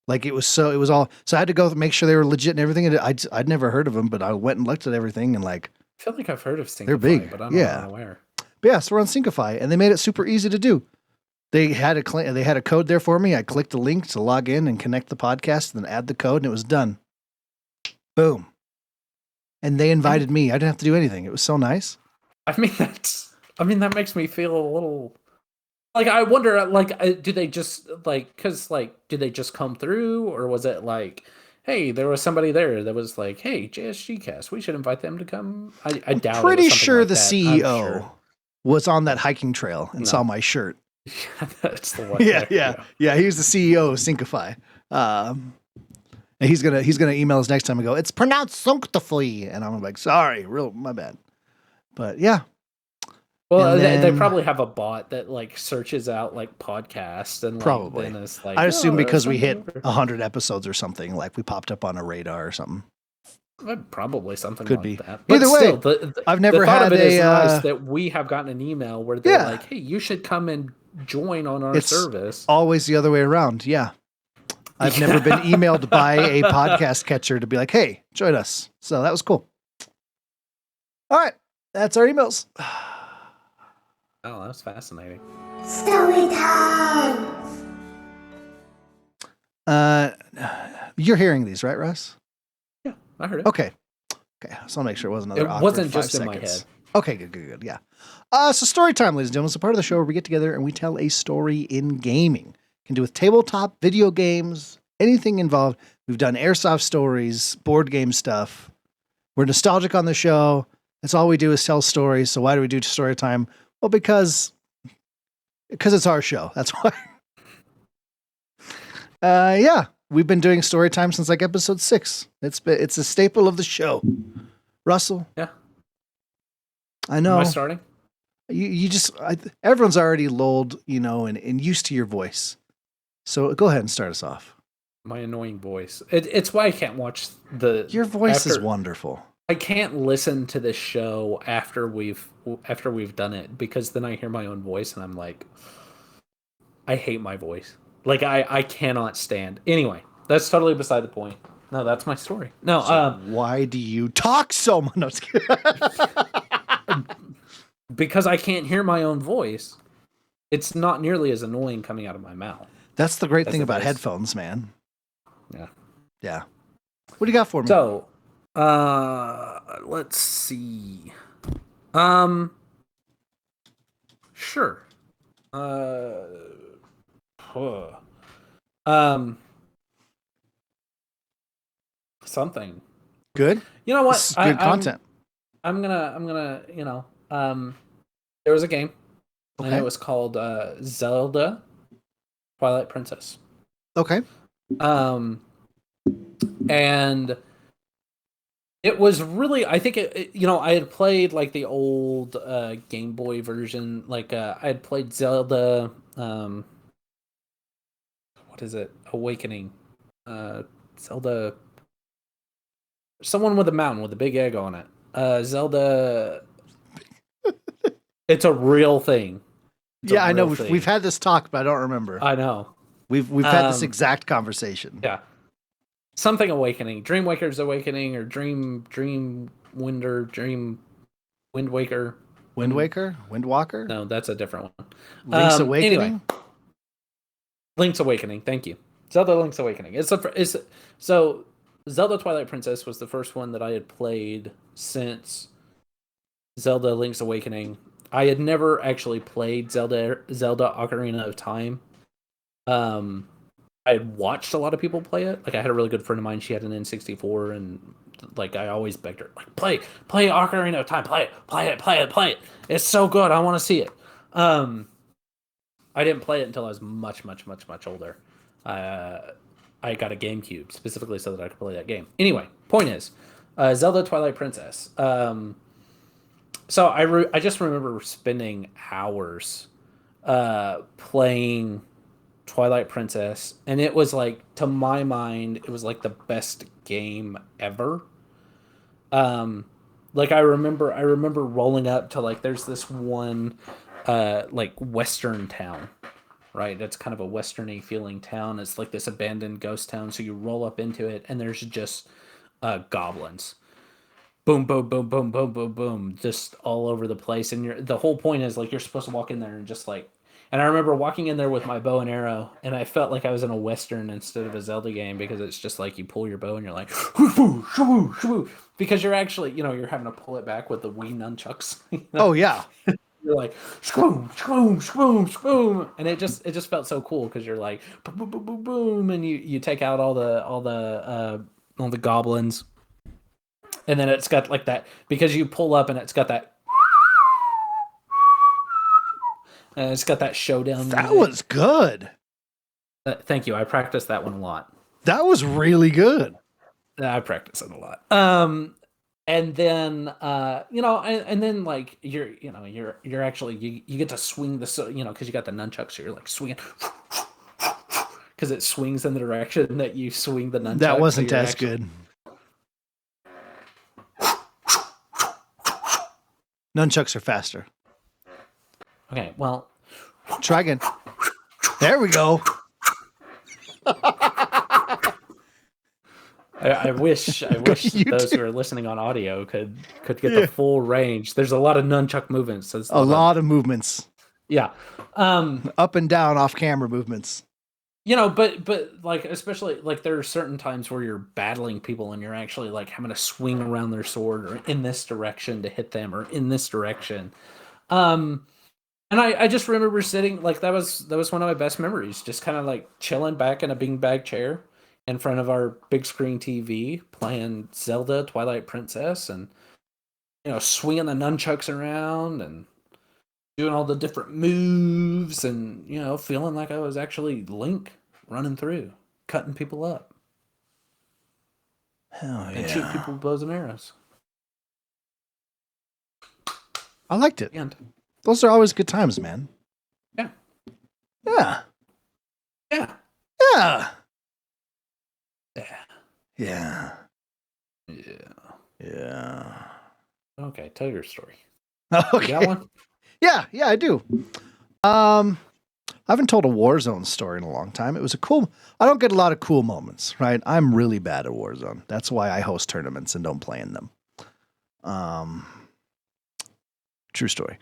Like it was all. So I had to go make sure they were legit and everything. And I'd never heard of them, but I went and looked at everything and like. I feel like I've heard of Syncify, they're big, but I'm not aware. But yeah, so we're on Syncify, and they made it super easy to do. They had a code there for me. I clicked the link to log in and connect the podcast, and then add the code, and it was done. Boom. And they invited me. I didn't have to do anything. It was so nice. I mean, that makes me feel a little like I wonder, like, do they just did they just come through, or was it like, hey, there was somebody there that was like, hey, JSG cast, we should invite them to come. I doubt. I'm pretty sure like the that. CEO was on that hiking trail and saw my shirt. Yeah, that's the one. Yeah. He was the CEO of Syncify. And he's gonna email us next time and go, it's pronounced Sanctify, and I'm like, sorry, my bad. But yeah. Well, they probably have a bot that like searches out like podcasts and like, probably. Then is like, I assume because we hit 100 episodes or something, like we popped up on a radar or something. Probably something could like be that. But either still, way. I've never had it a is nice that we have gotten an email where they're like, hey, you should come and join on our service. Always the other way around. Yeah. I've never been emailed by a podcast catcher to be like, hey, join us. So that was cool. All right. That's our emails. Oh, that was fascinating. Story time! You're hearing these, right, Russ? Yeah, I heard it. Okay. So I'll make sure it wasn't another awkward wasn't 5 just in seconds. my head. Okay, good. Yeah. So story time, ladies and gentlemen, is a part of the show where we get together and we tell a story in gaming. Can do with tabletop, video games, anything involved. We've done airsoft stories, board game stuff. We're nostalgic on the show. That's all we do is tell stories. So why do we do story time? Well, because it's our show. That's why. Yeah, we've been doing story time since like episode 6. It's a staple of the show. Russell. Yeah. I know. Am I starting? You just everyone's already lulled, and used to your voice. So go ahead and start us off. My annoying voice. It's why I can't watch Your voice is wonderful. I can't listen to this show after we've done it, because then I hear my own voice and I'm like, I hate my voice. Like I cannot stand. Anyway, that's totally beside the point. No, that's my story. No, why do you talk so much? No, because I can't hear my own voice. It's not nearly as annoying coming out of my mouth. That's the great thing about headphones, man. Yeah. What do you got for me? So, let's see. Sure. Something. Good. You know what? Good content. I'm gonna, there was a game, and it was called Zelda Twilight Princess. Okay. And it was really, I think I had played like the old Game Boy version. Like I had played Zelda is it? Awakening. Zelda. Someone with a mountain with a big egg on it. Zelda. It's a real thing. Yeah, I know. We've had this talk, but I don't remember. I know. We've had this exact conversation. Yeah. Something Awakening. Dream Waker's Awakening or Dream Wind Waker. Wind Waker? Windwalker? No, that's a different one. Link's Awakening? Anyway. Link's Awakening, thank you. Zelda Link's Awakening. So Zelda Twilight Princess was the first one that I had played since Zelda Link's Awakening. I had never actually played Zelda Ocarina of Time. I had watched a lot of people play it. Like, I had a really good friend of mine. She had an N64, and like I always begged her, like, play Ocarina of Time, play it. It's so good. I want to see it. I didn't play it until I was much older. I got a GameCube specifically so that I could play that game. Anyway, point is, Zelda Twilight Princess. So I just remember spending hours playing Twilight Princess, and it was like, to my mind, it was like the best game ever. Like I remember rolling up to, like, there's this one like western town, right? It's kind of a westerny feeling town. It's like this abandoned ghost town. So you roll up into it, and there's just goblins. Boom, boom, boom, boom, boom, boom, boom, just all over the place. And the whole point is, like, you're supposed to walk in there and just like. And I remember walking in there with my bow and arrow, and I felt like I was in a Western instead of a Zelda game, because it's just like you pull your bow and you're like, because you're actually, you're having to pull it back with the Wii nunchucks. Oh, yeah. You're like, shroom, shroom, shroom, shroom. And it just felt so cool, because you're like, boom, boom, boom, boom, boom, and you take out all the goblins. And then it's got like that, because you pull up and it's got that. It's got that showdown. That was good. Thank you. I practiced that one a lot. That was really good. I practice it a lot. And then and then like you're actually you get to swing the because you got the nunchucks, so you're like swinging because it swings in the direction that you swing the nunchuck. That wasn't as good. Nunchucks are faster. Okay, well, try again. There we go. I wish those who are listening on audio could get the full range. There's a lot of nunchuck movements. So a lot of movements. Yeah. Up and down off camera movements. But like, especially like there are certain times where you're battling people and you're actually like having to swing around their sword or in this direction to hit them or in this direction. And I just remember sitting, like, that was one of my best memories, just kind of like chilling back in a beanbag chair in front of our big screen TV, playing Zelda Twilight Princess, and swinging the nunchucks around and doing all the different moves, and feeling like I was actually Link running through, cutting people up. Hell yeah! And shooting people with bows and arrows. I liked it. And those are always good times, man. Yeah. Yeah. Yeah. Yeah. Yeah. Yeah. Yeah. Yeah. Okay, tell your story. Okay. You got one? Yeah, I do. I haven't told a Warzone story in a long time. It was I don't get a lot of cool moments, right? I'm really bad at Warzone. That's why I host tournaments and don't play in them. True story.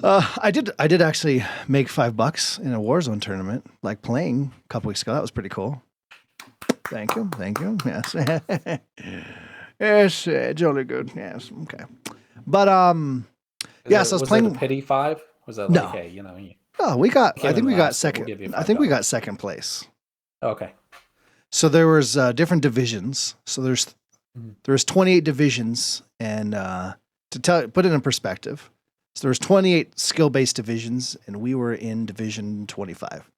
I did actually make $5 in a Warzone tournament, like playing a couple weeks ago. That was pretty cool. Thank you. Yes. Yes, jolly good. Yes. Okay. But yes, I was playing. It a pity 5? Was that no? Like, No, we got. I think we got we'll second. I think we got second place. Okay. So there was different divisions. So there's 28 divisions, and put it in perspective. So there's 28 skill-based divisions, and we were in division 25.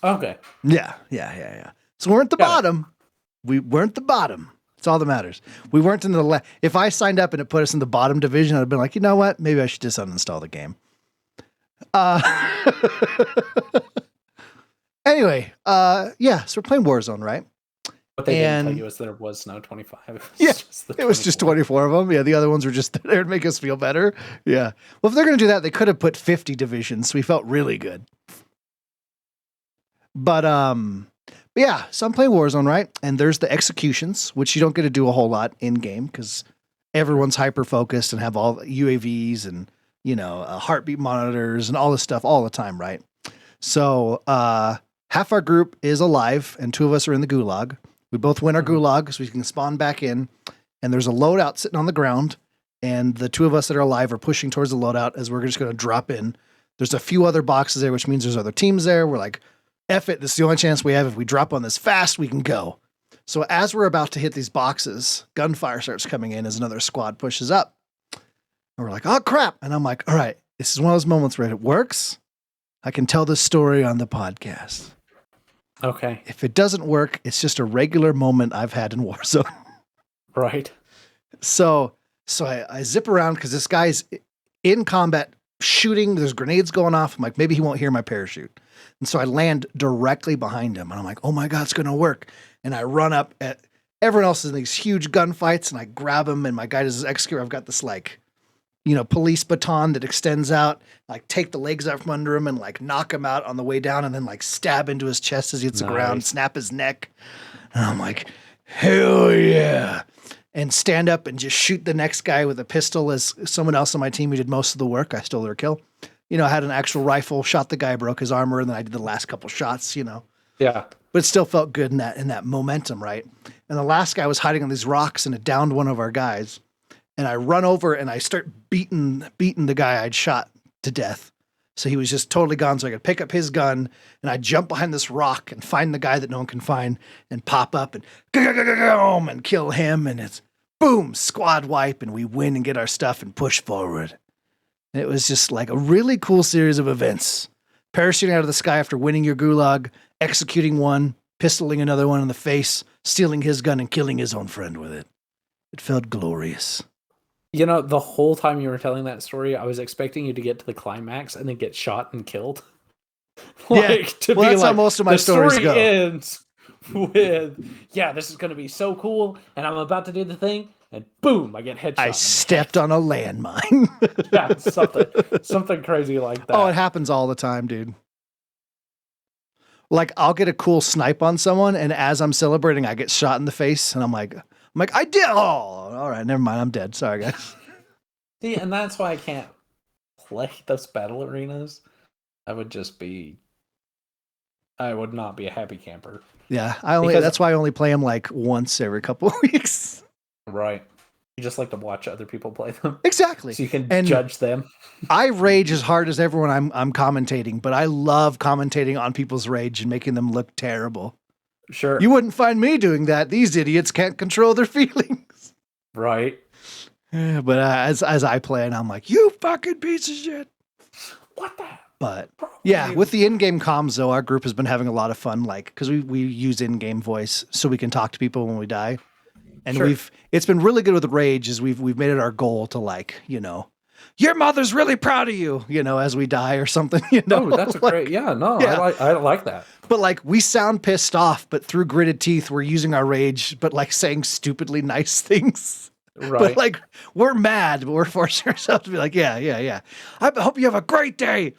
Okay. Yeah. So we weren't the bottom. We weren't the bottom. That's all that matters. We weren't in the if I signed up and it put us in the bottom division, I'd have been like, you know what? Maybe I should just uninstall the game. Anyway, yeah, so we're playing Warzone, right? What they didn't tell And- you is there was no 25. It was just 24 of them. Yeah, the other ones were just there to make us feel better. Yeah. Well, if they're going to do that, they could have put 50 divisions. So we felt really good. But yeah, so I'm playing Warzone, right? And there's the executions, which you don't get to do a whole lot in game because everyone's hyper focused and have all UAVs and, heartbeat monitors and all this stuff all the time, right? So half our group is alive and 2 of us are in the gulag. We both win our gulag so we can spawn back in. And there's a loadout sitting on the ground. And the 2 of us that are alive are pushing towards the loadout as we're just going to drop in. There's a few other boxes there, which means there's other teams there. We're like, F it. This is the only chance we have. If we drop on this fast, we can go. So as we're about to hit these boxes, gunfire starts coming in as another squad pushes up. And we're like, oh, crap. And I'm like, all right, this is one of those moments where if it works, I can tell this story on the podcast. Okay. If it doesn't work, it's just a regular moment I've had in Warzone. Right. So I zip around because this guy's in combat shooting. There's grenades going off. I'm like, maybe he won't hear my parachute. And so I land directly behind him. And I'm like, oh my God, it's going to work. And I run up at everyone else is in these huge gunfights. And I grab him. And my guy does his execute. I've got this police baton that extends out, like take the legs out from under him and like knock him out on the way down and then like stab into his chest as he hits the ground, snap his neck. And I'm like, hell yeah. And stand up and just shoot the next guy with a pistol as someone else on my team who did most of the work. I stole their kill. I had an actual rifle, shot the guy, broke his armor, and then I did the last couple shots, Yeah. But it still felt good in that momentum, right? And the last guy was hiding on these rocks and it downed one of our guys. And I run over and I start beating the guy I'd shot to death. So he was just totally gone. So I could pick up his gun and I jump behind this rock and find the guy that no one can find and pop up and kill him. And it's boom, squad wipe. And we win and get our stuff and push forward. And it was just like a really cool series of events. Parachuting out of the sky after winning your gulag, executing one, pistoling another one in the face, stealing his gun and killing his own friend with it. It felt glorious. The whole time you were telling that story, I was expecting you to get to the climax and then get shot and killed. That's how most of my stories go. Ends with, this is going to be so cool, and I'm about to do the thing, and boom, I get headshot. I stepped on a landmine. Yeah, something crazy like that. Oh, it happens all the time, dude. Like, I'll get a cool snipe on someone, and as I'm celebrating, I get shot in the face, and I'm like, I did. Oh, all right, never mind. I'm dead. Sorry, guys. See, and that's why I can't play those battle arenas. I would not be a happy camper. Yeah, that's why I only play them like once every couple of weeks. Right. You just like to watch other people play them. Exactly. So you can judge them. I rage as hard as everyone I'm commentating, but I love commentating on people's rage and making them look terrible. Sure. You wouldn't find me doing that. These idiots can't control their feelings. Right. Yeah, but as I play and I'm like, you fucking piece of shit. What the? But yeah, with the in-game comms though, our group has been having a lot of fun, like, because we use in-game voice so we can talk to people when we die. And it's been really good with Rage is we've made it our goal to like, your mother's really proud of you, as we die or something, Oh, that's great. Yeah, no, yeah. I like that. But like we sound pissed off, but through gritted teeth, we're using our rage, but like saying stupidly nice things. Right. But like we're mad, but we're forcing ourselves to be like, yeah. I hope you have a great day.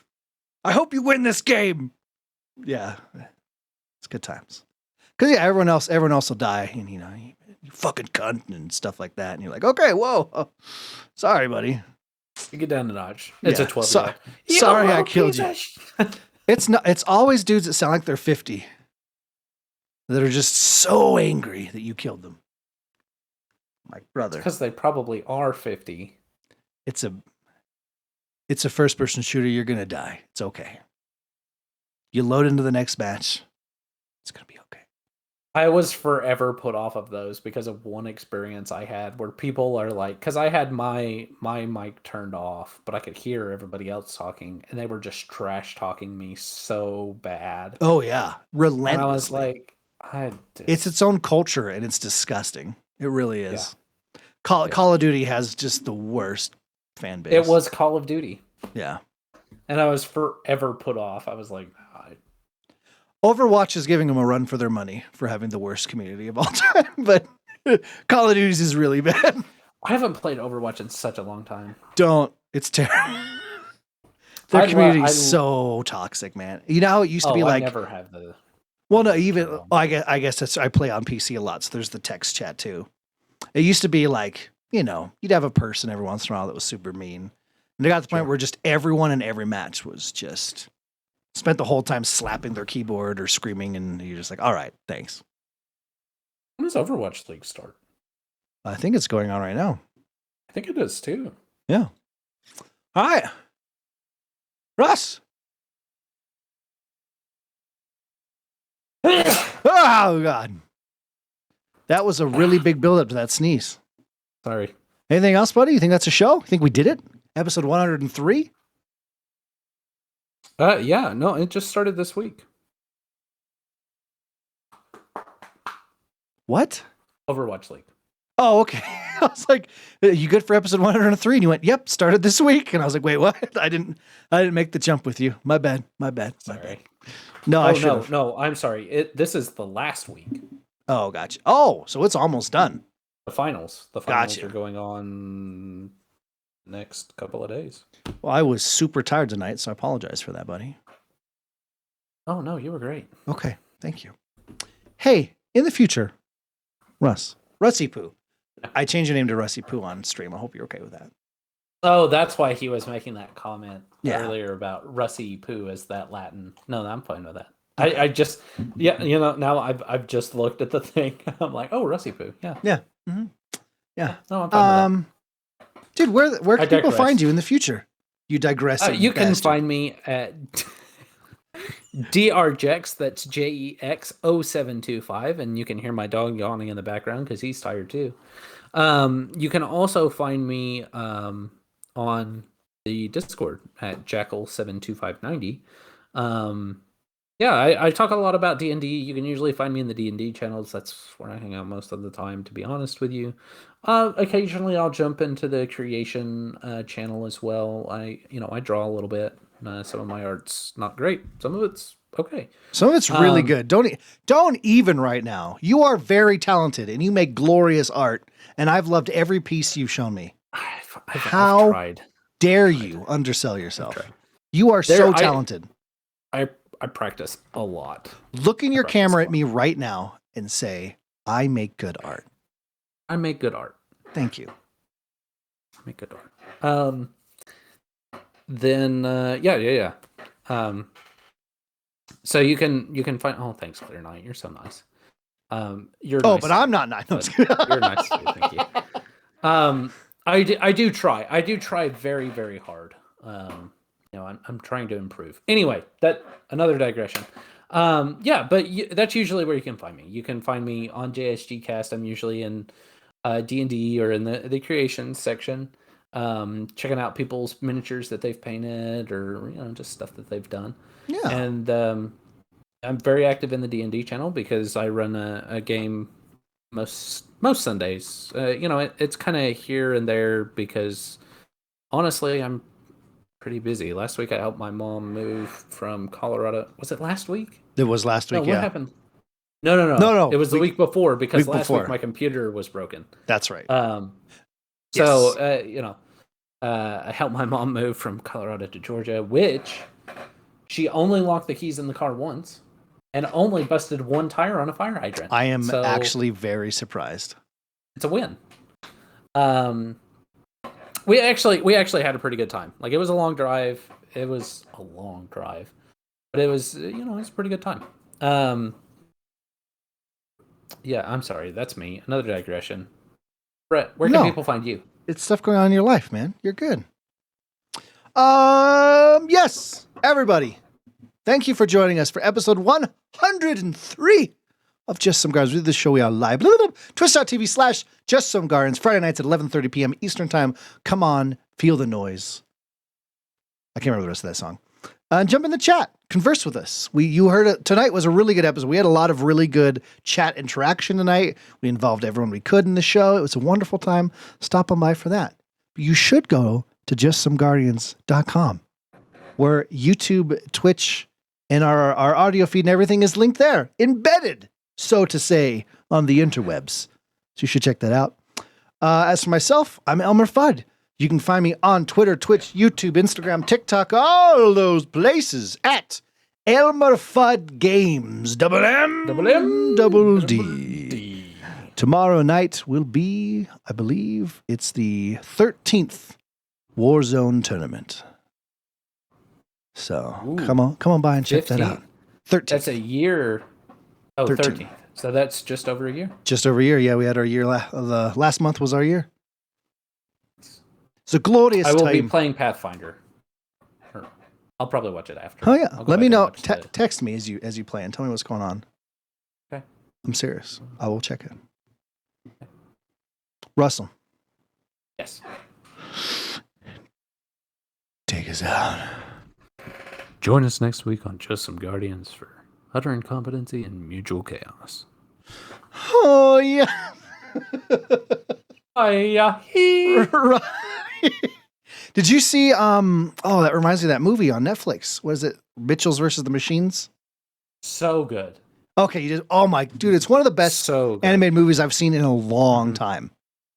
I hope you win this game. Yeah. It's good times. Because everyone else will die, and you fucking cunt and stuff like that. And you're like, okay, whoa. Sorry, buddy. You get down a notch. It's a 12. Sorry I killed you. It's always dudes that sound like they're 50 that are just so angry that you killed them. My brother. Because they probably are 50. It's a first person shooter. You're going to die. It's okay. You load into the next match. It's going to be okay. I was forever put off of those because of one experience I had where people are like, because I had my mic turned off, but I could hear everybody else talking, and they were just trash talking me so bad. Oh yeah, relentlessly. And I was like, it's its own culture, and it's disgusting. It really is. Yeah. Call of Duty has just the worst fan base. It was Call of Duty. Yeah. And I was forever put off. I was like, Overwatch is giving them a run for their money for having the worst community of all time, but Call of Duty is really bad. I haven't played Overwatch in such a long time. Don't. It's terrible. Their community is so toxic, man. You know how it used to be I like. never have the. Well, no, even I guess that's I play on PC a lot, so there's the text chat too. It used to be like, you'd have a person every once in a while that was super mean. And they got to the point where just everyone in every match was just spent the whole time slapping their keyboard or screaming, and you're just like, all right, thanks. When does Overwatch League start? I think it's going on right now. I think it is too. Yeah. All right. Russ. Oh, God. That was a really big build-up to that sneeze. Sorry. Anything else, buddy? You think that's a show? You think we did it? Episode 103? Yeah, no, it just started this week. What? Overwatch League. Oh, okay. I was like, you good for episode 103? And you went, yep, started this week. And I was like, wait, what? I didn't make the jump with you. My bad. Sorry. No, I should. No, I'm sorry. This is the last week. Oh, gotcha. Oh, so it's almost done. The finals Gotcha. are going on next couple of days. Well, I was super tired tonight, so I apologize for that, buddy. Oh, no, you were great. Okay, thank you. Hey, in the future, Russy Poo. I changed your name to Russy Poo on stream. I hope you're okay with that. Oh, that's why he was making that comment Yeah. earlier about Russy Poo as that Latin. No, I'm fine with that. I just, now I've just looked at the thing. I'm like, oh, Russy Poo. Yeah. Yeah. Mm-hmm. Yeah. No, I'm fine with that. Dude, where can people digress. find you in the future? You digress. You can find me at DRJex, that's JEX0725, and you can hear my dog yawning in the background because he's tired too. You can also find me on the Discord at Jackal72590. I talk a lot about D&D. You can usually find me in the D&D channels. That's where I hang out most of the time, to be honest with you. Occasionally I'll jump into the creation channel as well. I draw a little bit. Some of my art's not great. Some of it's okay. Some of it's really good. Don't even right now. You are very talented and you make glorious art. And I've loved every piece you've shown me. How tried. Dare you undersell yourself? You are so talented. I practice a lot. Look in your camera at me right now and say, I make good art. I make good art. Thank you. I make good art. So you can find. Oh, thanks, Clear Knight. You're so nice. You're. Oh, nice but I'm not nice. You're nice too. Thank you. I do try. I do try very, very hard. I'm trying to improve. Anyway, that another digression. That's usually where you can find me. You can find me on JSG Cast. I'm usually in D&D or in the creation section, checking out people's miniatures that they've painted or just stuff that they've done. Yeah. And I'm very active in the D&D channel because I run a game most Sundays. It's kind of here and there because honestly, I'm pretty busy. Last week I helped my mom move from Colorado. Was it last week? It was last week. No, what happened? No. It was the week before because last week my computer was broken. That's right. I helped my mom move from Colorado to Georgia, which she only locked the keys in the car once and only busted one tire on a fire hydrant. I am actually very surprised. It's a win. We actually had a pretty good time. Like, it was a long drive. But it was it was a pretty good time. I'm sorry. That's me. Another digression. Brett, where can people find you? It's stuff going on in your life, man. You're good. Yes, everybody. Thank you for joining us for episode 103 of Just Some Gardens. We do this show. We are live. Twitch.tv/JustSomeGardens. Friday nights at 11:30 p.m. Eastern Time. Come on, feel the noise. I can't remember the rest of that song. Jump in the chat. Converse with us. You heard it. Tonight was a really good episode. We had a lot of really good chat interaction tonight. We involved everyone we could in the show. It was a wonderful time. Stop on by for that. But you should go to JustSomeGuardians.com, where YouTube, Twitch, And our audio feed and everything is linked there, embedded, so to say, on the interwebs. So you should check that out. As for myself, I'm ELMMERFUDD. You can find me on Twitter, Twitch, YouTube, Instagram, TikTok, all those places at ELMMERFUDD Games. Double M, double D. Tomorrow night will be, I believe, it's the 13th Warzone tournament. So come on by and check 15th. that out. 13th. That's a year. Oh, 13th. So that's just over a year? Just over a year. Yeah, we had our year. The last month was our year. It's a glorious time. I will be playing Pathfinder. I'll probably watch it after. Oh yeah, let me know. Text me as you play and tell me what's going on. Okay. I'm serious. I will check it. Okay. Russell. Yes. Take us out. Join us next week on Just Some Guardians for utter incompetency and mutual chaos. Oh yeah. Oh yeah. Did you see that reminds me of that movie on Netflix. What is it? Mitchells versus the Machines? So good. Okay, you did. Oh my dude, it's one of the best animated movies I've seen in a long time.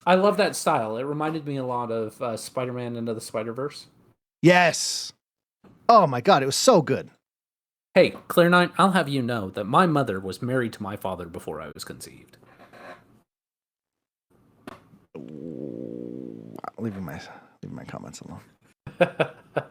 I love that style. It reminded me a lot of Spider-Man Into the Spider-Verse. Yes. Oh my god, it was so good. Hey, Clear Nine, I'll have you know that my mother was married to my father before I was conceived. Leaving my comments alone.